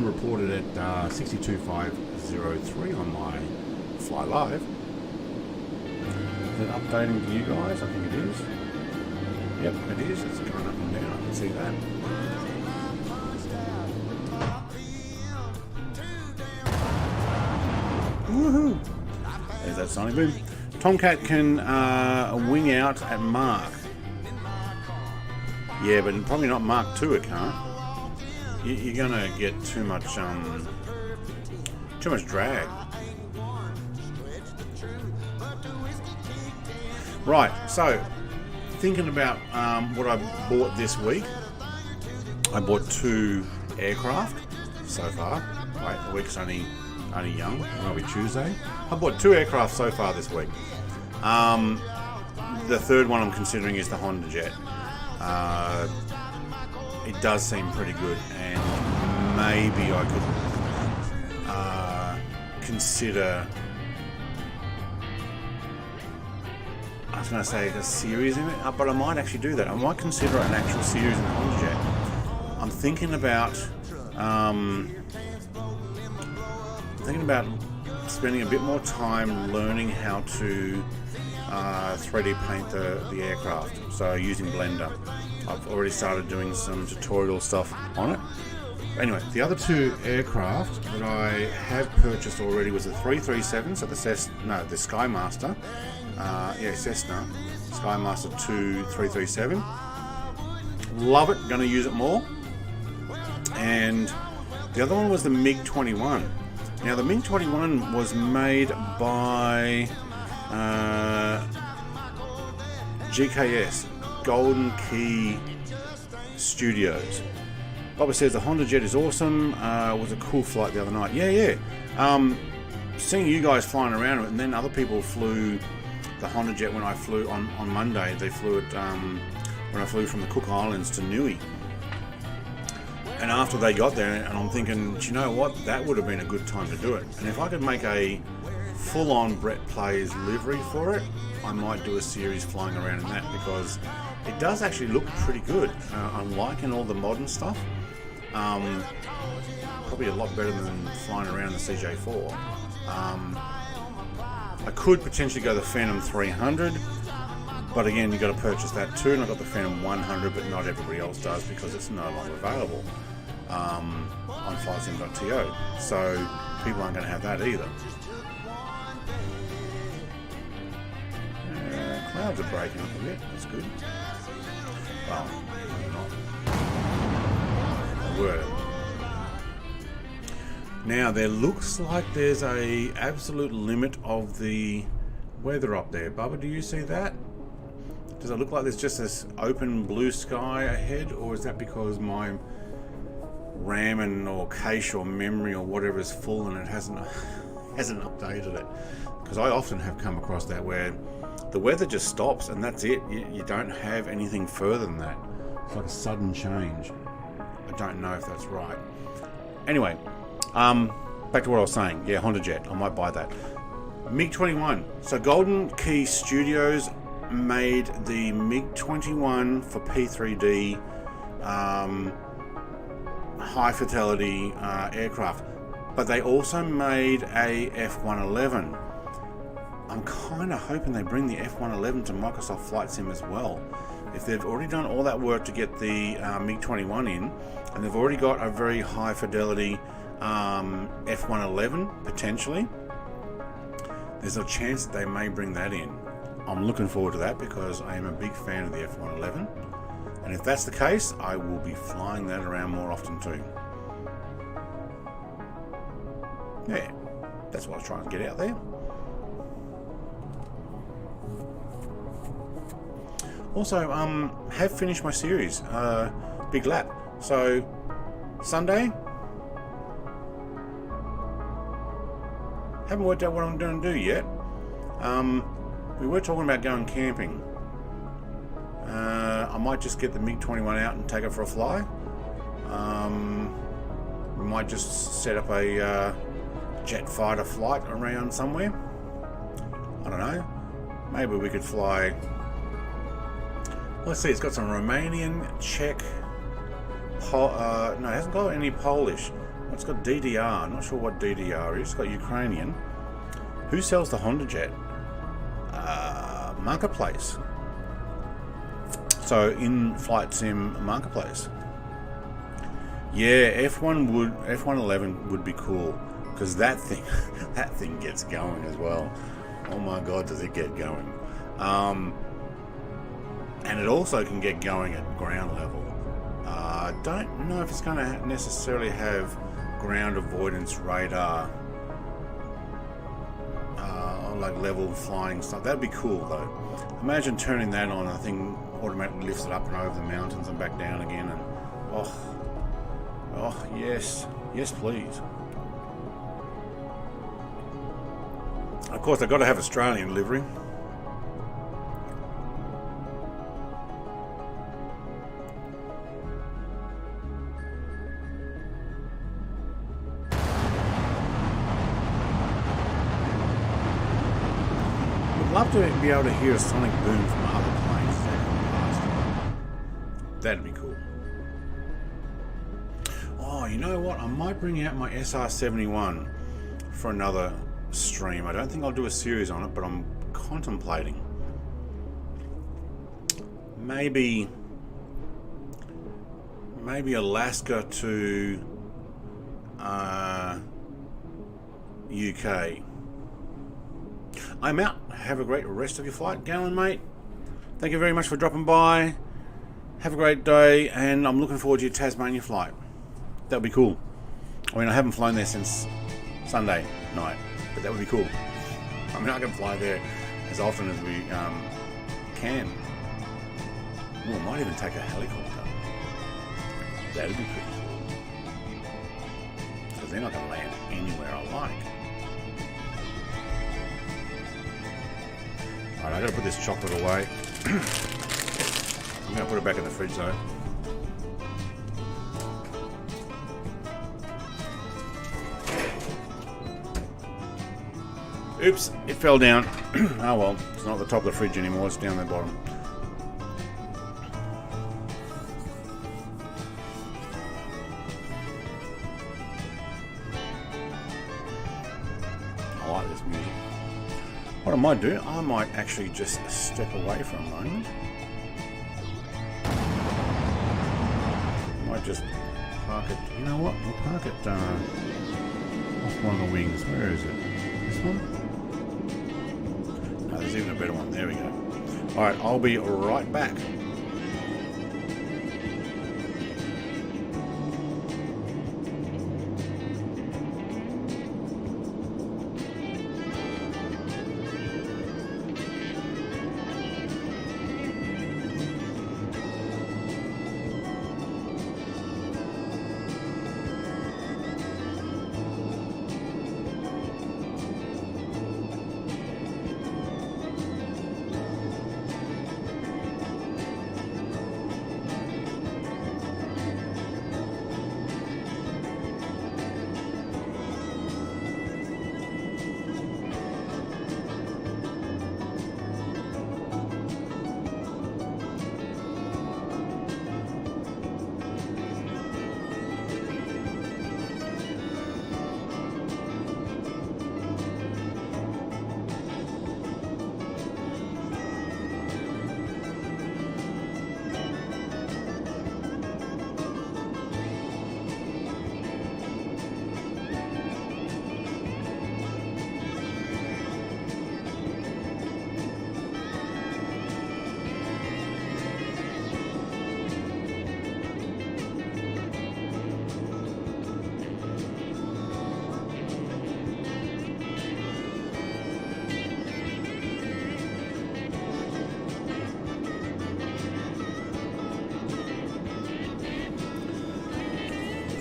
Reported at 62,503 on my Fly Live. Is it updating to you guys? I think it is. Yep, it is. It's going up and down. I can see that. Woohoo! There's that Sonic Boom. Tomcat can wing out at Mark. Yeah, but probably not Mark 2 it can't. You're gonna get too much drag. Right, so thinking about what I bought this week. I bought 2 aircraft so far. Wait, the week's only young. It'll be Tuesday. I bought 2 aircraft so far this week. The third one I'm considering is the Honda Jet. It does seem pretty good, and maybe I could consider. I was going to say a series in it, but I might actually do that. I might consider an actual series in the Honda Jet. I'm thinking about spending a bit more time learning how to 3D paint the aircraft. So using Blender. I've already started doing some tutorial stuff on it. Anyway, the other 2 aircraft that I have purchased already was the 337, so the Skymaster. Cessna Skymaster 2 337. Love it, gonna use it more. And the other one was the MiG-21. Now the MiG-21 was made by GKS, Golden Key Studios. Bobby says the Honda Jet is awesome. It was a cool flight the other night. Yeah. Seeing you guys flying around it, and then other people flew the Honda Jet when I flew on Monday. They flew it when I flew from the Cook Islands to Niue. And after they got there, and I'm thinking, do you know what? That would have been a good time to do it. And if I could make a full-on Brett Plays livery for it, I might do a series flying around in that, because it does actually look pretty good. I'm liking all the modern stuff. Probably a lot better than flying around in the CJ4. I could potentially go the Phantom 300, but again, you've got to purchase that too. And I've got the Phantom 100, but not everybody else does because it's no longer available on flysim.to. So people aren't going to have that either. Clouds are breaking up a bit. That's good. Well, maybe not. They were. Now there looks like there's a absolute limit of the weather up there. Bubba, do you see that? Does it look like there's just this open blue sky ahead, or is that because my RAM or cache or memory or whatever is full and it hasn't updated it? Because I often have come across that where the weather just stops and that's it. You don't have anything further than that. It's like a sudden change. I don't know if that's right. Anyway, back to what I was saying. Yeah, Honda Jet. I might buy that. MiG-21. So Golden Key Studios made the MiG-21 for P3D high fidelity aircraft, but they also made a F-111. I'm kind of hoping they bring the F-111 to Microsoft Flight Sim as well. If they've already done all that work to get the MiG-21 in, and they've already got a very high fidelity F-111 potentially, there's a chance that they may bring that in. I'm looking forward to that because I am a big fan of the F-111, and if that's the case, I will be flying that around more often too. Yeah, that's what I was trying to get out there. Also, have finished my series, Big Lap. So, Sunday, haven't worked out what I'm going to do yet. We were talking about going camping. I might just get the MiG-21 out and take it for a fly. We might just set up a jet fighter flight around somewhere. I don't know. Maybe we could fly. Let's see, it's got some Romanian, Czech, no, it hasn't got any Polish. It's got DDR. I'm not sure what DDR is. It's got Ukrainian. Who sells the Honda Jet? Marketplace. So in Flight Sim Marketplace. Yeah, F111 would be cool, because that thing gets going as well. Oh my god, does it get going. And it also can get going at ground level. I don't know if it's going to necessarily have ground avoidance radar, like level flying stuff. That'd be cool though. Imagine turning that on, and the thing automatically lifts it up and over the mountains and back down again, and oh yes, yes please. Of course, they've got to have Australian livery. I'd love to be able to hear a sonic boom from other planes that come past. That'd be cool. Oh, you know what? I might bring out my SR71 for another stream. I don't think I'll do a series on it, but I'm contemplating. Maybe Alaska to UK. I'm out. Have a great rest of your flight, Galen, mate. Thank you very much for dropping by. Have a great day, and I'm looking forward to your Tasmania flight. That'll be cool. I mean, I haven't flown there since Sunday night, but that would be cool. I mean, I can fly there as often as we can. Ooh, I might even take a helicopter. That'd be pretty cool. Because then I can land anywhere I like. Alright, I gotta put this chocolate away. I'm gonna put it back in the fridge though. Oops, it fell down. Oh well, it's not at the top of the fridge anymore, it's down the bottom. I like this music. What I might do, I might actually just step away for a moment. I might just park it. You know what? We'll park it off one of the wings. Where is it? This one? No, there's even a better one. There we go. Alright, I'll be right back.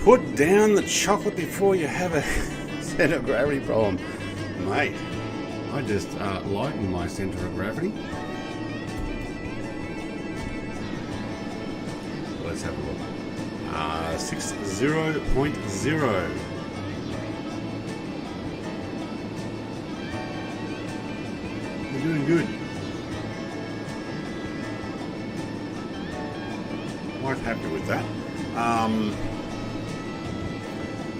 Put down the chocolate before you have a center of gravity problem. Mate, I just lightened my center of gravity. Let's have a look. 60.0. We're doing good. Quite happy with that.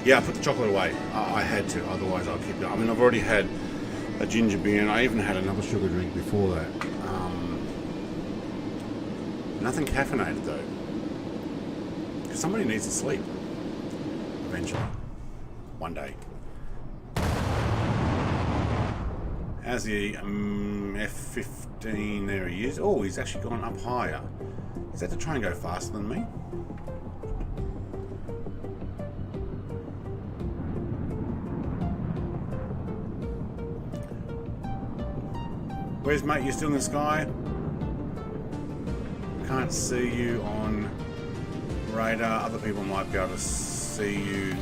Yeah, I put the chocolate away. I had to, otherwise I'll keep it. I mean, I've already had a ginger beer, and I even had another sugar drink before that. Nothing caffeinated though, because somebody needs to sleep eventually, one day. How's the F15? There he is. Oh, he's actually gone up higher. Is that to try and go faster than me? Where's mate? You still in the sky? Can't see you on radar. Other people might be able to see you.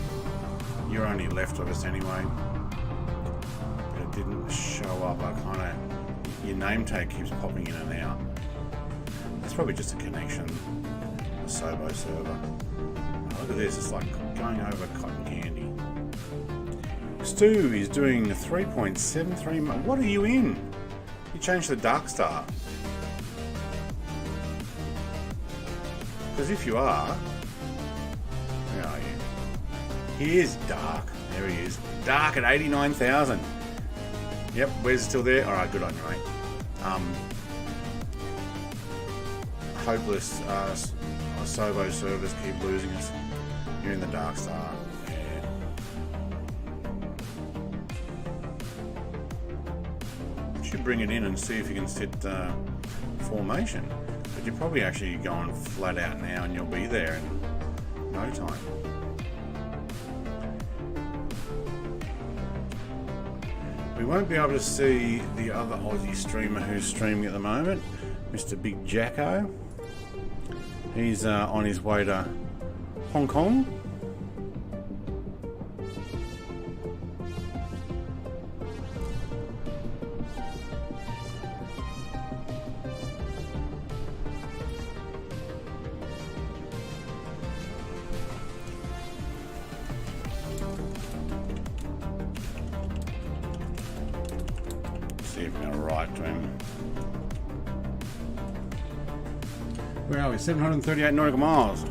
You're only left of us anyway. But it didn't show up. Your name tag keeps popping in and out. That's probably just a connection. A Sobo server. Oh, look at this. It's like going over cotton candy. Stu is doing 3.73. What are you in? You changed the Dark Star. Because if you are, where are you? He is dark. There he is. Dark at 89,000. Yep, where's it still there? Alright, good on you, mate. Hopeless Sobo servers keep losing us. You're in the Dark Star. Yeah. Should bring it in and see if you can sit formation. But you're probably actually going flat out now and you'll be there in no time. We won't be able to see the other Aussie streamer who's streaming at the moment, Mr. Big Jacko. He's on his way to Hong Kong. See if we're going to write to him. Where are we? 738 nautical miles.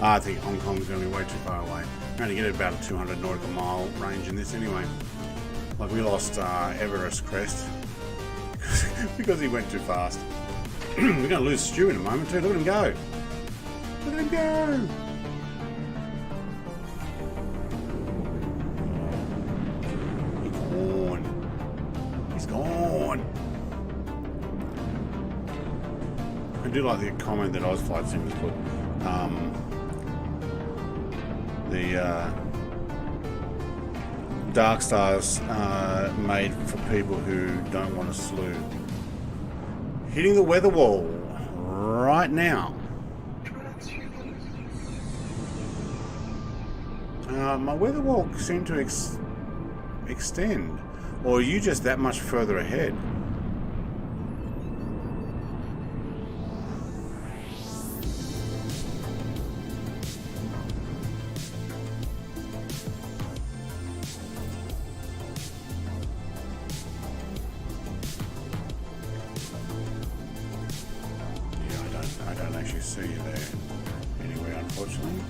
I think Hong Kong's going to be way too far away. We're going to get about a 200 nautical mile range in this anyway. Like we lost Everest Crest because he went too fast. We're going to lose Stu in a moment too. Look at him go. Look at him go. He's gone. He's gone. I do like the comment that OzFlight Sims put. The Dark Stars made for people who don't want to slew. Hitting the weather wall right now. My weather wall seemed to extend, or are you just that much further ahead? I don't actually see you there anywhere, unfortunately.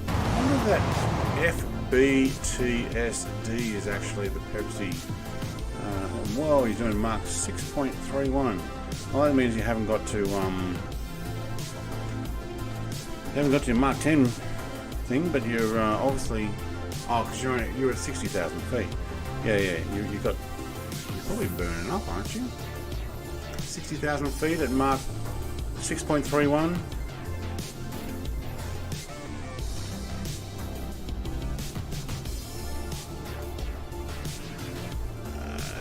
I wonder if that FBTSD is actually the Pepsi. Whoa, he's doing Mark 6.31. Well, that means you haven't got to your Mark 10 thing, but you're obviously because you're at 60,000 feet. Yeah, you're probably burning up, aren't you? 60,000 feet at Mark 6.31.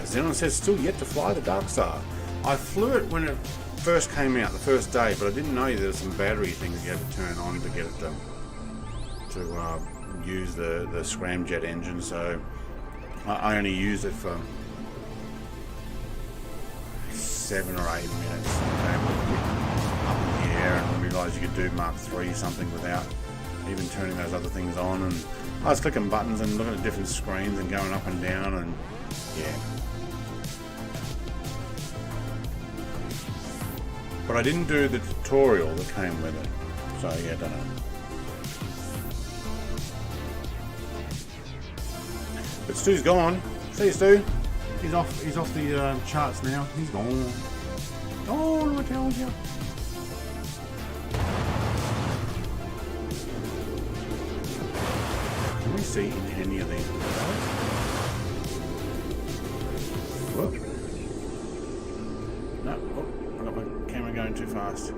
Xenon says still yet to fly the Dark Star. I flew it when it first came out, the first day, but I didn't know there were some battery things you had to turn on to get it to use the scramjet engine. So I only used it for 7 or 8 minutes. Okay. air and realised you could do Mark III something without even turning those other things on. And I was clicking buttons and looking at different screens and going up and down, and yeah. But I didn't do the tutorial that came with it, so yeah, I don't know. But Stu's gone. See you, Stu. He's off the charts now. He's gone. Oh, I told you. Can we see in any of these windows? Whoop. No, oh, I got my camera going too fast.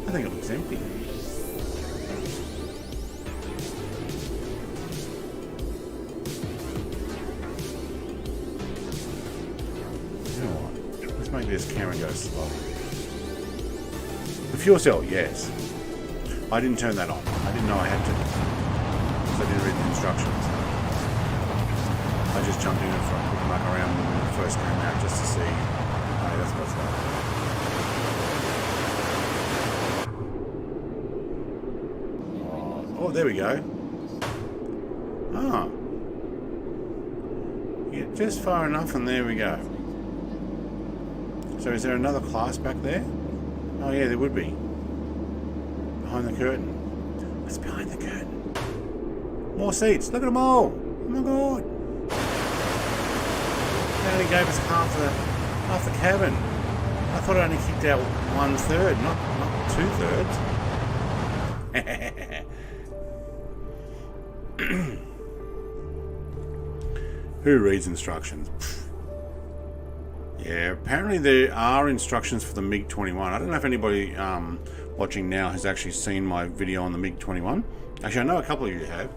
I think it looks empty. Make this camera go slow. The fuel cell, yes. I didn't turn that on. I didn't know I had to, because I didn't read the instructions. I just jumped in and for a quick muck around when it first came out just to see. Hey, that's what's that. Oh, there we go. Ah. Yeah, just far enough, and there we go. So is there another class back there? Oh yeah, there would be. Behind the curtain. What's behind the curtain? More seats. Look at them all. Oh my god. They only gave us half the cabin. I thought I only kicked out 1/3, not 2/3. Who reads instructions? Yeah, apparently there are instructions for the MiG-21. I don't know if anybody watching now has actually seen my video on the MiG-21. Actually, I know a couple of you have.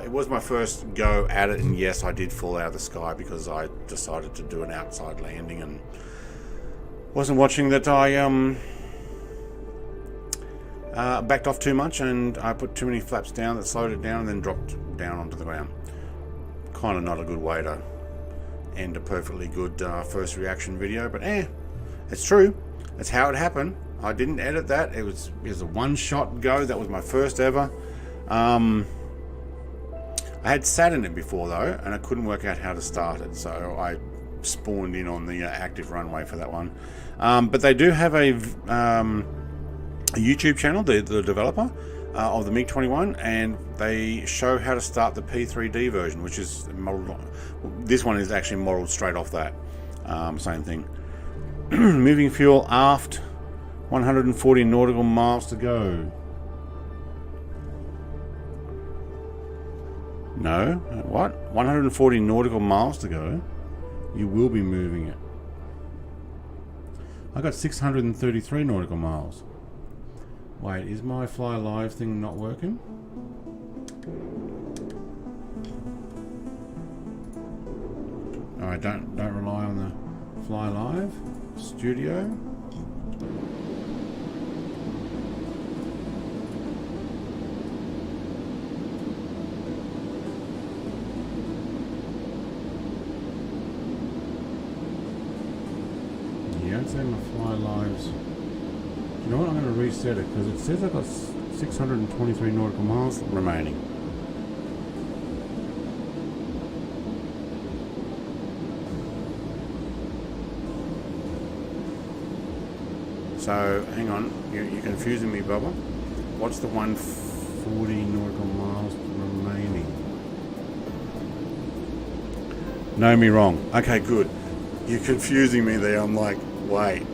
It was my first go at it, and yes, I did fall out of the sky because I decided to do an outside landing and wasn't watching that I backed off too much, and I put too many flaps down that slowed it down and then dropped down onto the ground. Kind of not a good way to end a perfectly good first reaction video, but it's true. That's how it happened. I didn't edit that. It was a one-shot go. That was my first ever. I had sat in it before though, and I couldn't work out how to start it, so I spawned in on the active runway for that one. But they do have a YouTube channel, the developer of the MiG-21, and they show how to start the P3D version, which is modeled. This one is actually modeled straight off that. Same thing. Moving fuel aft, 140 nautical miles to go. No, what? 140 nautical miles to go. You will be moving it. I got 633 nautical miles. Wait, is my fly live thing not working? Alright, don't rely on the fly live studio. Yeah, it's in my fly lives. You know what? I'm going to reset it because it says I've got 623 nautical miles remaining. So, hang on, you're confusing me, Bubba. What's the 140 nautical miles remaining? Know me wrong. Okay, good. You're confusing me there. I'm like, wait.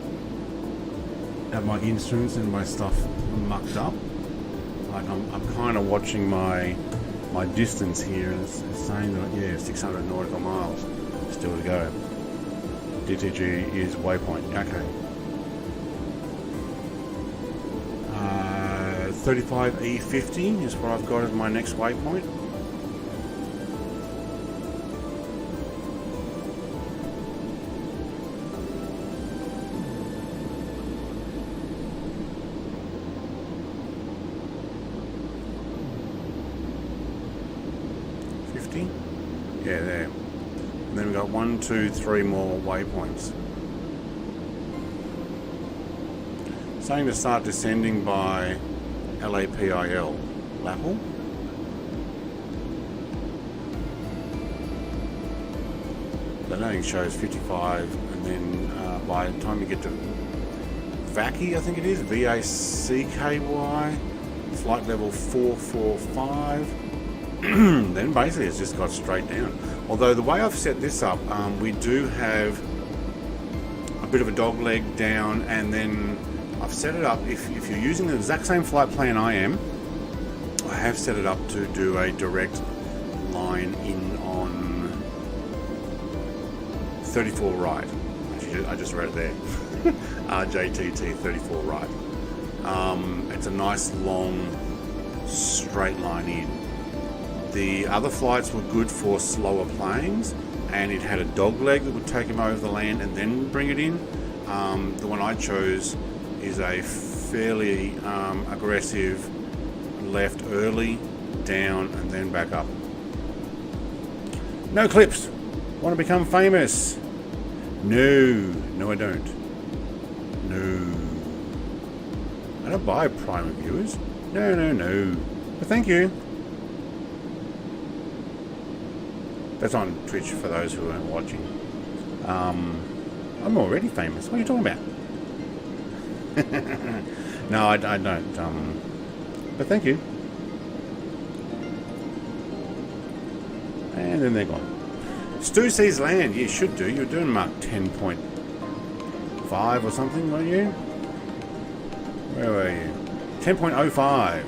Have my instruments and my stuff mucked up? Like, I'm kind of watching my distance here, and it's saying that, yeah, 600 nautical miles still to go. DTG is waypoint. Okay. 35E50 is what I've got as my next waypoint. Yeah, there. And then we've got 1, 2, 3 more waypoints. Saying to start descending by LAPIL. Lapel? That only shows 55, and then by the time you get to VACY, I think it is, VACKY, flight level 445, then basically it's just got straight down. Although the way I've set this up, we do have a bit of a dog leg down, and then I've set it up, if you're using the exact same flight plan I am, I have set it up to do a direct line in on 34 right. Actually, I just wrote it there. RJTT 34 right. It's a nice long straight line in. The other flights were good for slower planes, and it had a dog leg that would take him over the land and then bring it in. The one I chose is a fairly aggressive left early, down, and then back up. No clips. Want to become famous? No, I don't. No. I don't buy Prime viewers. No. But thank you. That's on Twitch for those who aren't watching. I'm already famous. What are you talking about? No, I don't. But thank you. And then they're gone. Stu sees land. You should do. You're doing Mark 10.5 or something, weren't you? Where were you? 10.05.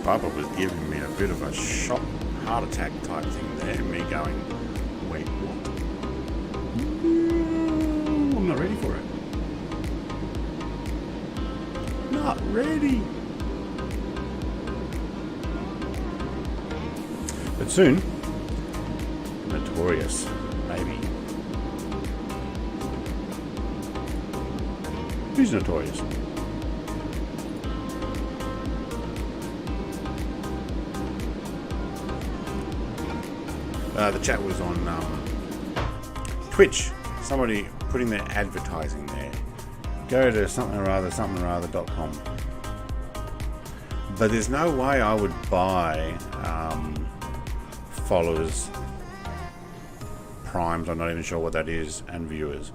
Bubba was giving me a bit of a shock, heart attack type thing there. Me going, wait, what? I'm not ready for it. Not ready. But soon, Notorious, maybe. Who's Notorious? The chat was on Twitch. Somebody putting their advertising there. Go to somethingorother.com. But there's no way I would buy followers, primes, I'm not even sure what that is, and viewers.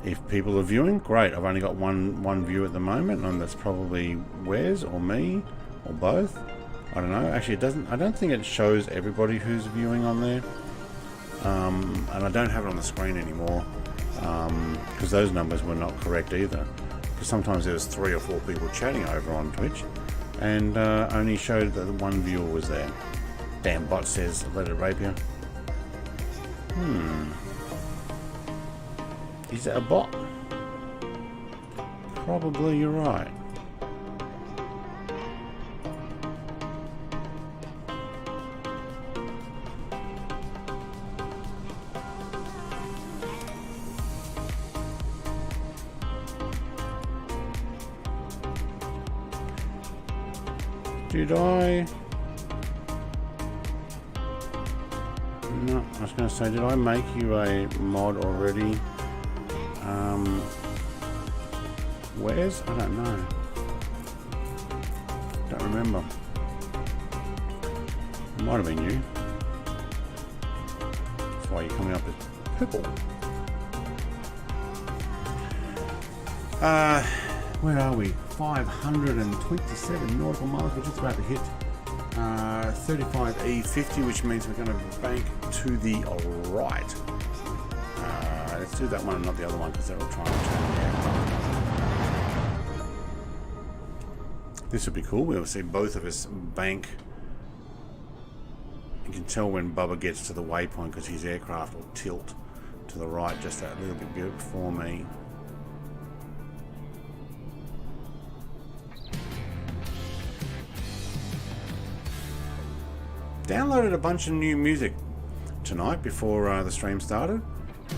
If people are viewing, great. I've only got one view at the moment, and that's probably Wes or me or both. I don't know. Actually, it doesn't. I don't think it shows everybody who's viewing on there, and I don't have it on the screen anymore because those numbers were not correct either. Because sometimes there was 3 or 4 people chatting over on Twitch, and only showed that one viewer was there. Damn bot says, "Let it rape you." Is it a bot? Probably you're right. Did I? No, I was going to say, did I make you a mod already? Where's? I don't know. Don't remember. It might have been you. That's why you're coming up as purple. Where are we? 527 nautical miles. We're just about to hit 35E50, which means we're going to bank to the right. Let's do that one and not the other one because they're all trying to turn the aircraft. This would be cool. We'll see both of us bank. You can tell when Bubba gets to the waypoint because his aircraft will tilt to the right just a little bit before me. Downloaded a bunch of new music tonight before the stream started.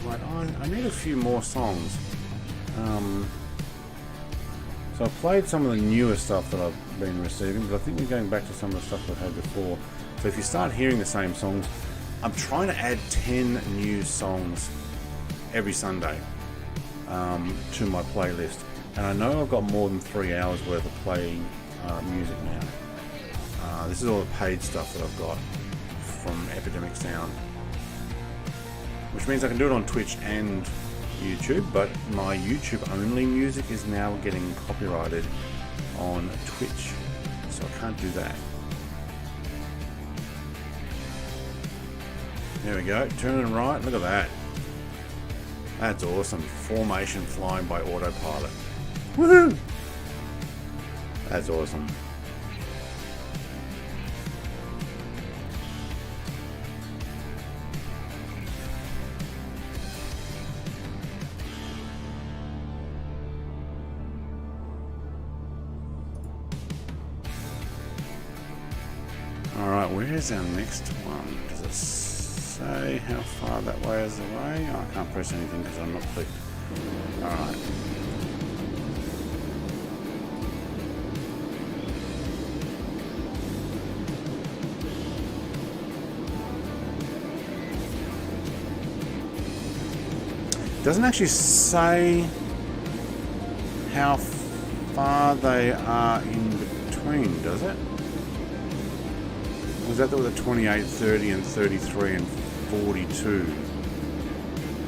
Like, I need a few more songs. So I played some of the newer stuff that I've been receiving, but I think we're going back to some of the stuff we've had before. So if you start hearing the same songs, I'm trying to add 10 new songs every Sunday to my playlist, and I know I've got more than 3 hours worth of playing music now. This is all the paid stuff that I've got from Epidemic Sound, which means I can do it on Twitch and YouTube, but my YouTube only music is now getting copyrighted on Twitch, so I can't do that. There we go, turning right, look at that. That's awesome. Formation flying by autopilot. Woohoo! That's awesome. Alright, where's our next one? Does it say how far that way is away? Oh, I can't press anything because I'm not clicked. Alright. Doesn't actually say how far they are in between, does it? Was that the 28, 30, and 33, and 42?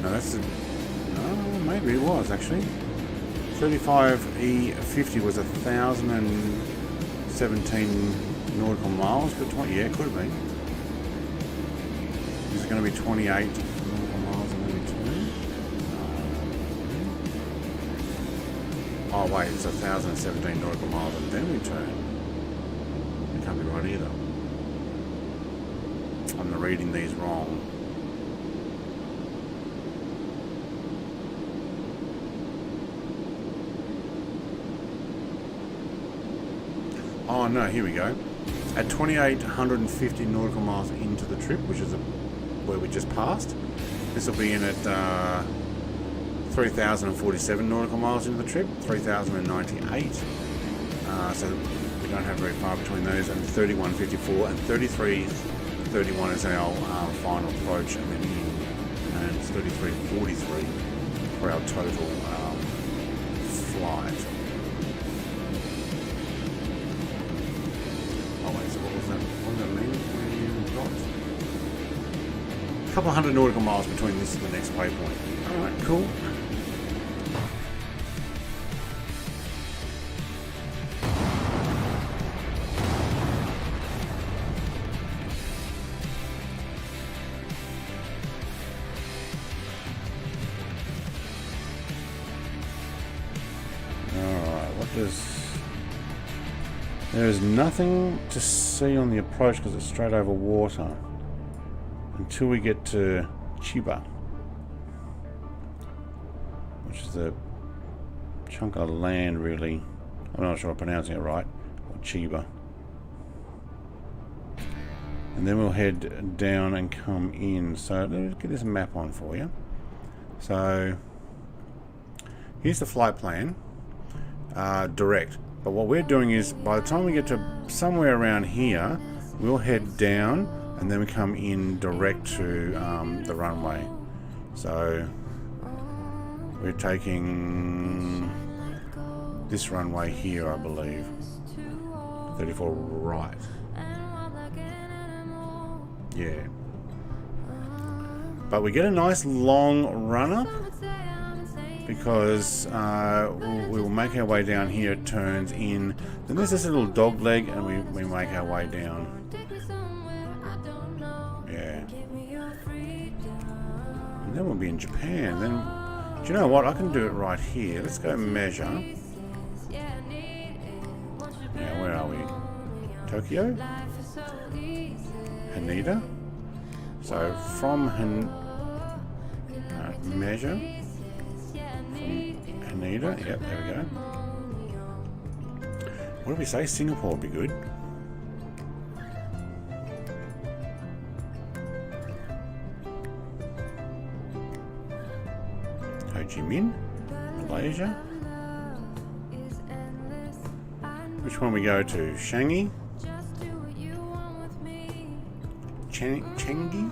No, that's the... No, maybe it was, actually. 35E50 was 1,017 nautical miles, but 20... Yeah, it could have been. Is it going to be 28 nautical miles in between? Oh, wait, it's 1,017 nautical miles and then we turn. It can't be right either. I'm reading these wrong. Oh no, here we go. At 2,850 nautical miles into the trip, which is where we just passed, this will be in at 3,047 nautical miles into the trip, 3,098. So we don't have very far between those, and 3,154 and 33.31 is our final approach, and then and it's 33.43 for our total flight. Oh wait, so what was that? What does that mean? We've got a couple hundred nautical miles between this and the next waypoint. Alright, cool. There's nothing to see on the approach because it's straight over water until we get to Chiba, which is a chunk of land, really. I'm not sure I'm pronouncing it right. Or Chiba. And then we'll head down and come in. So let me get this map on for you. So here's the flight plan. Direct. But what we're doing is, by the time we get to somewhere around here, we'll head down and then we come in direct to the runway. So we're taking this runway here, I believe. 34 right. Yeah. But we get a nice long run up, because we will make our way down here. It turns in, then there's this little dog leg, and we make our way down. Yeah. And then we'll be in Japan. Then, do you know what? I can do it right here. Let's go measure. Yeah, where are we? Tokyo? Haneda? So from measure. Haneda, yep, there we go. What do we say? Singapore would be good. Ho Chi Minh, Malaysia. Which one we go to? Changi? Changi?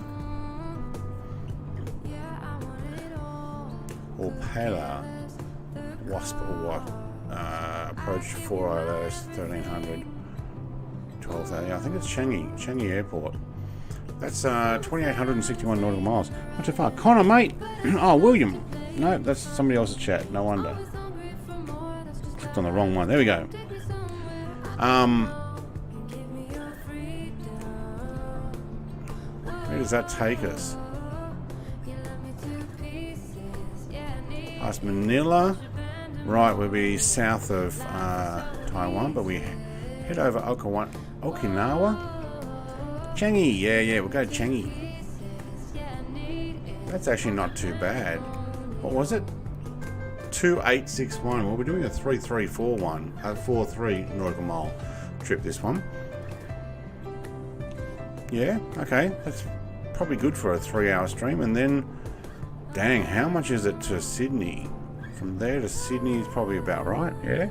or Pala Wasp or approach 4ILS 1300 12,000. I think it's Changi Airport. That's 2,861 nautical miles. Not too far. Connor, mate. Oh, William. No, that's somebody else's chat. No wonder. Clicked on the wrong one. There we go. Where does that take us? Past Manila. Right, we'll be south of Taiwan, but we head over Okinawa. Changi, yeah, we'll go Changi. That's actually not too bad. What was it? 2861. Well, we're doing a 3341, 43 nautical mile trip this one. Yeah, okay, that's probably good for a 3-hour stream. And then, dang, how much is it to Sydney? From there to Sydney is probably about right, yeah?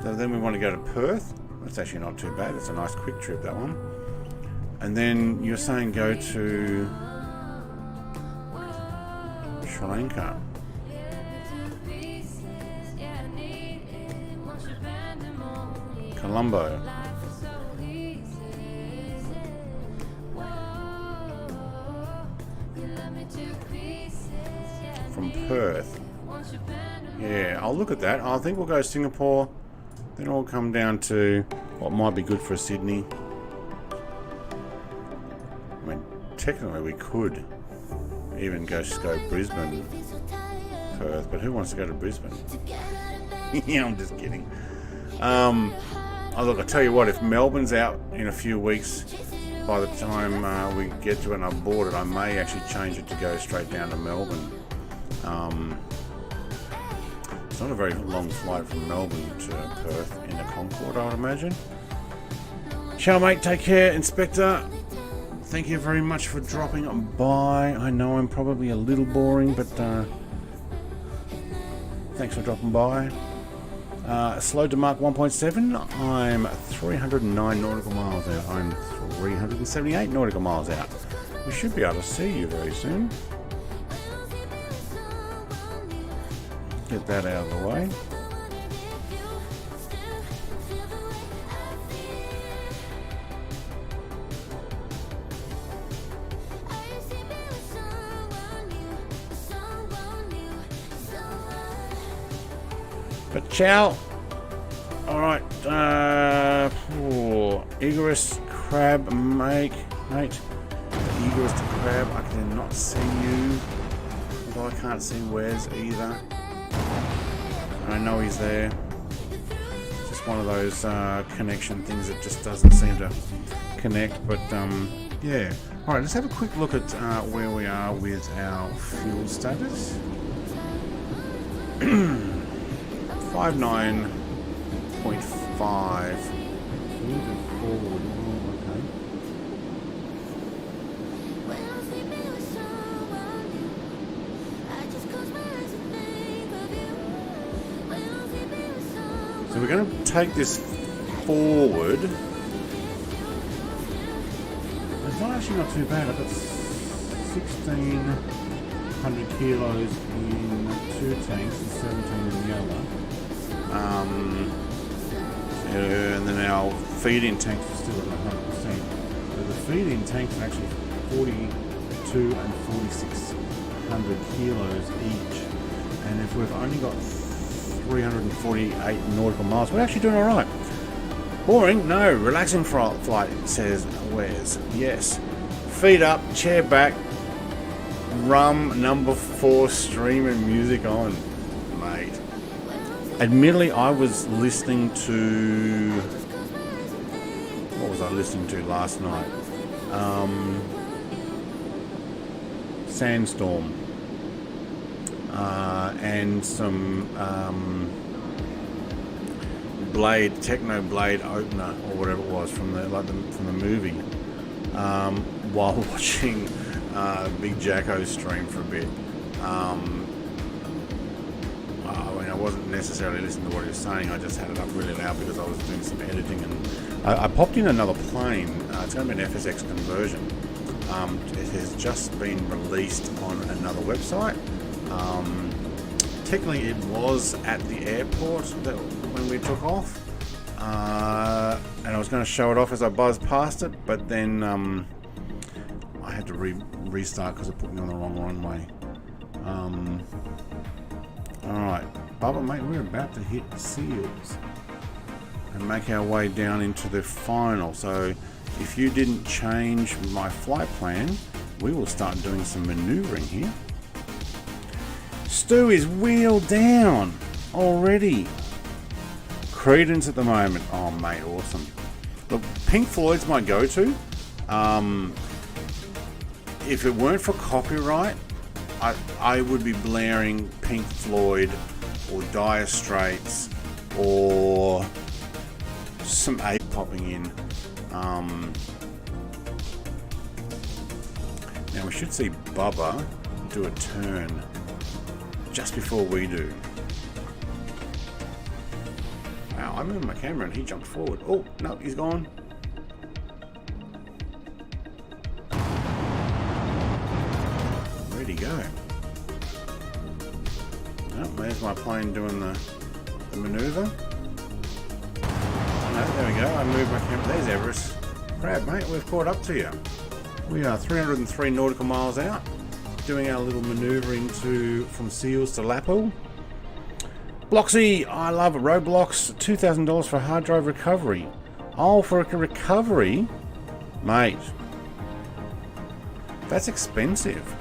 So then we want to go to Perth. That's actually not too bad. It's a nice quick trip, that one. And then you're saying go to Sri Lanka. Colombo. From Perth. Yeah, I'll look at that. I think we'll go Singapore. Then we'll come down to what might be good for Sydney. I mean, technically we could even go Brisbane, Perth, but who wants to go to Brisbane? Yeah, I'm just kidding. Oh, look, I tell you what, if Melbourne's out in a few weeks, by the time we get to it and I've bought it, I may actually change it to go straight down to Melbourne. It's not a very long flight from Melbourne to Perth in a Concorde, I would imagine. Ciao, mate. Take care, Inspector. Thank you very much for dropping by. I know I'm probably a little boring, but thanks for dropping by. Slow to Mark 1.7. I'm 309 nautical miles out. I'm 378 nautical miles out. We should be able to see you very soon. Get that out of the way. But ciao. Alright, Egress Crab, mate. Egress to Crab, I cannot see you. Although I can't see Wes either. I know he's there. It's just one of those connection things that just doesn't seem to connect. But yeah. Alright, let's have a quick look at where we are with our fuel status. 59.5. Moving forward. Oh, okay. So we're going to take this forward. It's actually not too bad. I've got 1,600 kilos in 2 tanks and 17 in the other. And then our feed-in tanks are still at 100%. So the feed-in tanks are actually 42 and 4,600 kilos each. And if we've only got 348 nautical miles, we're actually doing all right. Boring? No. Relaxing flight, says Wes. Yes. Feet up, chair back, rum number 4 streaming music on. Mate. Admittedly, I was listening to... What was I listening to last night? Sandstorm. And some Techno Blade opener or whatever it was from the movie. While watching Big Jacko stream for a bit. I wasn't necessarily listening to what he was saying. I just had it up really loud because I was doing some editing, and I popped in another plane. It's going to be an FSX conversion. It has just been released on another website. technically it was at the airport when we took off, and I was going to show it off as I buzzed past it, but then I had to restart because it put me on the wrong runway. Alright, Bubba mate, we're about to hit seals and make our way down into the final. So if you didn't change my flight plan, we will start doing some maneuvering here. Stu is wheeled down already. Credence at the moment. Oh mate, awesome. Look, Pink Floyd's my go-to. If it weren't for copyright, I would be blaring Pink Floyd or Dire Straits or some ape popping in. Now we should see Bubba do a turn just before we do. Wow, I moved my camera and he jumped forward. Oh, no, he's gone. Where'd he go? Oh, there's my plane doing the maneuver. No, there we go. I moved my camera. There's Everest. Crap, mate, we've caught up to you. We are 303 nautical miles out, doing our little maneuvering from Seals to Lapo. Bloxy, I love it. Roblox, $2,000 for a hard drive recovery. Oh, for a recovery? Mate, that's expensive.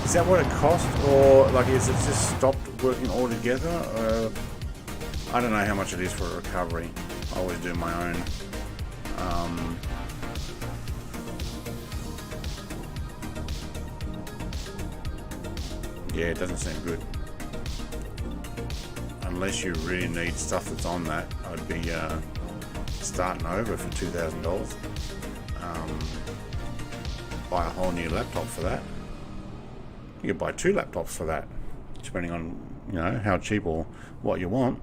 Is that what it cost, or like is it just stopped working altogether? I don't know how much it is for a recovery. I always do my own. Yeah, it doesn't seem good. Unless you really need stuff that's on that, I'd be starting over for $2,000. Buy a whole new laptop for that. You could buy 2 laptops for that, depending on, you know, how cheap or what you want.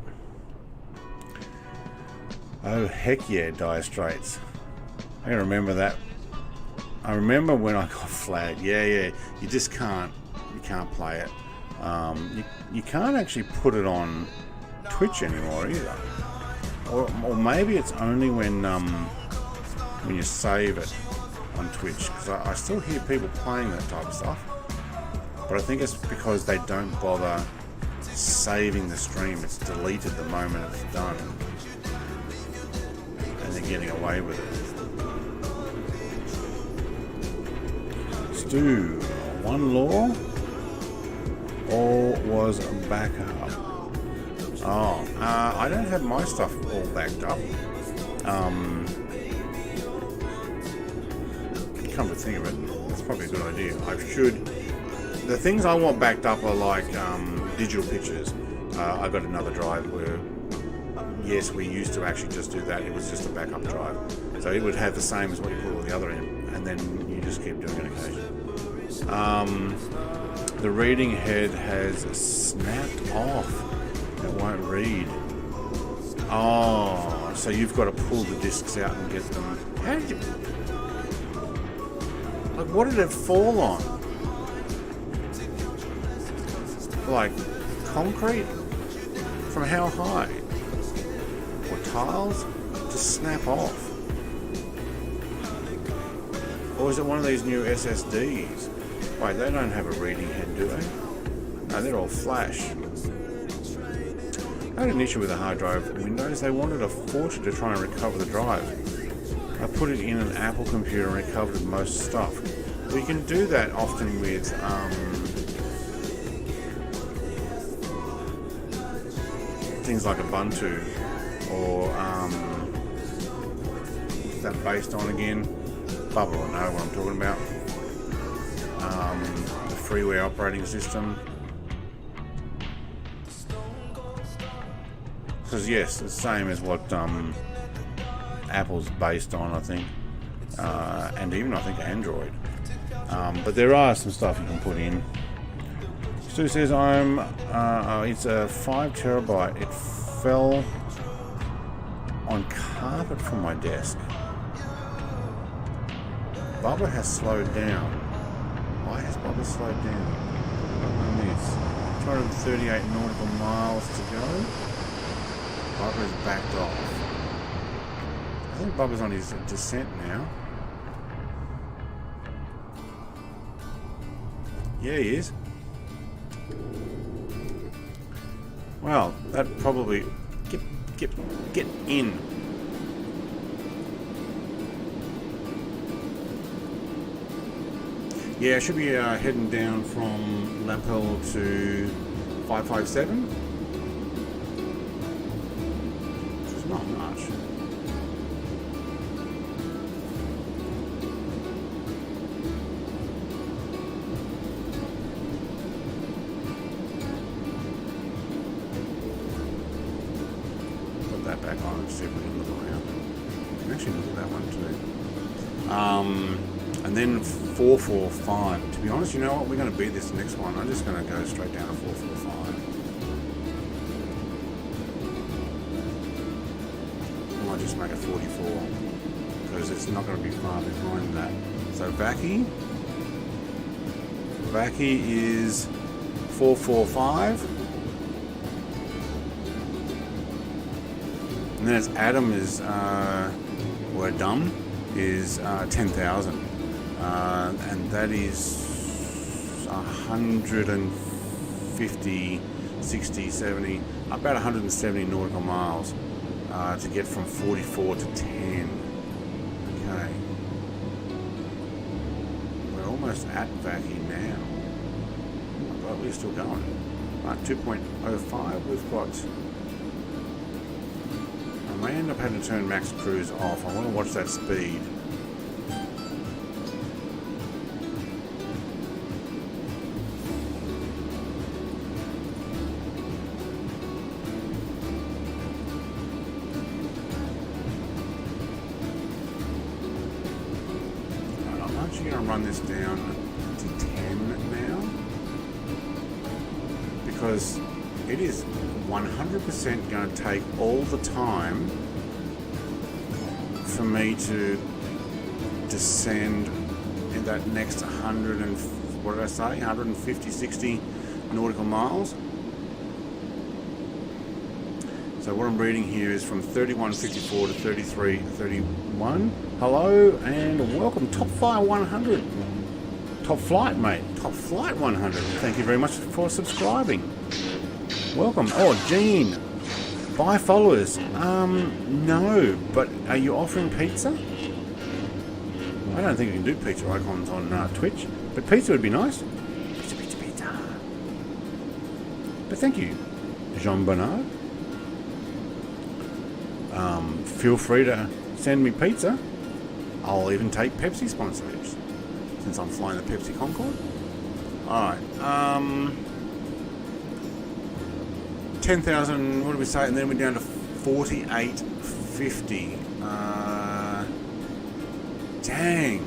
Oh heck yeah, Dire Straits. I remember that. I remember when I got flagged. Yeah, you just can't. You can't play it. You can't actually put it on Twitch anymore either. Or maybe it's only when you save it on Twitch, because I still hear people playing that type of stuff. But I think it's because they don't bother saving the stream. It's deleted the moment it's done. And they're getting away with it. Stu, one law? All was back up. Oh, I don't have my stuff all backed up. Come to think of it, that's probably a good idea. I should. The things I want backed up are like digital pictures. I got another drive where, yes, we used to actually just do that. It was just a backup drive, so it would have the same as what you put all the other in, and then you just keep doing it occasionally. The reading head has snapped off. It won't read. Oh, so you've got to pull the discs out and get them. How did you? Like, what did it fall on? Like concrete? From how high? Or tiles? Just snap off. Or is it one of these new SSDs? Wait, they don't have a reading head, do they? No, they're all flash. I had an issue with the hard drive Windows. They wanted a fortune to try and recover the drive. I put it in an Apple computer and recovered most stuff. Well, you can do that often with things like Ubuntu or is that based on again? Bubba will know what I'm talking about. The freeware operating system. Because yes, it's the same as what Apple's based on, I think, and even I think Android. But there are some stuff you can put in. Stu says it's a 5 terabyte. It fell on carpet from my desk. Bubba has slowed down. Why has Bubba slowed down? On this. 238 nautical miles to go. Bubba is backed off. I think Bubba's on his descent now. Yeah, he is. Well, that probably get in. Yeah, I should be heading down from Lapel to 557. Which is not much. Put that back on and see if we can look around. We can actually look at that one too. And then 445. To be honest, you know what? We're going to beat this next one. I'm just going to go straight down to 445. I might just make it 44 because it's not going to be far behind that. So Vaki is 445. And then it's Adam is or Adam is 10,000. And that is 150, 60, 70, about 170 nautical miles to get from 44 to 10. Okay. We're almost at Vaki now. Oh my God, we're still going. Right, 2.05, we've got... I may end up having to turn max cruise off. I want to watch that speed. Run this down to 10 now because it is 100% going to take all the time for me to descend in that next 100 and what did I say, 150, 60 nautical miles. So what I'm reading here is from 31.54 to 33.31. Hello and welcome, Top Fire 100. Top Flight, mate. Top Flight 100. Thank you very much for subscribing. Welcome. Oh, Gene. Buy followers. No, but are you offering pizza? I don't think you can do pizza icons on Twitch, but pizza would be nice. Pizza, pizza, pizza. But thank you, Jean Bernard. Feel free to send me pizza. I'll even take Pepsi sponsorships since I'm flying the Pepsi Concorde. Alright, 10,000, what did we say? And then we're down to 48.50. Dang.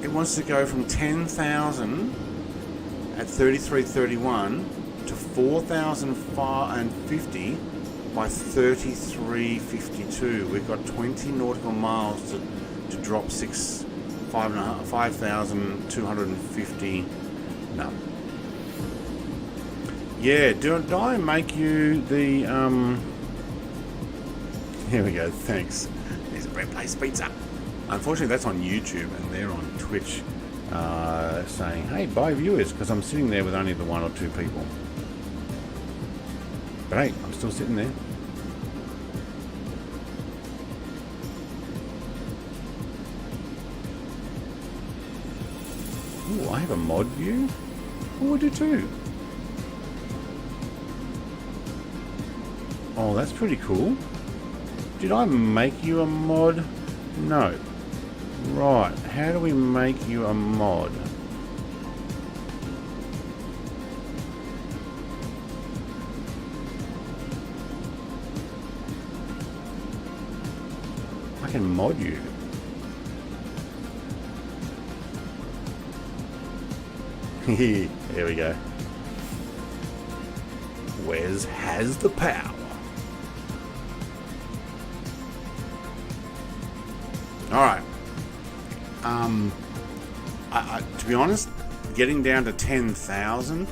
It wants to go from 10,000 at 33.31 to 4,050 by 33.52. We've got 20 nautical miles to drop 5,250. No. Yeah, do I make you the here we go, thanks. There's a Brett Place Pizza. Unfortunately that's on YouTube and they're on Twitch saying, hey, buy viewers, because I'm sitting there with only the 1 or 2 people. But hey, I'm still sitting there. Ooh, I have a mod view? Oh, I do too. Oh, that's pretty cool. Did I make you a mod? No. Right, how do we make you a mod? I can mod you. Here we go. Wes has the power. Alright. To be honest, getting down to 10,000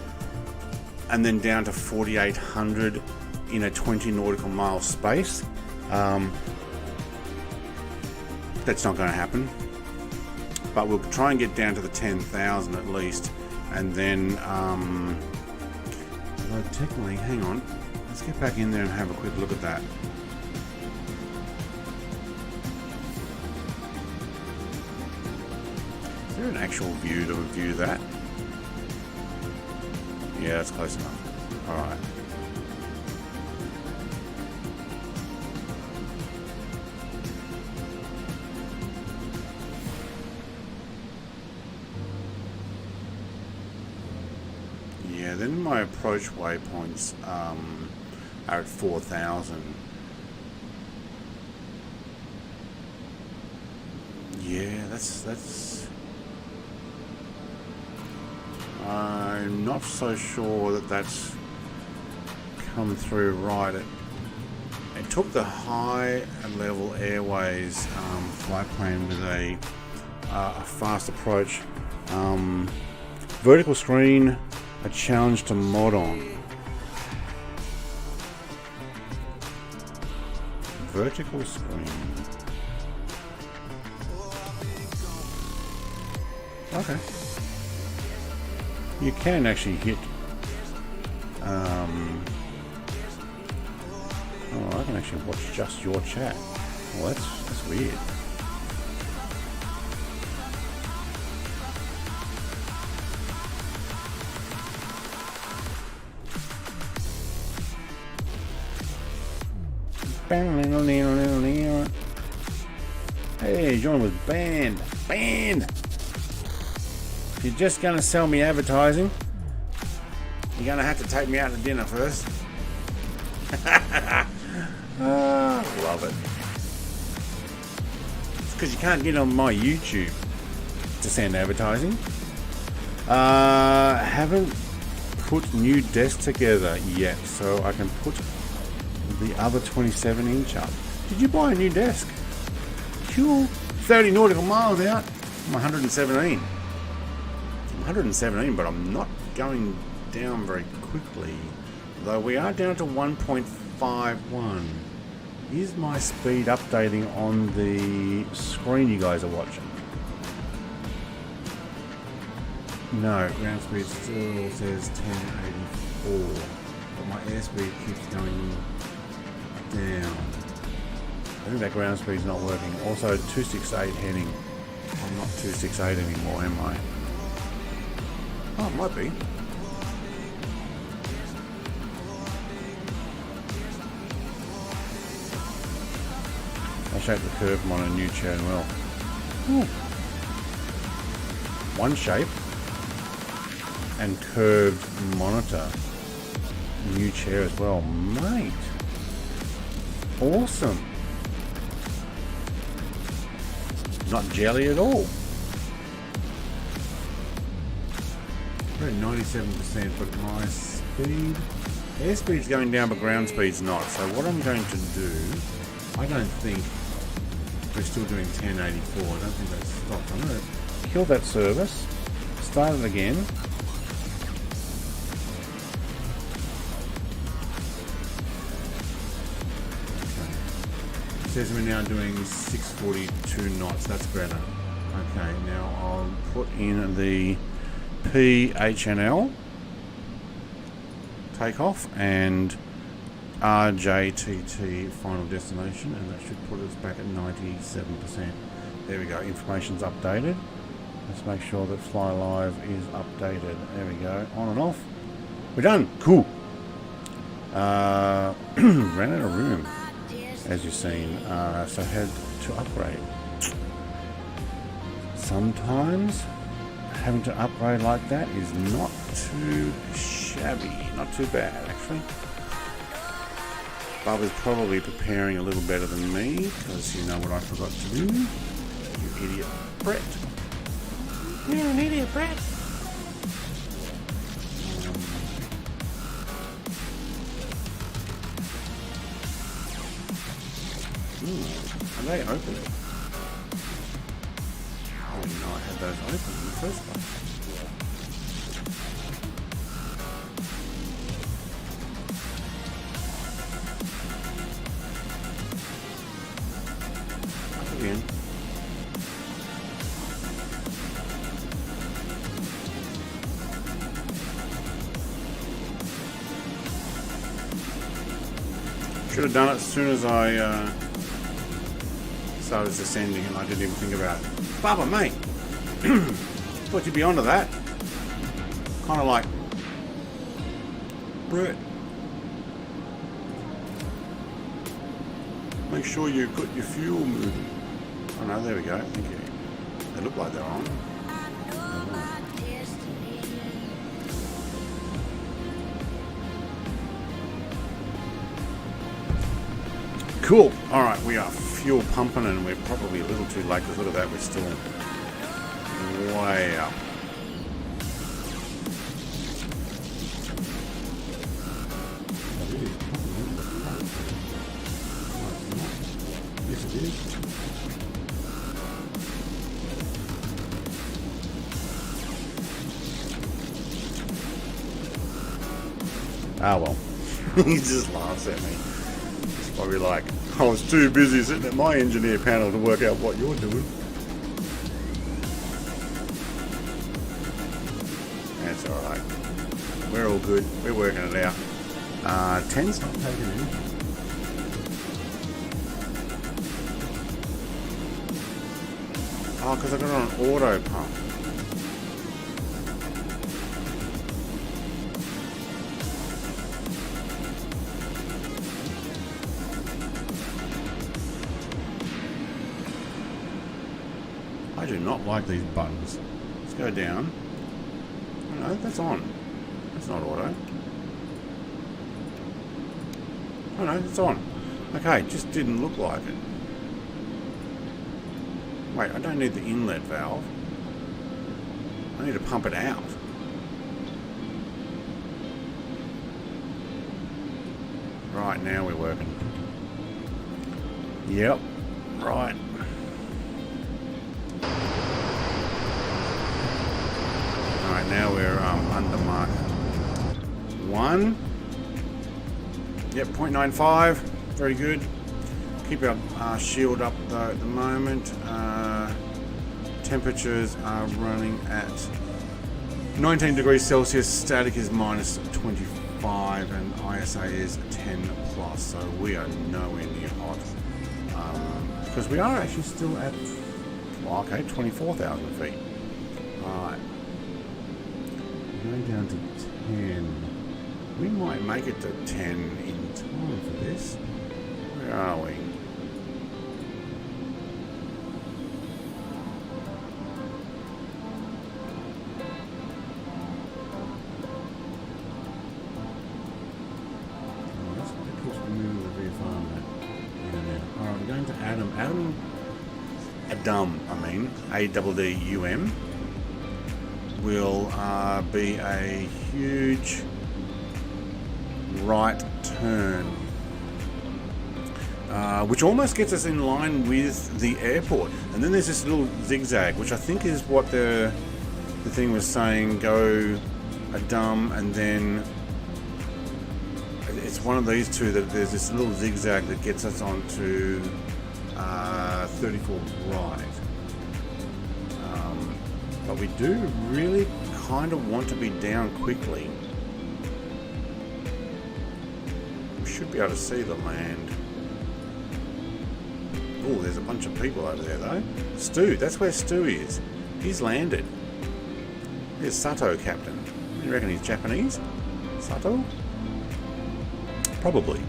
and then down to 4,800 in a 20 nautical mile space, that's not going to happen. But we'll try and get down to the 10,000 at least, and then although technically, hang on, let's get back in there and have a quick look at that. Is there an actual view to view that? Yeah, that's close enough. Alright. Yeah, then my approach waypoints are at 4,000. Yeah, that's I'm not so sure that that's come through right. It took the high level airways flight plane with a fast approach. Vertical screen, a challenge to mod on. Vertical screen. Okay. You can actually hit. Oh, I can actually watch just your chat. Well, that's weird. Hey, join with band. If you're just going to sell me advertising, you're going to have to take me out to dinner first. Love it. It's because you can't get on my YouTube to send advertising. Haven't put new desk together yet, so I can put the other 27-inch up. Did you buy a new desk? Cool. 30 nautical miles out. I'm 117. 117, but I'm not going down very quickly. Though we are down to 1.51. Is my speed updating on the screen you guys are watching? No, ground speed still says 1084, but my airspeed keeps going down. I think that ground speed's not working. Also, 268 heading. I'm not 268 anymore, am I? Oh, it might be. I shaped the curve on a new chair as well. Ooh. One shape and curved monitor. New chair as well. Mate. Awesome. Not jelly at all. We're at 97%, but my speed, airspeed's going down, but ground speed's not. So what I'm going to do, I don't think we're still doing 1084. I don't think that's stopped. I'm going to kill that service, start it again. Okay. It says we're now doing 642 knots. That's better. Okay, now I'll put in the PHNL takeoff and RJTT final destination, and that should put us back at 97%. There we go, information's updated. Let's make sure that Fly Live is updated. There we go, on and off. We're done, cool. Ran out of room, as you've seen, so had to upgrade. Sometimes having to upgrade like that is not too shabby, not too bad actually. Bubba's probably preparing a little better than me, because you know what I forgot to do. You idiot, Brett. You're an idiot, Brett. Are they open? Oh those open in the first place. Up again. Should have done it as soon as I started descending, and I didn't even think about it. Bubba, mate! Thought you'd be onto that. Kind of like... Brett. Make sure you've got your fuel moving. Oh no, there we go. Thank you. They look like they're on. Cool. All right, we are fuel pumping, and we're probably a little too late because look at that, we're still way up. Yes, it is. Ah, well. He just laughs at me. Probably like, I was too busy sitting at my engineer panel to work out what you're doing. That's alright. We're all good. We're working it out. 10's not taken in. Oh, because I got it on auto pump. I do not like these buttons. Let's go down. Oh, no, that's on. That's not auto. Oh no, it's on. Okay, just didn't look like it. Wait, I don't need the inlet valve. I need to pump it out. Right, now we're working. Yep, right. Alright, now we're under mark 1. Yep, 0.95. Very good. Keep our shield up though at the moment. Temperatures are running at 19 degrees Celsius. Static is minus 25 and ISA is 10 plus. So we are nowhere near hot. Because we are actually still at, well, okay, 24,000 feet. Alright. Going down to 10. We might make it to 10 in time for this. Where are we? Oh, that's what keeps moving the VFR on that. Alright, we're going to Adam, A-D-D-U-M will be a huge right turn, which almost gets us in line with the airport. And then there's this little zigzag, which I think is what the thing was saying, go a dumb, and then it's one of these two that there's this little zigzag that gets us onto 34 right. But we do really kind of want to be down quickly. We should be able to see the land. Oh, there's a bunch of people over there though. Stu, that's where Stu is. He's landed. There's Sato, Captain. You reckon he's Japanese? Sato? Probably.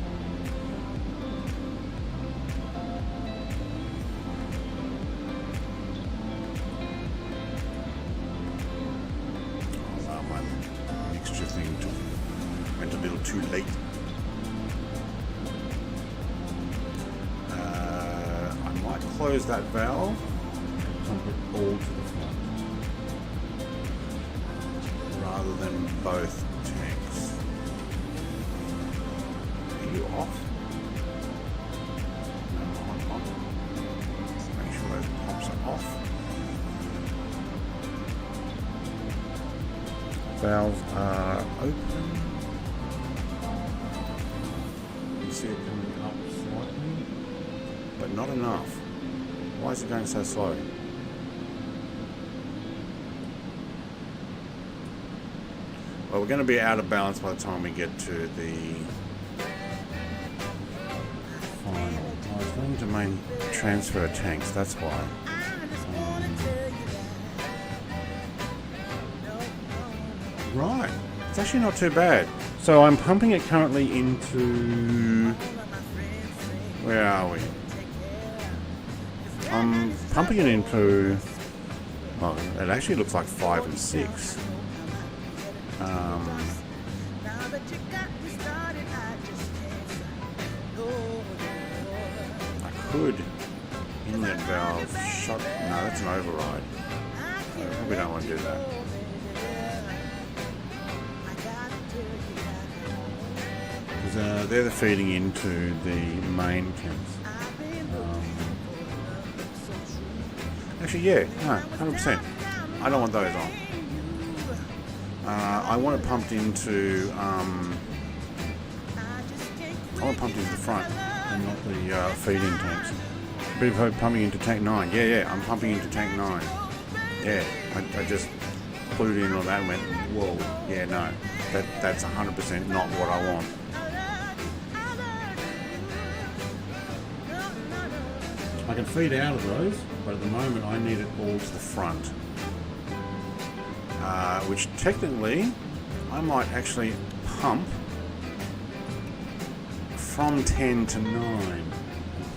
Too late. I might close that valve and pump it all to the front rather than both tanks. Are you off? No, I'm on. Make sure those pumps are off. valves are open. You see it coming up slightly, but not enough. Why is it going so slow? Well, we're going to be out of balance by the time we get to the final. I was going to main transfer tanks, that's why. Right, it's actually not too bad. So I'm pumping it currently into... Where are we? I'm pumping it into... Well, it actually looks like 5 and 6. I could inlet valve shut. No, that's an override. I probably don't want to do that. Because they're the feeding into the main cams. Actually, yeah, no, 100%. I don't want those on. I want it pumped into the front and not the feed-in tanks. But if I'm pumping into tank 9, yeah, I'm pumping into tank 9. Yeah, I just clued in on that and went, whoa, yeah, no, that's 100% not what I want. I can feed out of those, but at the moment I need it all to the front. Which technically I might actually pump from 10 to 9 and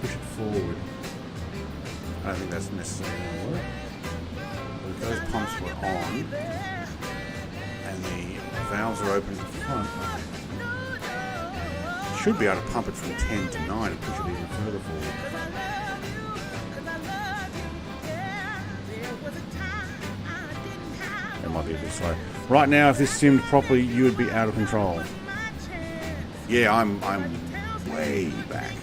push it forward. I don't think that's necessarily going to work. But if those pumps were on and the valves are open at the front, I should be able to pump it from 10 to 9 and push it even further forward. Might be a bit slow. Right now, if this simmed properly, you would be out of control. Yeah, I'm way back.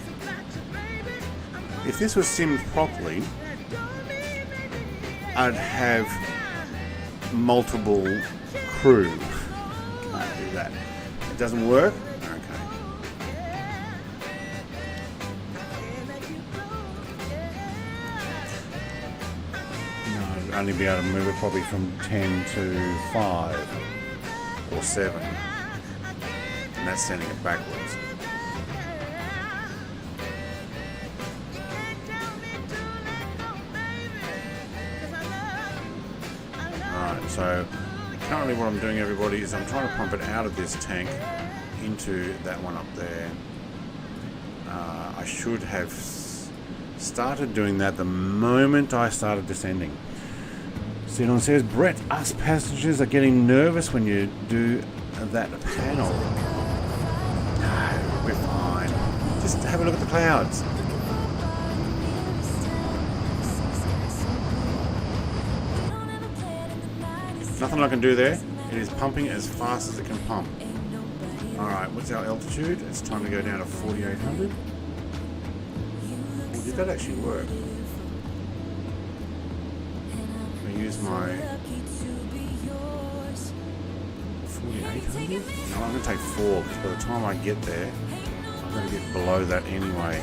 If this was simmed properly, I'd have multiple crew. Can't do that. It doesn't work? Okay. Only be able to move it probably from 10 to 5 or 7, and that's sending it backwards. Alright, so currently what I'm doing, everybody, is I'm trying to pump it out of this tank into that one up there. I should have started doing that the moment I started descending. Sidon says, Brett, us passengers are getting nervous when you do that panel. No, we're fine. Just have a look at the clouds. Nothing I can do there. It is pumping as fast as it can pump. Alright, what's our altitude? It's time to go down to 4,800. Well, did that actually work? Use my 4,800? No, I'm going to take 4 because by the time I get there, I'm going to get below that anyway.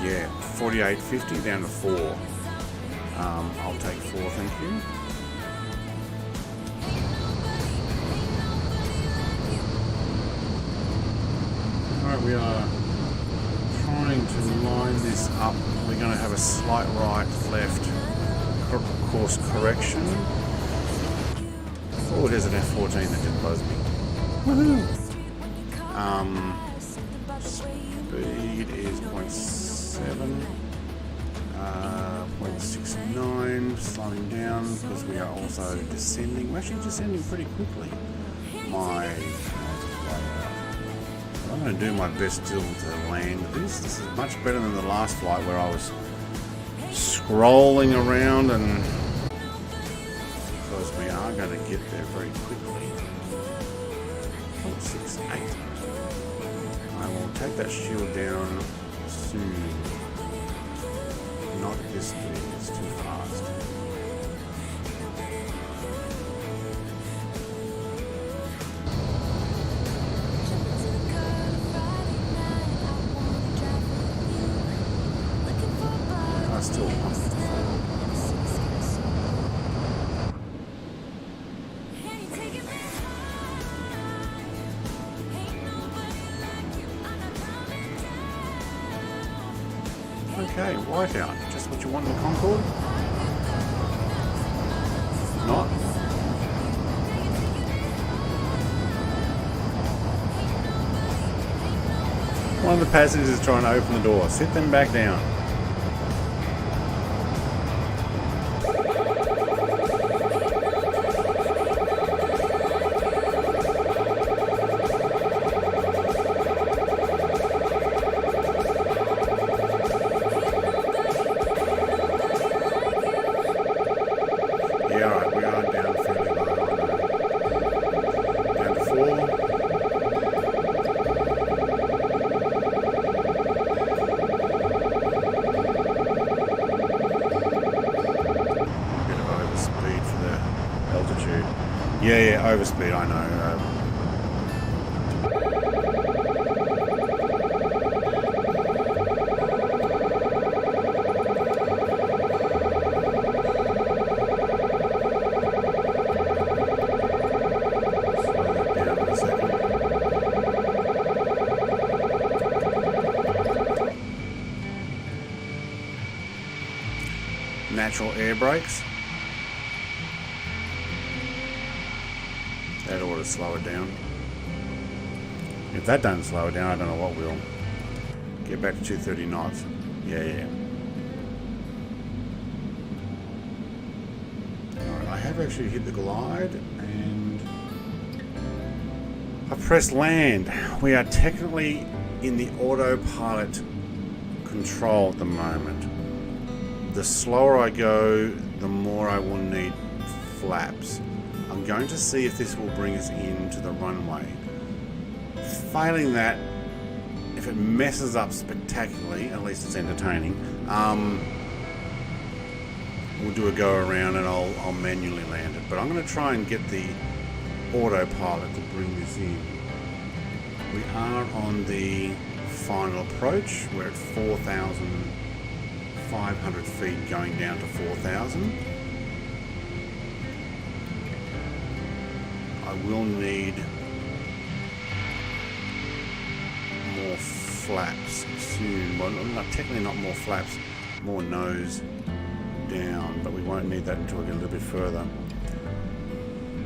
Yeah, 48.50 down to 4. I'll take 4, thank you. Alright, we are trying to line this up. We're going to have a slight right, left course correction. Oh, there's an F14 that just buzzed me. Woohoo! Speed is 0.7, 0.69, slowing down because we are also descending. We're actually descending pretty quickly. I'm going to do my best still to land this. This is much better than the last flight where I was scrolling around, and because we are going to get there very quickly. 0.68. I will take that shield down soon. Not this speed. It's too fast. I still want it. Okay, whiteout. Just what you want in the Concorde? Not? One of the passengers is trying to open the door. Sit them back down. Yeah, alright, we are down fairly low. Down to 4. Bit of overspeed for the altitude. Yeah, overspeed, I know. Natural air brakes. That ought to slow it down. If that doesn't slow it down, I don't know what will. Get back to 230 knots. Yeah. Alright, I have actually hit the glide and I pressed land. We are technically in the autopilot control at the moment. The slower I go, the more I will need flaps. I'm going to see if this will bring us into the runway. Failing that, if it messes up spectacularly, at least it's entertaining, we'll do a go around and I'll manually land it. But I'm going to try and get the autopilot to bring this in. We are on the final approach. We're at 4,500 feet going down to 4,000. I will need more flaps soon. Well, technically not more flaps, more nose down, but we won't need that until we get a little bit further.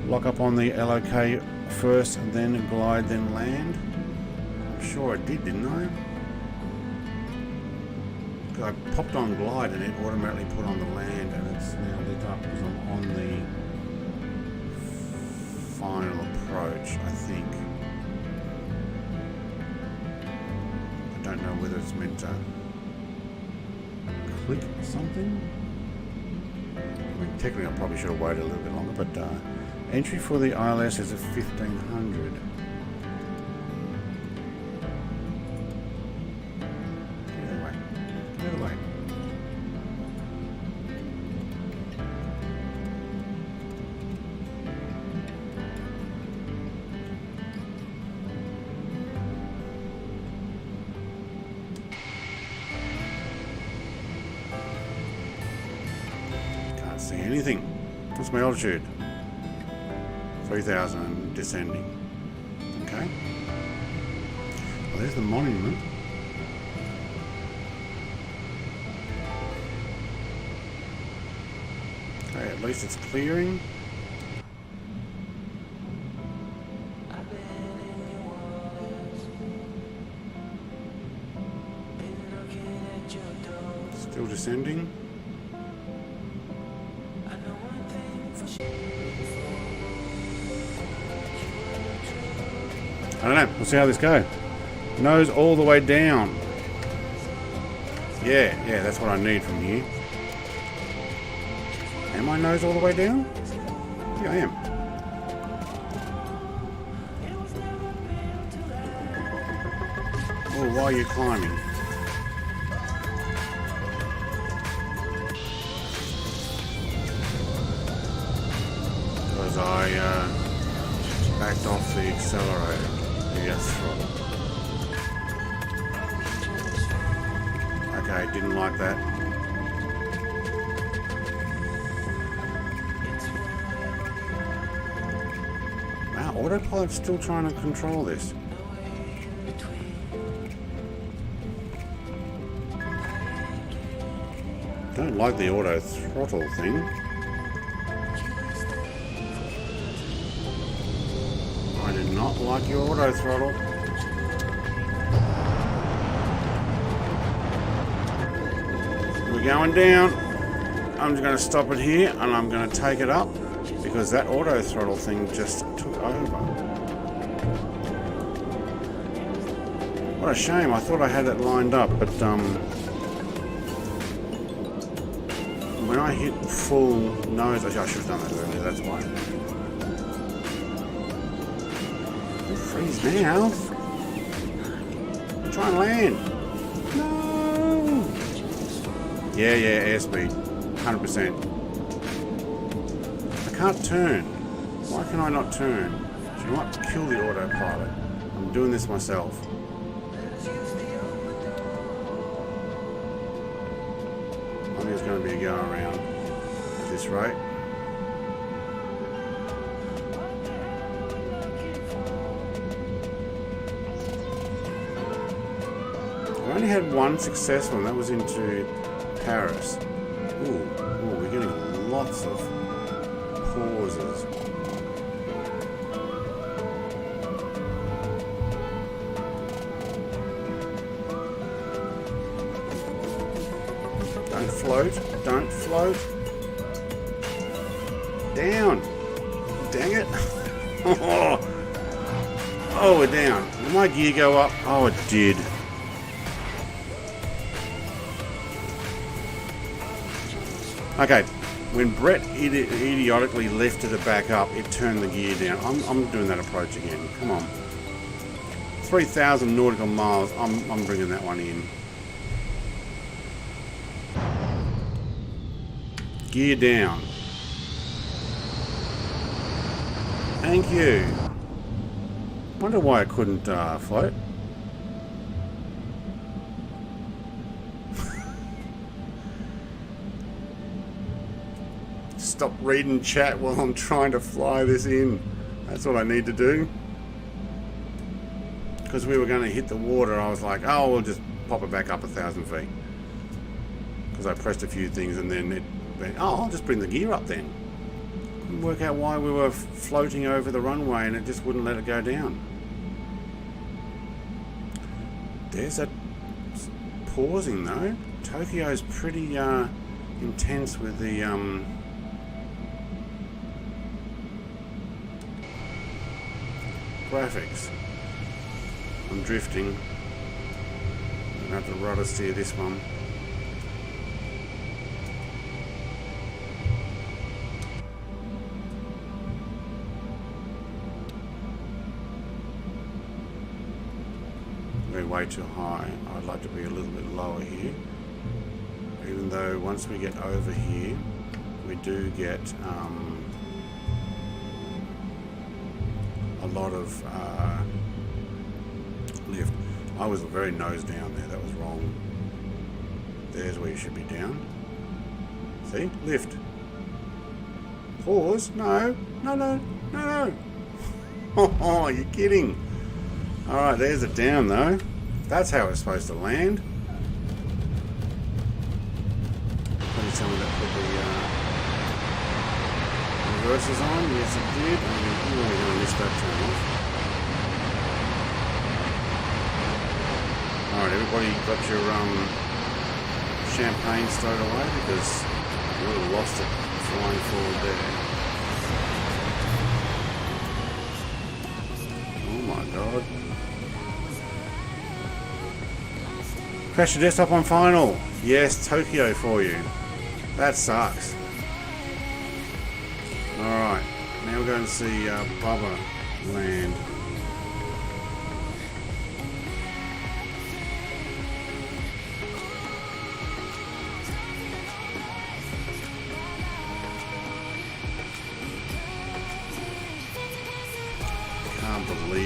Lock up on the LOK first and then glide, then land. I'm sure I did, didn't I? I popped on glide and it automatically put on the land, and it's now lit up because I'm on the final approach, I think. I don't know whether it's meant to click something. I mean, technically I probably should have waited a little bit longer, but entry for the ILS is at 1500. See anything. What's my altitude? 3,000 and descending. Okay. Well, there's the monument. Okay, at least it's clearing. Still descending. I don't know. We'll see how this goes. Nose all the way down. Yeah, that's what I need from here. Am I nose all the way down? Yeah, I am. Oh, why are you climbing? backed off the accelerator, the throttle. Okay, didn't like that. Wow, autopilot's still trying to control this. Don't like the auto throttle thing. I do not like your auto throttle. We're going down. I'm just going to stop it here and I'm going to take it up because that auto throttle thing just took over. What a shame. I thought I had it lined up, but when I hit full nose, I should have done that earlier, that's why. Don't freeze now. Try and land. No. Yeah, airspeed. 100%. I can't turn. Why can I not turn? Do you know what? Kill the autopilot. I'm doing this myself. I think it's going to be a go around at this rate. I only had one successful, and that was into Paris. Ooh, we're getting lots of pauses. Don't float. Down. Dang it. Oh, we're down. Did my gear go up? Oh, it did. Okay, when Brett idiotically lifted it back up, it turned the gear down. I'm doing that approach again. Come on. 3,000 nautical miles. I'm bringing that one in. Gear down. Thank you. Wonder why I couldn't float. Stop reading chat while I'm trying to fly this in. That's what I need to do. Because we were going to hit the water, I was like, oh, we'll just pop it back up 1,000 feet. Because I pressed a few things and then it went, oh, I'll just bring the gear up then. Couldn't work out why we were floating over the runway and it just wouldn't let it go down. There's that pausing though. Tokyo's pretty intense with the graphics. I'm drifting. I'm gonna have to rudder steer this one. We're way too high. I'd like to be a little bit lower here. Even though once we get over here, we do get a lot of lift. I was very nose down there, that was wrong. There's where you should be down. See? Lift. Pause? No. Oh, you're kidding. Alright, there's it down though. That's how it's supposed to land. Can you tell me that put the reverses on? Yes, it did. I'm going to miss that turn off. Alright, everybody got your champagne stowed away because you would have lost it flying forward there. Oh my god. Crash your desktop on final. Yes, Tokyo for you. That sucks. Alright, now we're going to see Bubba land.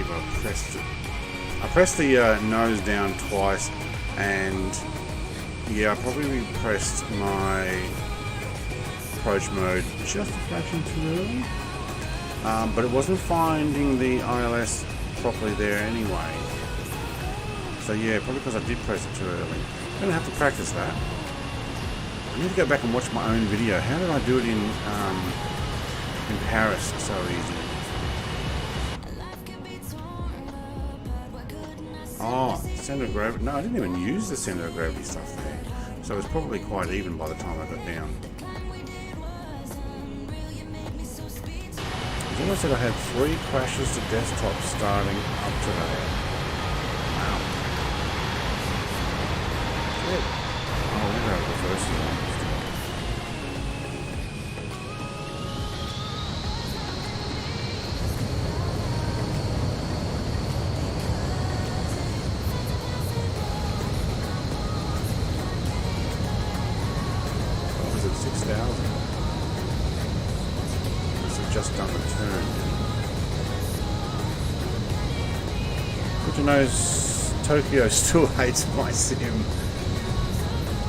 but I pressed it. I pressed the nose down twice, and yeah, I probably pressed my approach mode just a fraction too early. But it wasn't finding the ILS properly there anyway. So yeah, probably because I did press it too early. I'm gonna have to practice that. I need to go back and watch my own video. How did I do it in Paris so easy? Oh, center of gravity. No, I didn't even use the center of gravity stuff there. So it was probably quite even by the time I got down. As I said, I had 3 crashes to desktop starting up today. Wow. Good. Oh, we're going to reverse it. What was it, 6,000? Just done the turn. Good to know Tokyo still hates my sim.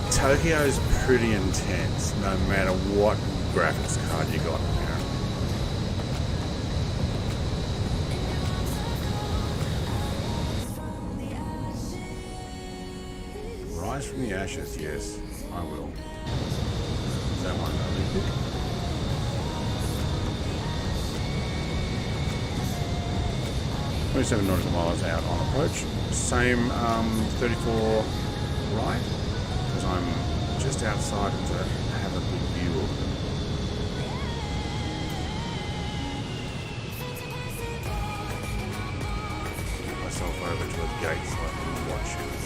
Tokyo's pretty intense, no matter what graphics card you got apparently. Rise from the ashes, yes, I will. Is that one Olympic? 27 nautical miles out on approach. Same 34 right, because I'm just outside to have a good view of them. Get myself over to a gate so I can watch it.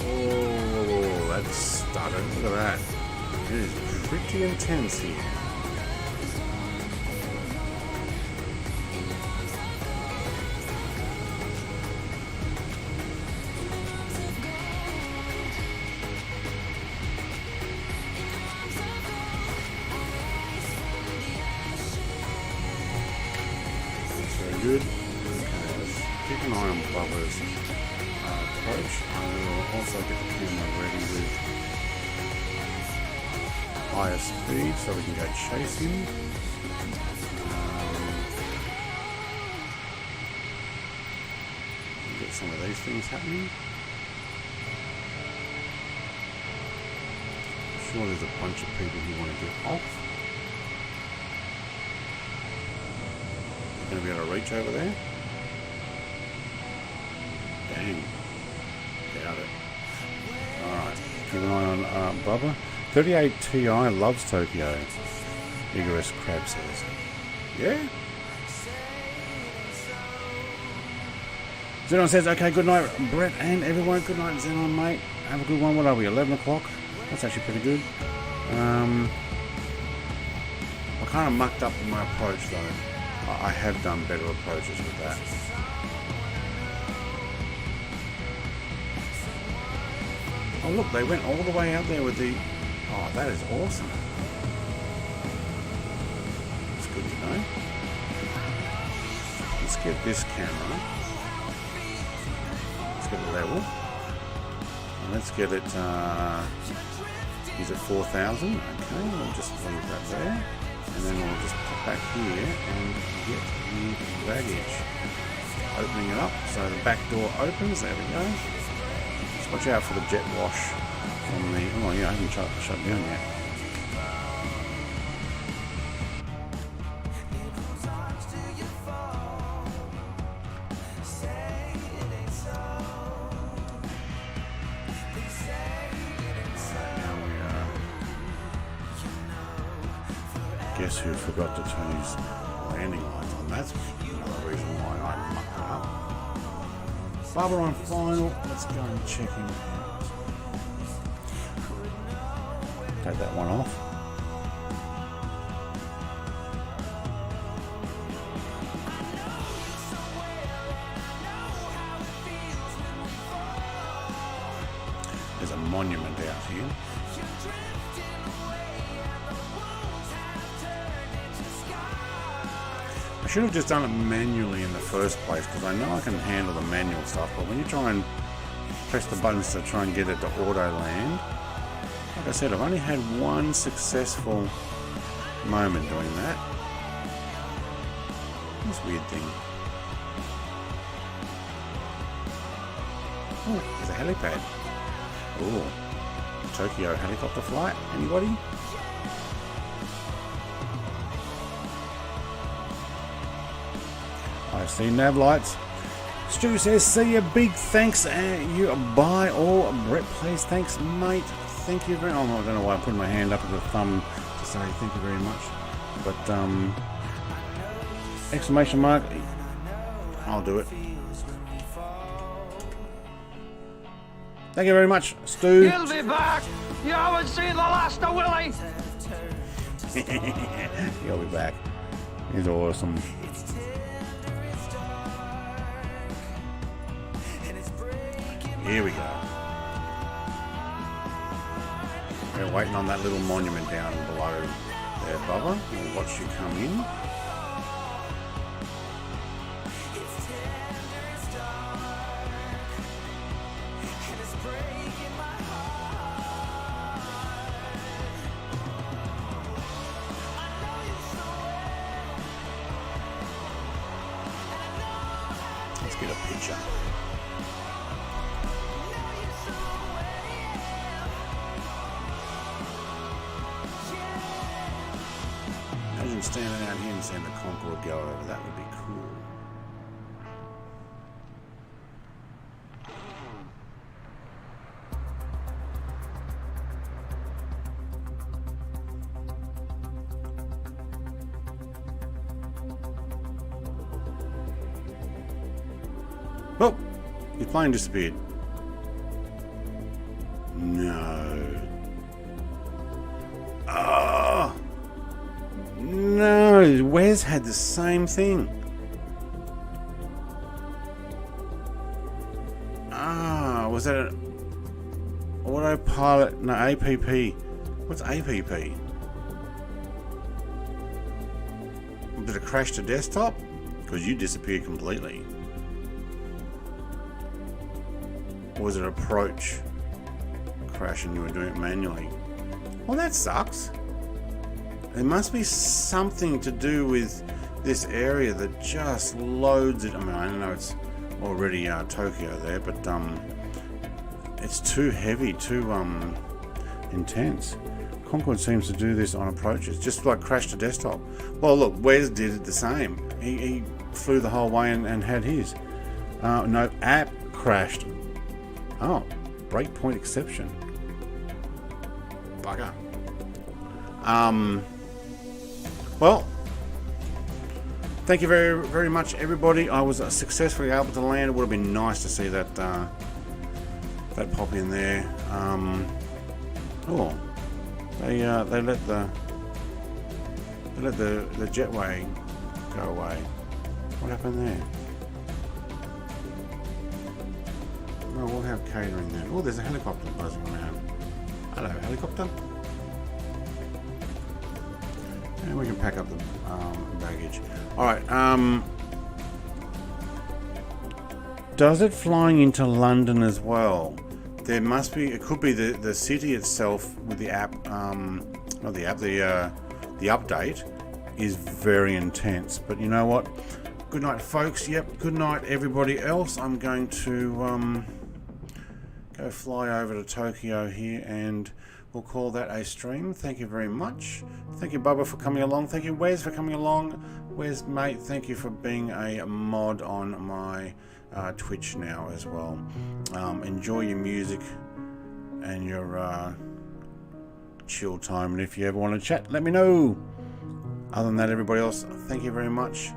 Oh, that's started. Look at that. It is pretty intense here. Good. Okay, let's keep an eye on Bubba's approach. I will also get the camera ready with higher speed so we can go chase him. Get some of these things happening. I'm sure there's a bunch of people who want to get off. Going to be able to reach over there. Dang. Doubt it. Alright. Keep an eye on Bubba. 38 Ti loves Tokyo. Vigorous Crab says. Yeah? Xenon says, okay, good night, Brett and everyone. Good night, Xenon, mate. Have a good one. What are we, 11 o'clock? That's actually pretty good. I kind of mucked up my approach, though. I have done better approaches with that. Oh look, they went all the way out there with the... Oh, that is awesome. That's good to know. Let's get this camera. Let's get it level. And let's get it... is it 4,000? Okay, we'll just leave that there. And then we'll just pop back here and get the baggage. Opening it up, so the back door opens, there we go. Just watch out for the jet wash from the... Oh yeah, I haven't shut down yet. Guess who forgot to turn his landing lights on? That's another reason why I mucked it up. Barbara on final. Let's go and check him out. Take that one off. There's a monument out here. should have just done it manually in the first place, because I know I can handle the manual stuff, but when you try and press the buttons to try and get it to auto land, like I said, I've only had one successful moment doing that. This weird thing. Oh, there's a helipad. Oh, Tokyo helicopter flight. Anybody? I see nav lights. Stu says, see you, big thanks, and you buy all. Brett plays, thanks, mate. Thank you very much. Oh, I don't know why I put my hand up with a thumb to say thank you very much. But, exclamation mark. I'll do it. Thank you very much, Stu. You'll be back. You haven't seen the last of Willie. He'll be back. He's awesome. Here we go. We're waiting on that little monument down below there, Bubba. We'll watch you come in. Let's get a picture. Imagine standing out here and seeing the Concorde go over. That would be cool. Oh, his plane disappeared. No. Oh. No, Wes had the same thing. Ah, was that an autopilot? No, APP. What's APP? Did it crash to desktop? Because you disappeared completely. Or was it approach crash and you were doing it manually? Well, that sucks. There must be something to do with this area that just loads it. I mean, I know it's already Tokyo there, but it's too heavy, too intense. Concorde seems to do this on approaches, just like crash to desktop. Well, look, Wes did it the same. He flew the whole way and had his. No, app crashed. Oh, breakpoint exception. Bugger. Well, thank you very, very much, everybody. I was successfully able to land. It would have been nice to see that that pop in there. Oh, they let the jetway go away. What happened there? Oh, we'll have catering there. Oh, there's a helicopter buzzing around. Hello, helicopter. And we can pack up the baggage. Alright, does it flying into London as well? There must be, it could be the city itself with the app, not the app, the update is very intense. But you know what? Good night, folks. Yep, good night, everybody else. I'm going to go fly over to Tokyo here and we'll call that a stream. Thank you very much. Thank you, Bubba, for coming along. Thank you, Wes, for coming along. Wes, mate, thank you for being a mod on my Twitch now as well. Enjoy your music and your chill time. And if you ever want to chat, let me know. Other than that, everybody else, thank you very much.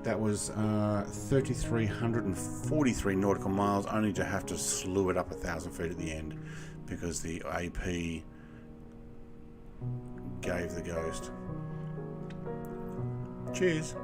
That was 3,343 nautical miles, only to have to slew it up 1,000 feet at the end because the AP gave the ghost. Cheers.